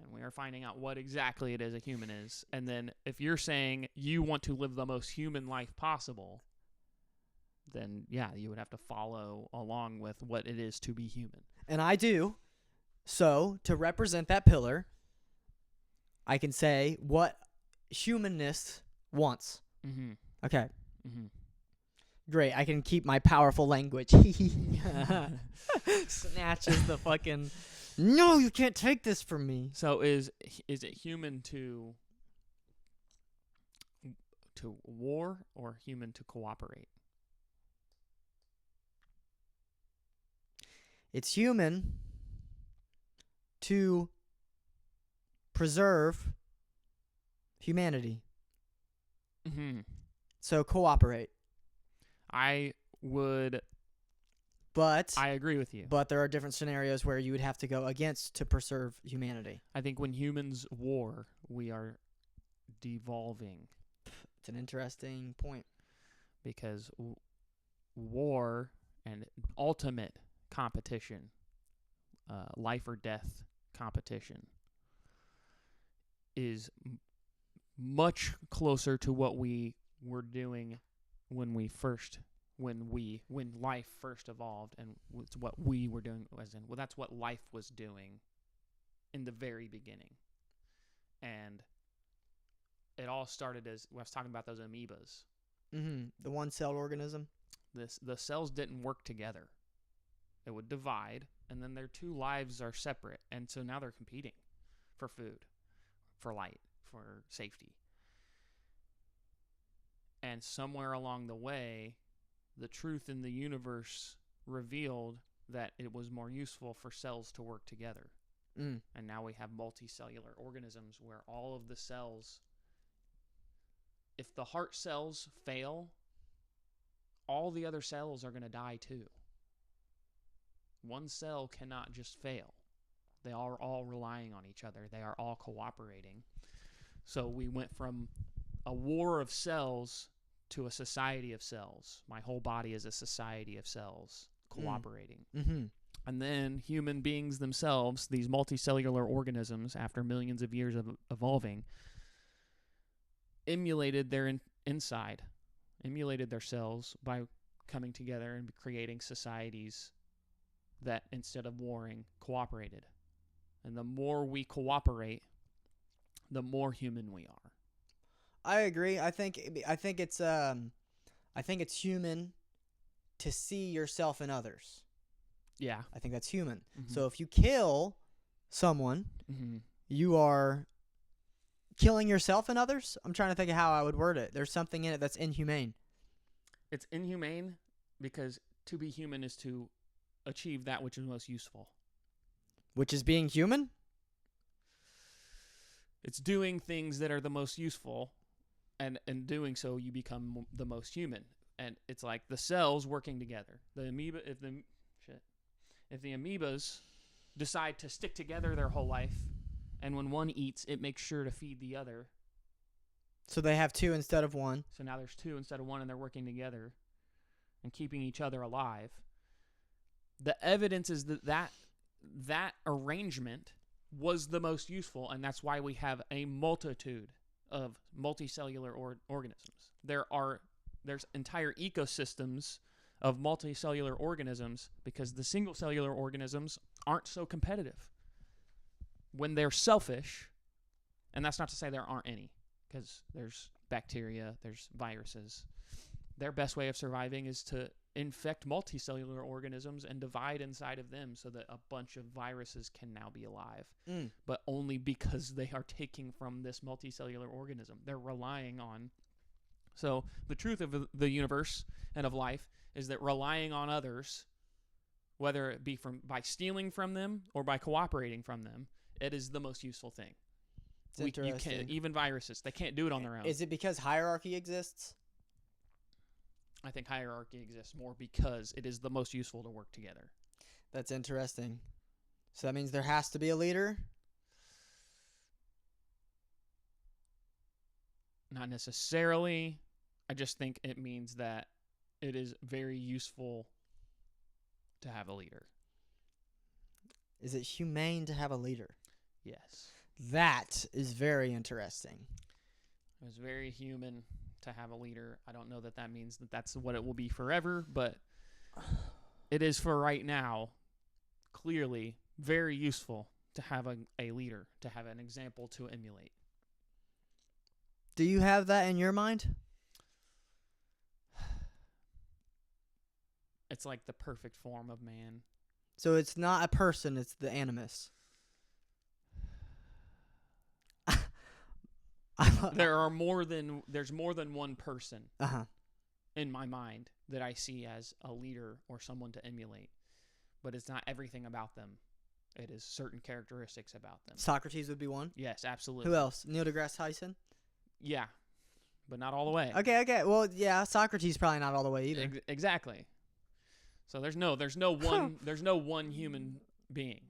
And we are finding out what exactly it is a human is. And then if you're saying you want to live the most human life possible, then, yeah, you would have to follow along with what it is to be human. And I do. So, to represent that pillar, I can say what humanness wants. Mm-hmm. Okay. Mm-hmm. Great. I can keep my powerful language. Snatches the fucking... No, you can't take this from me. So is it human to war or human to cooperate? It's human to preserve humanity. Mm-hmm. So cooperate. I would... But I agree with you. But there are different scenarios where you would have to go against to preserve humanity. I think when humans war, we are devolving. It's an interesting point. Because war and ultimate competition, life or death competition, is much closer to what we were doing when life first evolved, and it's what we were doing that's what life was doing in the very beginning. And it all started as I was talking about those amoebas. The one-celled organism. The cells didn't work together. It would divide, and then their two lives are separate, and so now they're competing for food, for light, for safety. And somewhere along the way, the truth in the universe revealed that it was more useful for cells to work together. And now we have multicellular organisms where all of the cells, if the heart cells fail, all the other cells are going to die too. One cell cannot just fail. They are all relying on each other. They are all cooperating. So we went from a war of cells to a society of cells. My whole body is a society of cells cooperating. And then human beings themselves, these multicellular organisms, after millions of years of evolving, emulated their inside, emulated their cells by coming together and creating societies that, instead of warring, cooperated. And the more we cooperate, the more human we are. I agree. I think it's human to see yourself in others. Yeah. I think that's human. So if you kill someone, you are killing yourself and others. I'm trying to think of how I would word it. There's something in it that's inhumane. It's inhumane because to be human is to achieve that which is most useful. Which is being human? It's doing things that are the most useful, and in doing so, you become the most human. And it's like the cells working together. The amoeba, if the amoebas decide to stick together their whole life, and when one eats, it makes sure to feed the other. So they have two instead of one. So now there's two instead of one, and they're working together and keeping each other alive. The evidence is that arrangement was the most useful, and that's why we have a multitude of multicellular organisms. There's entire ecosystems of multicellular organisms because the single cellular organisms aren't so competitive. When they're selfish, and that's not to say there aren't any, because there's bacteria, there's viruses. Their best way of surviving is to infect multicellular organisms and divide inside of them so that a bunch of viruses can now be alive. But only because they are taking from this multicellular organism. They're relying on. So the truth of the universe and of life is that relying on others, whether it be by stealing from them or by cooperating from them, it is the most useful thing. You can't, even viruses, they can't do it on their own. Is it because hierarchy exists? I think hierarchy exists more because it is the most useful to work together. That's interesting. So that means there has to be a leader? Not necessarily. I just think it means that it is very useful to have a leader. Is it humane to have a leader? Yes. That is very interesting. It's very human to have a leader. I don't know that means that that's what it will be forever, but it is for right now clearly very useful to have a leader, to have an example to emulate. Do you have that in your mind? It's like the perfect form of man. So it's not a person, it's the animus. There's more than one person in my mind that I see as a leader or someone to emulate. But it's not everything about them. It is certain characteristics about them. Socrates would be one? Yes, absolutely. Who else? Neil deGrasse Tyson? Yeah, but not all the way. Okay. Well, yeah, Socrates probably not all the way either. Exactly. So there's no one human being.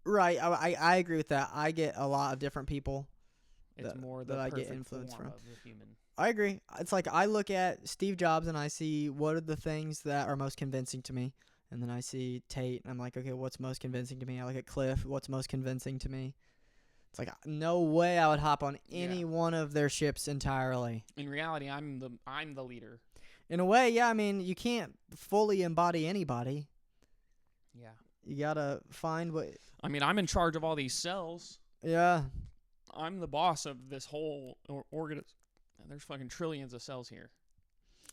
Right. I agree with that. I get a lot of different people. It's more the that I perfect get influence form from. of the human. I agree. It's like I look at Steve Jobs and I see what are the things that are most convincing to me. And then I see Tate and I'm like, okay, what's most convincing to me? I look at Cliff, what's most convincing to me? It's like no way I would hop on any one of their ships entirely. In reality, I'm the leader. In a way, yeah, I mean, you can't fully embody anybody. Yeah. You got to find what I mean, I'm in charge of all these cells. Yeah. I'm the boss of this whole organism. There's fucking trillions of cells here.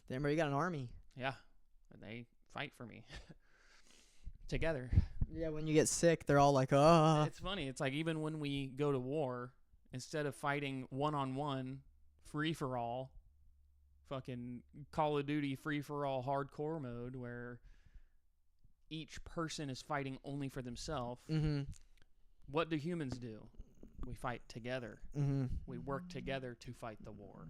Damn, bro, you got an army. Yeah, and they fight for me together. Yeah, when you get sick, they're all like, "Oh." It's funny. It's like even when we go to war, instead of fighting one-on-one, free-for-all, fucking Call of Duty free-for-all hardcore mode where each person is fighting only for themselves, Mm-hmm. what do humans do? We fight together. Mm-hmm. We work together to fight the war.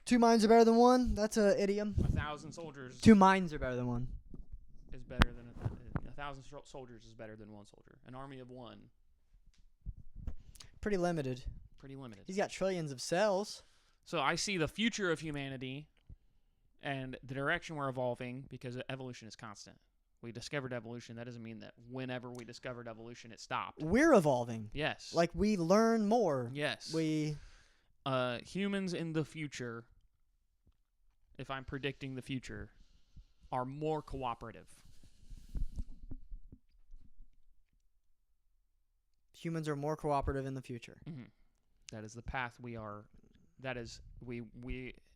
2 minds are better than one. That's a idiom. 1,000 soldiers 2 minds are better than one. is better than 1,000 soldiers is better than one soldier. An army of one, Pretty limited. pretty limited. He's got trillions of cells. So I see the future of humanity and the direction we're evolving because evolution is constant. We discovered evolution. That doesn't mean that whenever we discovered evolution, it stopped. We're evolving. Yes. Like, we learn more. Yes. We. Humans in the future, if I'm predicting the future, are more cooperative. Humans are more cooperative in the future. Mm-hmm. That is the path we are. That is we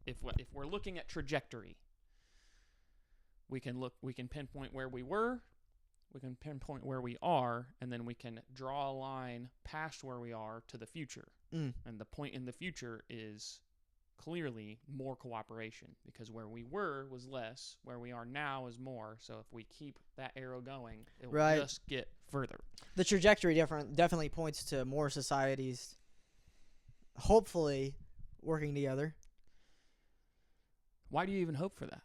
if we're looking at trajectory, we can pinpoint where we were, we can pinpoint where we are, and then we can draw a line past where we are to the future. Mm. And the point in the future is clearly more cooperation because where we were was less, where we are now is more. So if we keep that arrow going, it will Right. just get further. The trajectory definitely points to more societies, hopefully, working together. Why do you even hope for that?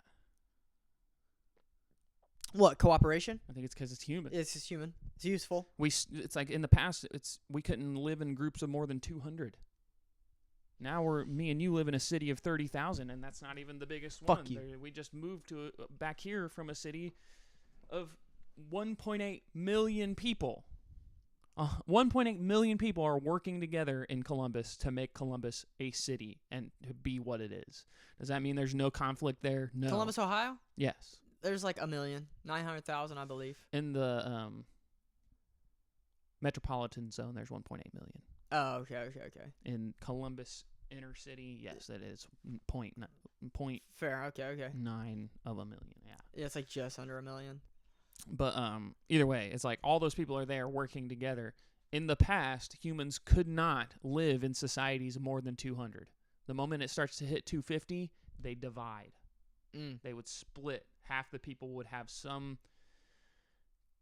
What, cooperation? I think it's because it's human. It's just human. It's useful. It's like in the past, we couldn't live in groups of more than 200. Now me and you live in a city of 30,000, and that's not even the biggest one. Fuck you. We just moved to back here from a city of 1.8 million people. 1.8 million people are working together in Columbus to make Columbus a city and to be what it is. Does that mean there's no conflict there? No. Columbus, Ohio? Yes. There's like 1,900,000, I believe. In the metropolitan zone, there's 1.8 million. Oh, okay. In Columbus inner city, yes, that is point Fair, okay. 9 of a million. Yeah. Yeah, it's like just under 1 million. But either way, it's like all those people are there working together. In the past, humans could not live in societies more than 200. The moment it starts to hit 250, they divide. They would split. Half the people would have some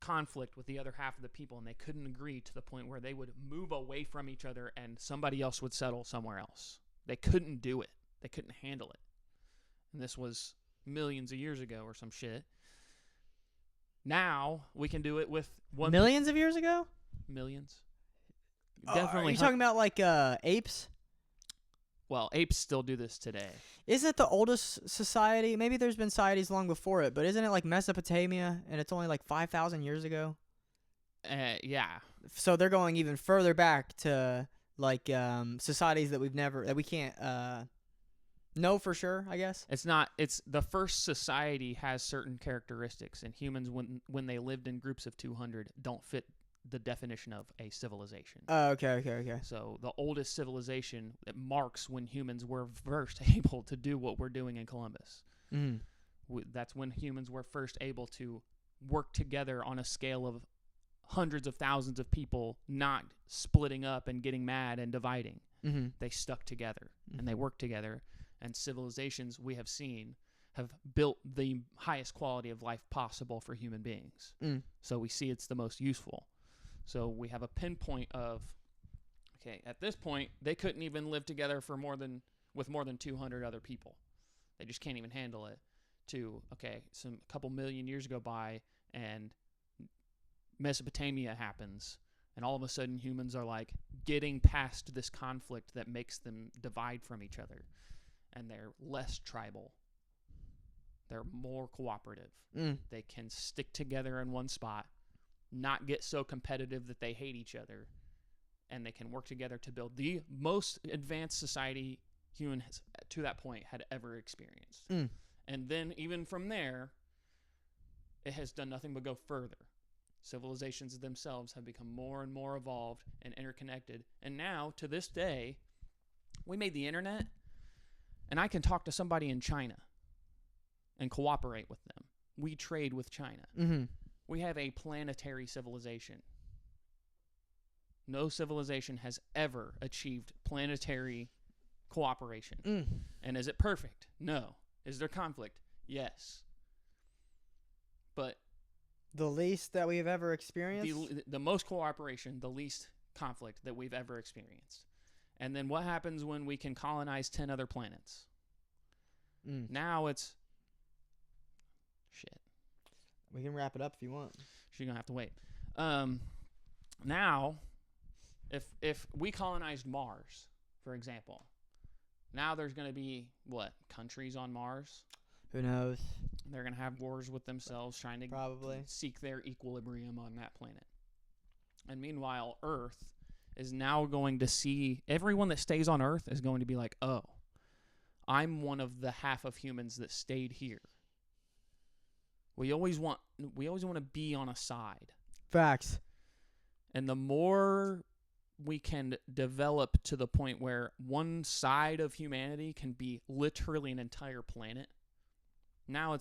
conflict with the other half of the people, and they couldn't agree to the point where they would move away from each other and somebody else would settle somewhere else. They couldn't do it. They couldn't handle it. And this was millions of years ago or some shit. Now we can do it with Millions of years ago? Millions. Definitely. Are you talking about like apes? Well, apes still do this today. Isn't it the oldest society? Maybe there's been societies long before it, but isn't it like Mesopotamia and it's only like 5,000 years ago? Yeah. So they're going even further back to like societies that we can't know for sure, I guess. It's the first society has certain characteristics, and humans when they lived in groups of 200 don't fit the definition of a civilization. Okay. So the oldest civilization that marks when humans were first able to do what we're doing in Columbus. That's when humans were first able to work together on a scale of hundreds of thousands of people, not splitting up and getting mad and dividing. They stuck together and they worked together. And civilizations we have seen have built the highest quality of life possible for human beings. So we see it's the most useful. So we have a pinpoint of, okay, at this point, they couldn't even live together with more than 200 other people. They just can't even handle it. A couple million years go by, and Mesopotamia happens, and all of a sudden humans are like getting past this conflict that makes them divide from each other, and they're less tribal. They're more cooperative. They can stick together in one spot, not get so competitive that they hate each other, and they can work together to build the most advanced society humans to that point had ever experienced. And then even from there, it has done nothing but go further. Civilizations themselves have become more and more evolved and interconnected. And now, to this day, we made the internet, and I can talk to somebody in China and cooperate with them. We trade with China. Mm-hmm. We have a planetary civilization. No civilization has ever achieved planetary cooperation. Mm. And is it perfect? No. Is there conflict? Yes. But The least that we've ever experienced? the most cooperation, the least conflict that we've ever experienced. And then what happens when we can colonize 10 other planets? Now it's shit. We can wrap it up if you want. She's going to have to wait. Now, if we colonized Mars, for example, now there's going to be, what, countries on Mars? Who knows? They're going to have wars with themselves trying to Probably seek their equilibrium on that planet. And meanwhile, Earth is now going to see, everyone that stays on Earth is going to be like, oh, I'm one of the half of humans that stayed here. We always want to be on a side. Facts. And the more we can develop to the point where one side of humanity can be literally an entire planet. Now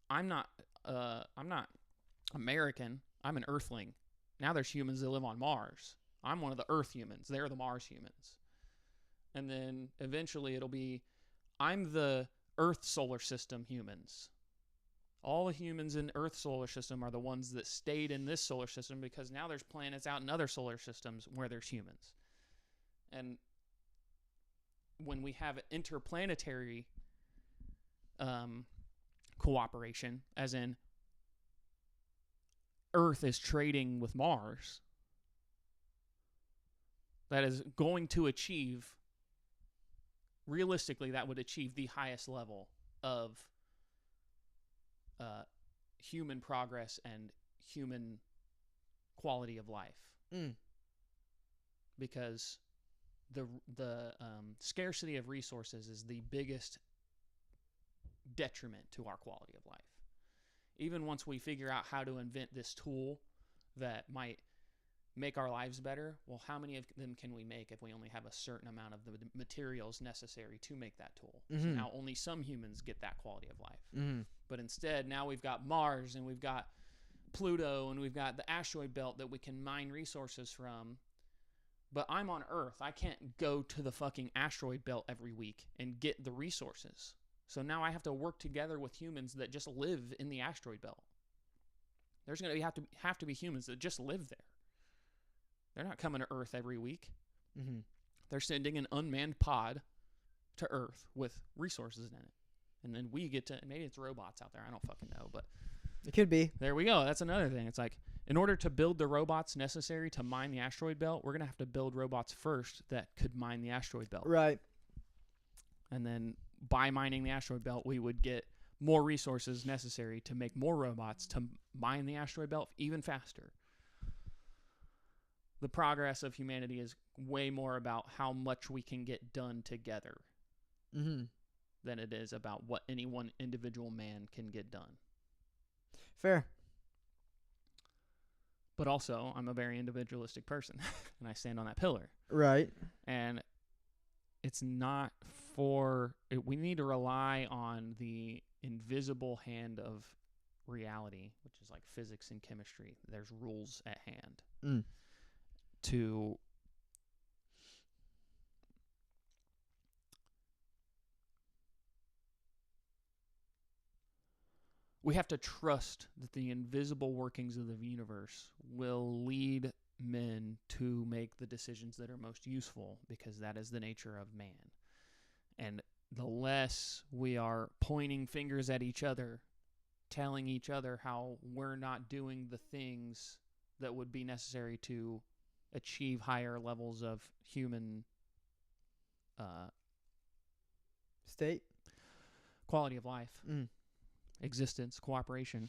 I'm not American. I'm an Earthling. Now there's humans that live on Mars. I'm one of the Earth humans. They're the Mars humans. And then eventually it'll be, I'm the Earth solar system humans. All the humans in Earth solar system are the ones that stayed in this solar system because now there's planets out in other solar systems where there's humans. And when we have interplanetary cooperation, as in Earth is trading with Mars, that is going to achieve, realistically, that would achieve the highest level of human progress and human quality of life. Because the scarcity of resources is the biggest detriment to our quality of life. Even once we figure out how to invent this tool that might make our lives better, well, how many of them can we make if we only have a certain amount of the materials necessary to make that tool? So now only some humans get that quality of life. But instead, now we've got Mars and we've got Pluto and we've got the asteroid belt that we can mine resources from. But I'm on Earth. I can't go to the fucking asteroid belt every week and get the resources. So now I have to work together with humans that just live in the asteroid belt. There's going to have to be humans that just live there. They're not coming to Earth every week. They're sending an unmanned pod to Earth with resources in it. And then we get to, maybe it's robots out there. I don't fucking know, but it could be. There we go. That's another thing. It's like, in order to build the robots necessary to mine the asteroid belt, we're going to have to build robots first that could mine the asteroid belt. Right. And then by mining the asteroid belt, we would get more resources necessary to make more robots to mine the asteroid belt even faster. The progress of humanity is way more about how much we can get done together than it is about what any one individual man can get done. Fair. But also, I'm a very individualistic person, and I stand on that pillar. Right. And it's not we need to rely on the invisible hand of reality, which is like physics and chemistry. There's rules at hand to we have to trust that the invisible workings of the universe will lead men to make the decisions that are most useful, because that is the nature of man. And the less we are pointing fingers at each other, telling each other how we're not doing the things that would be necessary to achieve higher levels of human state, quality of life, existence, cooperation,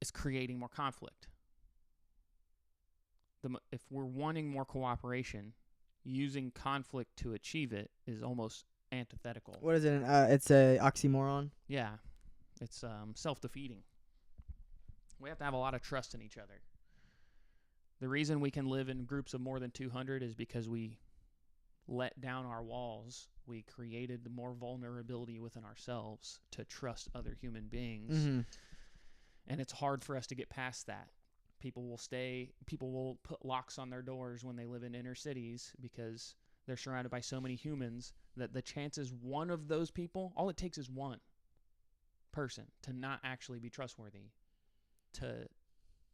is creating more conflict. If we're wanting more cooperation, using conflict to achieve it is almost antithetical. What is it? It's a oxymoron. Yeah, it's self-defeating. We have to have a lot of trust in each other. The reason we can live in groups of more than 200 is because we let down our walls we created more vulnerability within ourselves to trust other human beings. Mm-hmm. And it's hard for us to get past that. People will put locks on their doors when they live in inner cities because they're surrounded by so many humans that the chances one of those people, all it takes is one person to not actually be trustworthy, to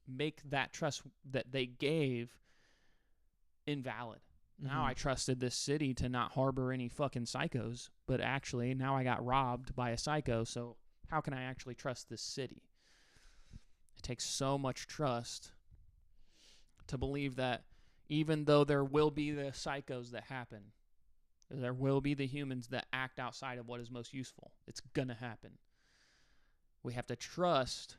make that trust that they gave invalid. Now I trusted this city to not harbor any fucking psychos, but actually now I got robbed by a psycho, so how can I actually trust this city? It takes so much trust to believe that even though there will be the psychos that happen, there will be the humans that act outside of what is most useful. It's going to happen. We have to trust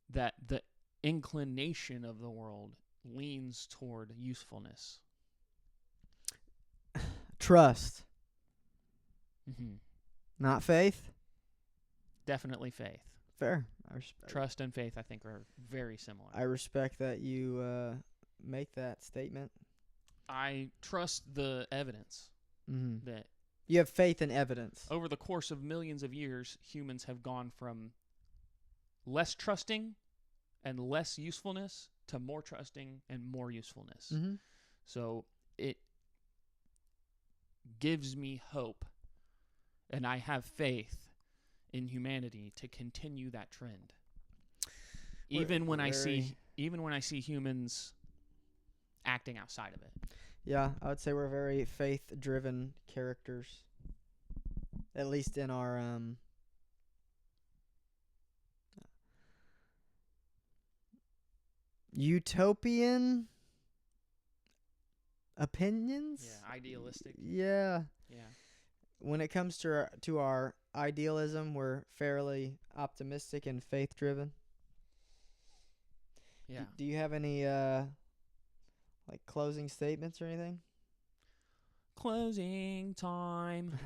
that the inclination of the world leans toward usefulness. Trust. Mm-hmm. Not faith? Definitely faith. Fair. Trust and faith, I think, are very similar. I respect that you make that statement. I trust the evidence that you have faith in evidence. Over the course of millions of years, humans have gone from less trusting and less usefulness to more trusting and more usefulness. Mm-hmm. So it gives me hope, and I have faith in humanity to continue that trend. Even when I see humans acting outside of it. Yeah, I would say we're very faith-driven characters. At least in our utopian opinions? Yeah, idealistic. Yeah. Yeah. When it comes to our idealism, we're fairly optimistic and faith-driven. Yeah. Do you have any like closing statements or anything? Closing time.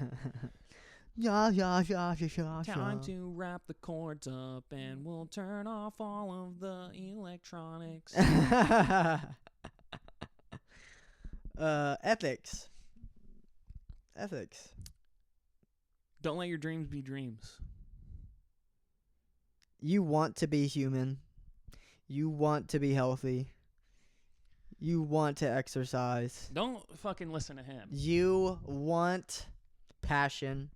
Yeah. Time to wrap the cords up and we'll turn off all of the electronics. Ethics. Don't let your dreams be dreams. You want to be human. You want to be healthy. You want to exercise. Don't fucking listen to him. You want passion.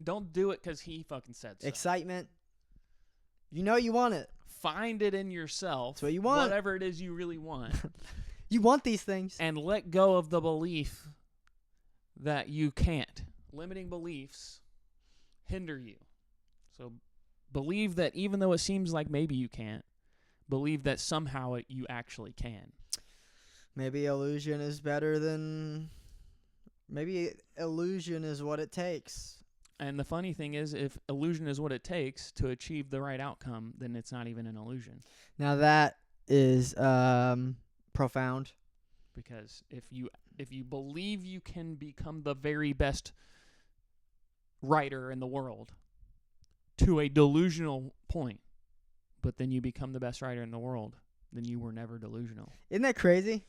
Don't do it because he fucking said so. Excitement. You know you want it. Find it in yourself. That's what you want. Whatever it is you really want. You want these things. And let go of the belief that you can't. Limiting beliefs hinder you. So believe that even though it seems like maybe you can't, believe that somehow you actually can. Maybe illusion is better than... Maybe illusion is what it takes. And the funny thing is, if illusion is what it takes to achieve the right outcome, then it's not even an illusion. Now that is profound. Because if you believe you can become the very best writer in the world to a delusional point, but then you become the best writer in the world, then you were never delusional. Isn't that crazy?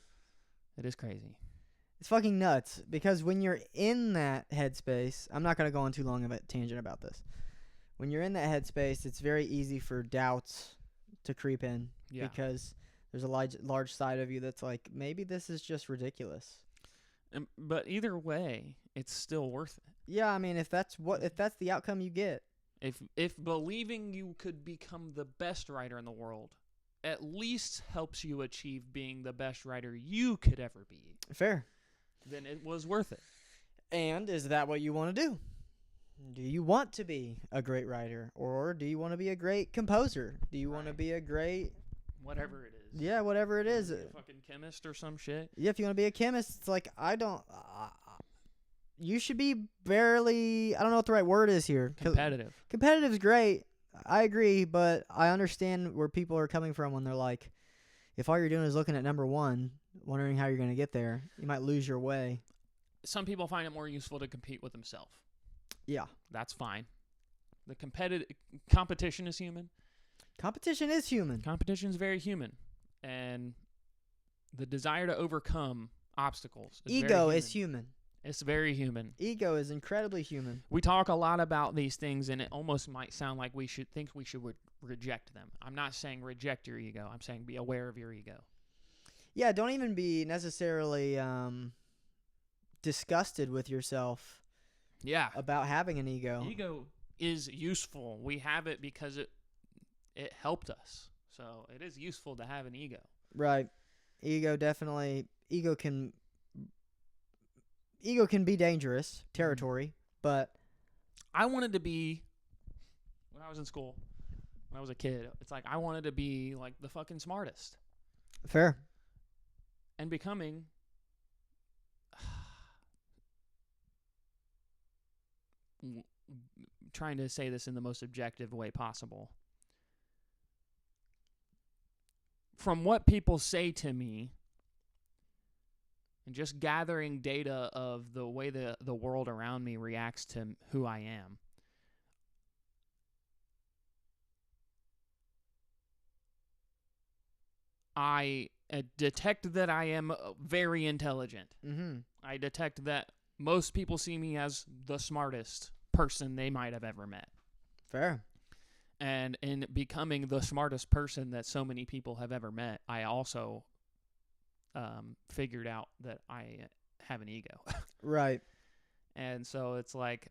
It is crazy. It's fucking nuts, because when you're in that headspace, I'm not going to go on too long of a tangent about this. When you're in that headspace, it's very easy for doubts to creep in, because there's a large side of you that's like, maybe this is just ridiculous. But either way, it's still worth it. Yeah, I mean, if that's the outcome you get. If believing you could become the best writer in the world at least helps you achieve being the best writer you could ever be. Fair. Then it was worth it. And is that what you want to do? Do you want to be a great writer? Or do you want to be a great composer? Do you want to be a great... Whatever it is. Yeah, whatever it is. A fucking chemist or some shit. Yeah, if you want to be a chemist, it's like, I don't... you should be barely... I don't know what the right word is here. Competitive. Competitive is great. I agree, but I understand where people are coming from when they're like, if all you're doing is looking at number one, wondering how you're going to get there, you might lose your way. Some people find it more useful to compete with themselves. Yeah. That's fine. The competition is human. Competition is human. Competition is very human. And the desire to overcome obstacles is Ego is human. It's very human. Ego is incredibly human. We talk a lot about these things, and it almost might sound like we should reject them. I'm not saying reject your ego. I'm saying be aware of your ego. Yeah, don't even be necessarily disgusted with yourself Yeah. about having an ego. Ego is useful. We have it because it helped us. So it is useful to have an ego. Right. Ego can be dangerous territory, but I wanted to be, when I was in school, when I was a kid, it's like I wanted to be like the fucking smartest. fair. And becoming trying to say this in the most objective way possible. From what people say to me, and just gathering data of the way the world around me reacts to who I am, I detect that I am very intelligent. Mm-hmm. I detect that most people see me as the smartest person they might have ever met. Fair. And in becoming the smartest person that so many people have ever met, I also figured out that I have an ego. Right. And so it's like,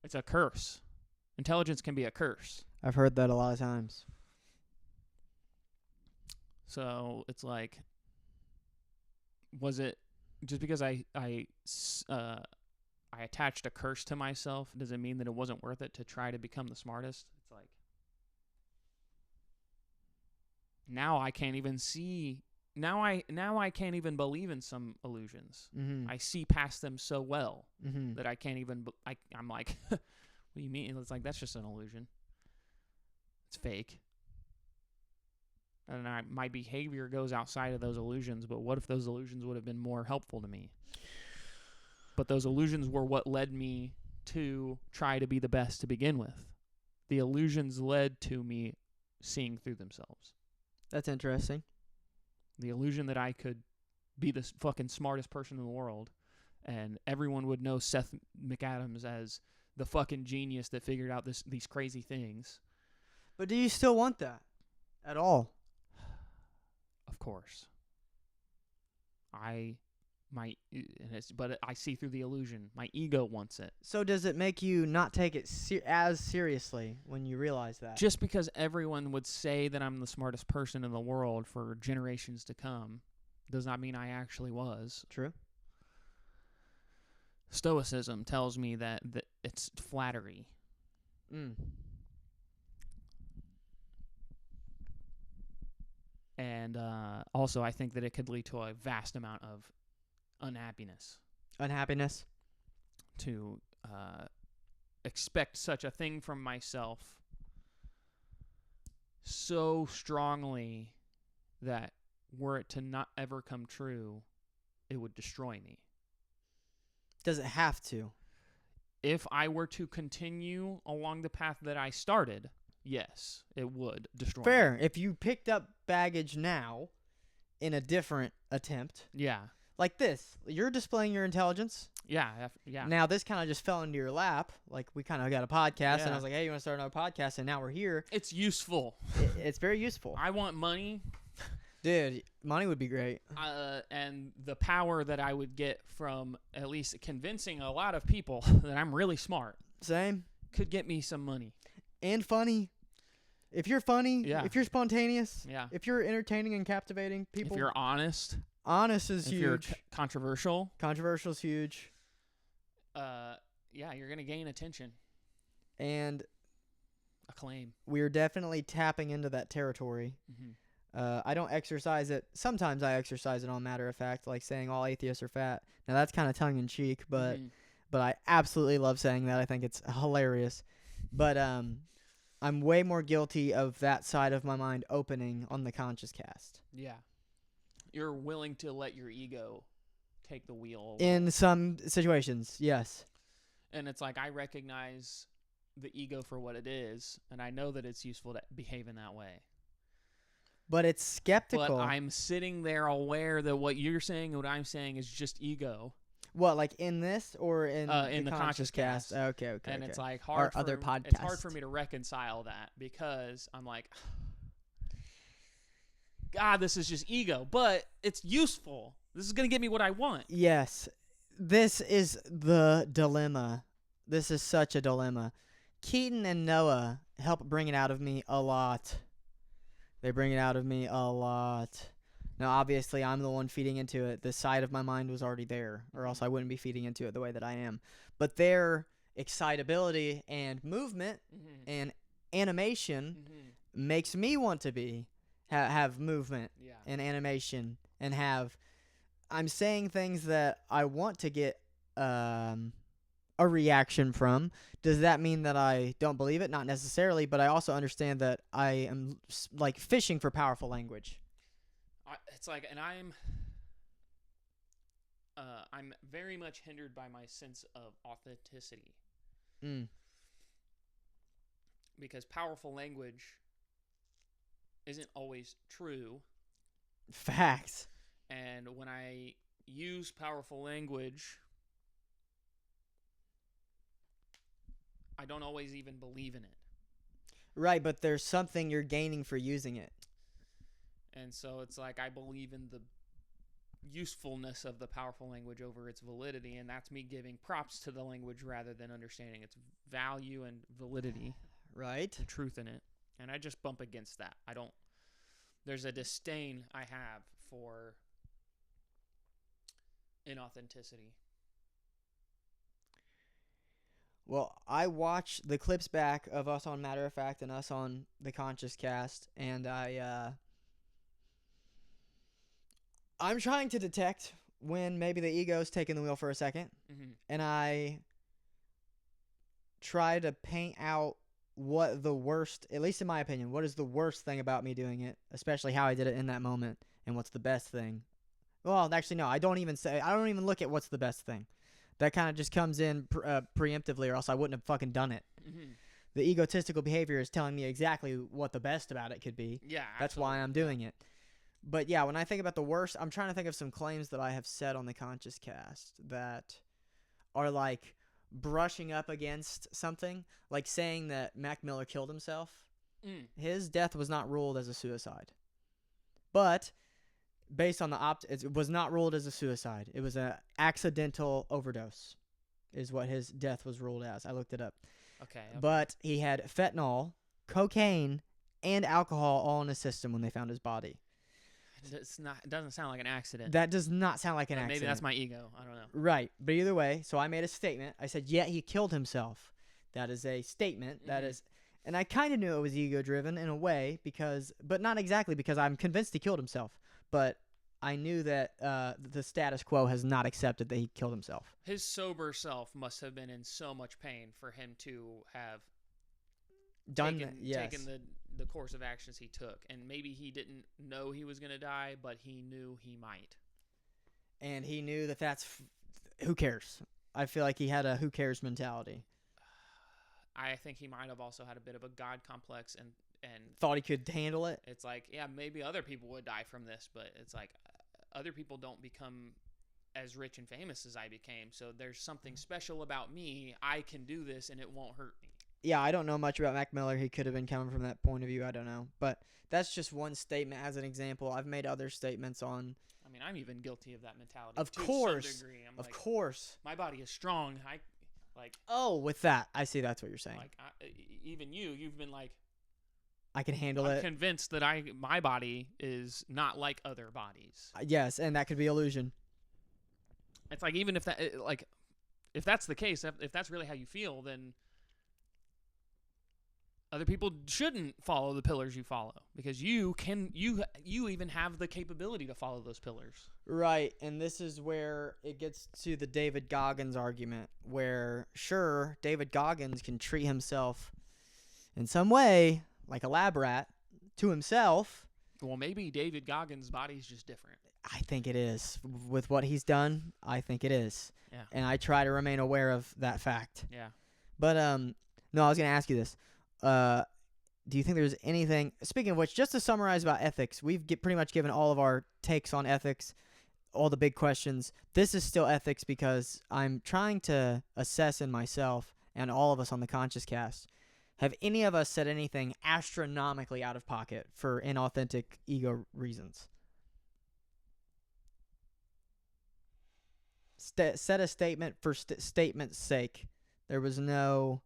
it's a curse. Intelligence can be a curse. I've heard that a lot of times. So it's like, was it just because I attached a curse to myself, does it mean that it wasn't worth it to try to become the smartest? It's like, now I can't even see. Now I can't even believe in some illusions. Mm-hmm. I see past them so well Mm-hmm. that I can't even. I'm like, what do you mean? It's like, that's just an illusion. It's fake. And my behavior goes outside of those illusions. But what if those illusions would have been more helpful to me? But those illusions were what led me to try to be the best to begin with. The illusions led to me seeing through themselves. That's interesting. The illusion that I could be the fucking smartest person in the world, and everyone would know Seth McAdams as the fucking genius that figured out these crazy things. But do you still want that at all? Of course. But I see through the illusion. My ego wants it. So does it make you not take it as seriously when you realize that? Just because everyone would say that I'm the smartest person in the world for generations to come does not mean I actually was. True. Stoicism tells me that it's flattery. Mm. And also, I think that it could lead to a vast amount of unhappiness. Unhappiness? To expect such a thing from myself so strongly that were it to not ever come true, it would destroy me. Does it have to? If I were to continue along the path that I started, yes, it would destroy me. Fair. If you picked up baggage now in a different attempt, Yeah. like this, you're displaying your intelligence. Yeah. Yeah. Now this kind of just fell into your lap. Like we kind of got a podcast, and Yeah. I was like, "Hey, you want to start another podcast?" And now we're here. It's useful. It's very useful, I want money. dude. Money would be great. And the power that I would get from at least convincing a lot of people that I'm really smart Same could get me some money. and funny. If you're funny, Yeah. if you're spontaneous, Yeah. if you're entertaining and captivating people, If you're honest, honest is if you're huge. controversial, Controversial is huge, yeah, you're gonna gain attention, and acclaim. we're definitely tapping into that territory. Mm-hmm. I don't exercise it. Sometimes I exercise it on matter of fact, like saying all atheists are fat. Now that's kind of tongue in cheek, but I absolutely love saying that. I think it's hilarious. But I'm way more guilty of that side of my mind opening on the conscious cast. Yeah, you're willing to let your ego take the wheel In some situations, yes. and it's like I recognize the ego for what it is, and I know that it's useful to behave in that way. But it's skeptical. But I'm sitting there aware that what you're saying and what I'm saying is just ego. What, like in this or in the Conscious Cast? Okay. And okay. it's like Our hard other It's hard podcast. for me to reconcile that because I'm like, God, this is just ego, but it's useful. This is going to get me what I want. Yes. This is the dilemma. This is such a dilemma. Keaton and Noah help bring it out of me a lot. They bring it out of me a lot. Now, obviously, I'm the one feeding into it. The side of my mind was already there, or else I wouldn't be feeding into it the way that I am. But their excitability and movement and animation makes me want to be have movement and animation and have. I'm saying things that I want to get a reaction from. Does that mean that I don't believe it? Not necessarily, but I also understand that I am like fishing for powerful language. It's like, and I'm very much hindered by my sense of authenticity. Because powerful language isn't always true. Facts. And when I use powerful language, I don't always even believe in it. Right, but there's something you're gaining for using it. And so it's like I believe in the usefulness of the powerful language over its validity, and that's me giving props to the language rather than understanding its value and validity. Right. The truth in it. And I just bump against that. There's a disdain I have for inauthenticity. Well, I watched the clips back of us on Matter of Fact and us on the Conscious Cast, and I'm trying to detect when maybe the ego's taking the wheel for a second, and I try to paint out what the worst, at least in my opinion, what is the worst thing about me doing it, especially how I did it in that moment, and what's the best thing. Well, actually, no, I don't even look at what's the best thing. That kind of just comes in preemptively, or else I wouldn't have fucking done it. The egotistical behavior is telling me exactly what the best about it could be. Yeah, that's why I'm doing it. But yeah, when I think about the worst, I'm trying to think of some claims that I have said on the Conscious Cast that are like brushing up against something, like saying that Mac Miller killed himself. His death was not ruled as a suicide, but based on it was not ruled as a suicide. It was an accidental overdose, is what his death was ruled as. I looked it up. Okay. But he had fentanyl, cocaine, and alcohol all in his system when they found his body. It doesn't sound like an accident. That does not sound like an accident. Maybe that's my ego. I don't know. Right. But either way, so I made a statement. I said, yeah, he killed himself. That is a statement. That is, and I kind of knew it was ego-driven in a way, but not exactly, because I'm convinced he killed himself. But I knew that the status quo has not accepted that he killed himself. His sober self must have been in so much pain for him to have taken the course of actions he took. And maybe he didn't know he was going to die, but he knew he might. And he knew that's who cares? I feel like he had a who cares mentality. I think he might have also had a bit of a God complex and thought he could handle it. It's like, yeah, maybe other people would die from this, but it's like other people don't become as rich and famous as I became. So there's something special about me. I can do this and it won't hurt me. Yeah, I don't know much about Mac Miller. He could have been coming from that point of view. I don't know. But that's just one statement as an example. I've made other statements on. I mean, I'm even guilty of that mentality. Of course. To some degree. I'm of course. My body is strong. With that. I see that's what you're saying. Like, even you've been like, I can handle I'm it. convinced that my body is not like other bodies. Yes, and that could be illusion. It's like, even if that's the case, if that's really how you feel, then other people shouldn't follow the pillars you follow, because you even have the capability to follow those pillars. Right, and this is where it gets to the David Goggins argument, where sure, David Goggins can treat himself in some way like a lab rat to himself. Well, maybe David Goggins' body's just different. I think it is. With what he's done, I think it is. Yeah. And I try to remain aware of that fact. Yeah. But no, I was going to ask you this. do you think there's anything? Speaking of which, just to summarize about ethics, we've pretty much given all of our takes on ethics, all the big questions. This is still ethics because I'm trying to assess in myself and all of us on the Conscious Cast. Have any of us said anything astronomically out of pocket for inauthentic ego reasons? Set a statement for statement's sake. There was no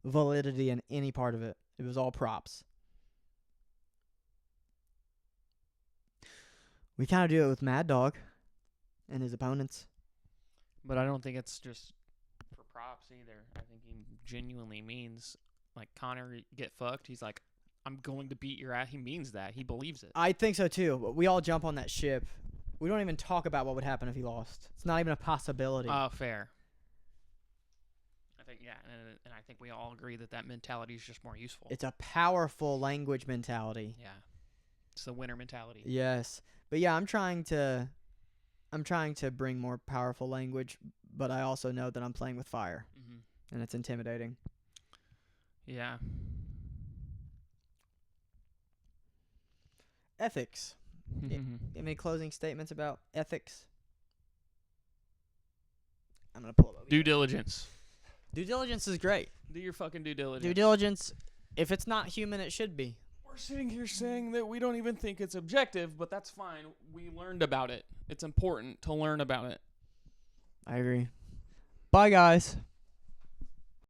validity in any part of it. It was all props. We kind of do it with Mad Dog and his opponents. But I don't think it's just for props either. I think he genuinely means, like, Connor get fucked. He's like, I'm going to beat your ass. He means that. He believes it. I think so too. We all jump on that ship. We don't even talk about what would happen if he lost. It's not even a possibility. Oh, fair. I think, yeah, and I think we all agree that mentality is just more useful. It's a powerful language mentality. Yeah. It's the winner mentality. Yes. But yeah, I'm trying to bring more powerful language, but I also know that I'm playing with fire. Mm-hmm. And it's intimidating. Yeah. Ethics. Any closing statements about ethics? I'm going to pull it over. Due diligence. Due diligence is great. Do your fucking due diligence. Due diligence, if it's not human, it should be. We're sitting here saying that we don't even think it's objective, but that's fine. We learned about it. It's important to learn about it. I agree. Bye, guys.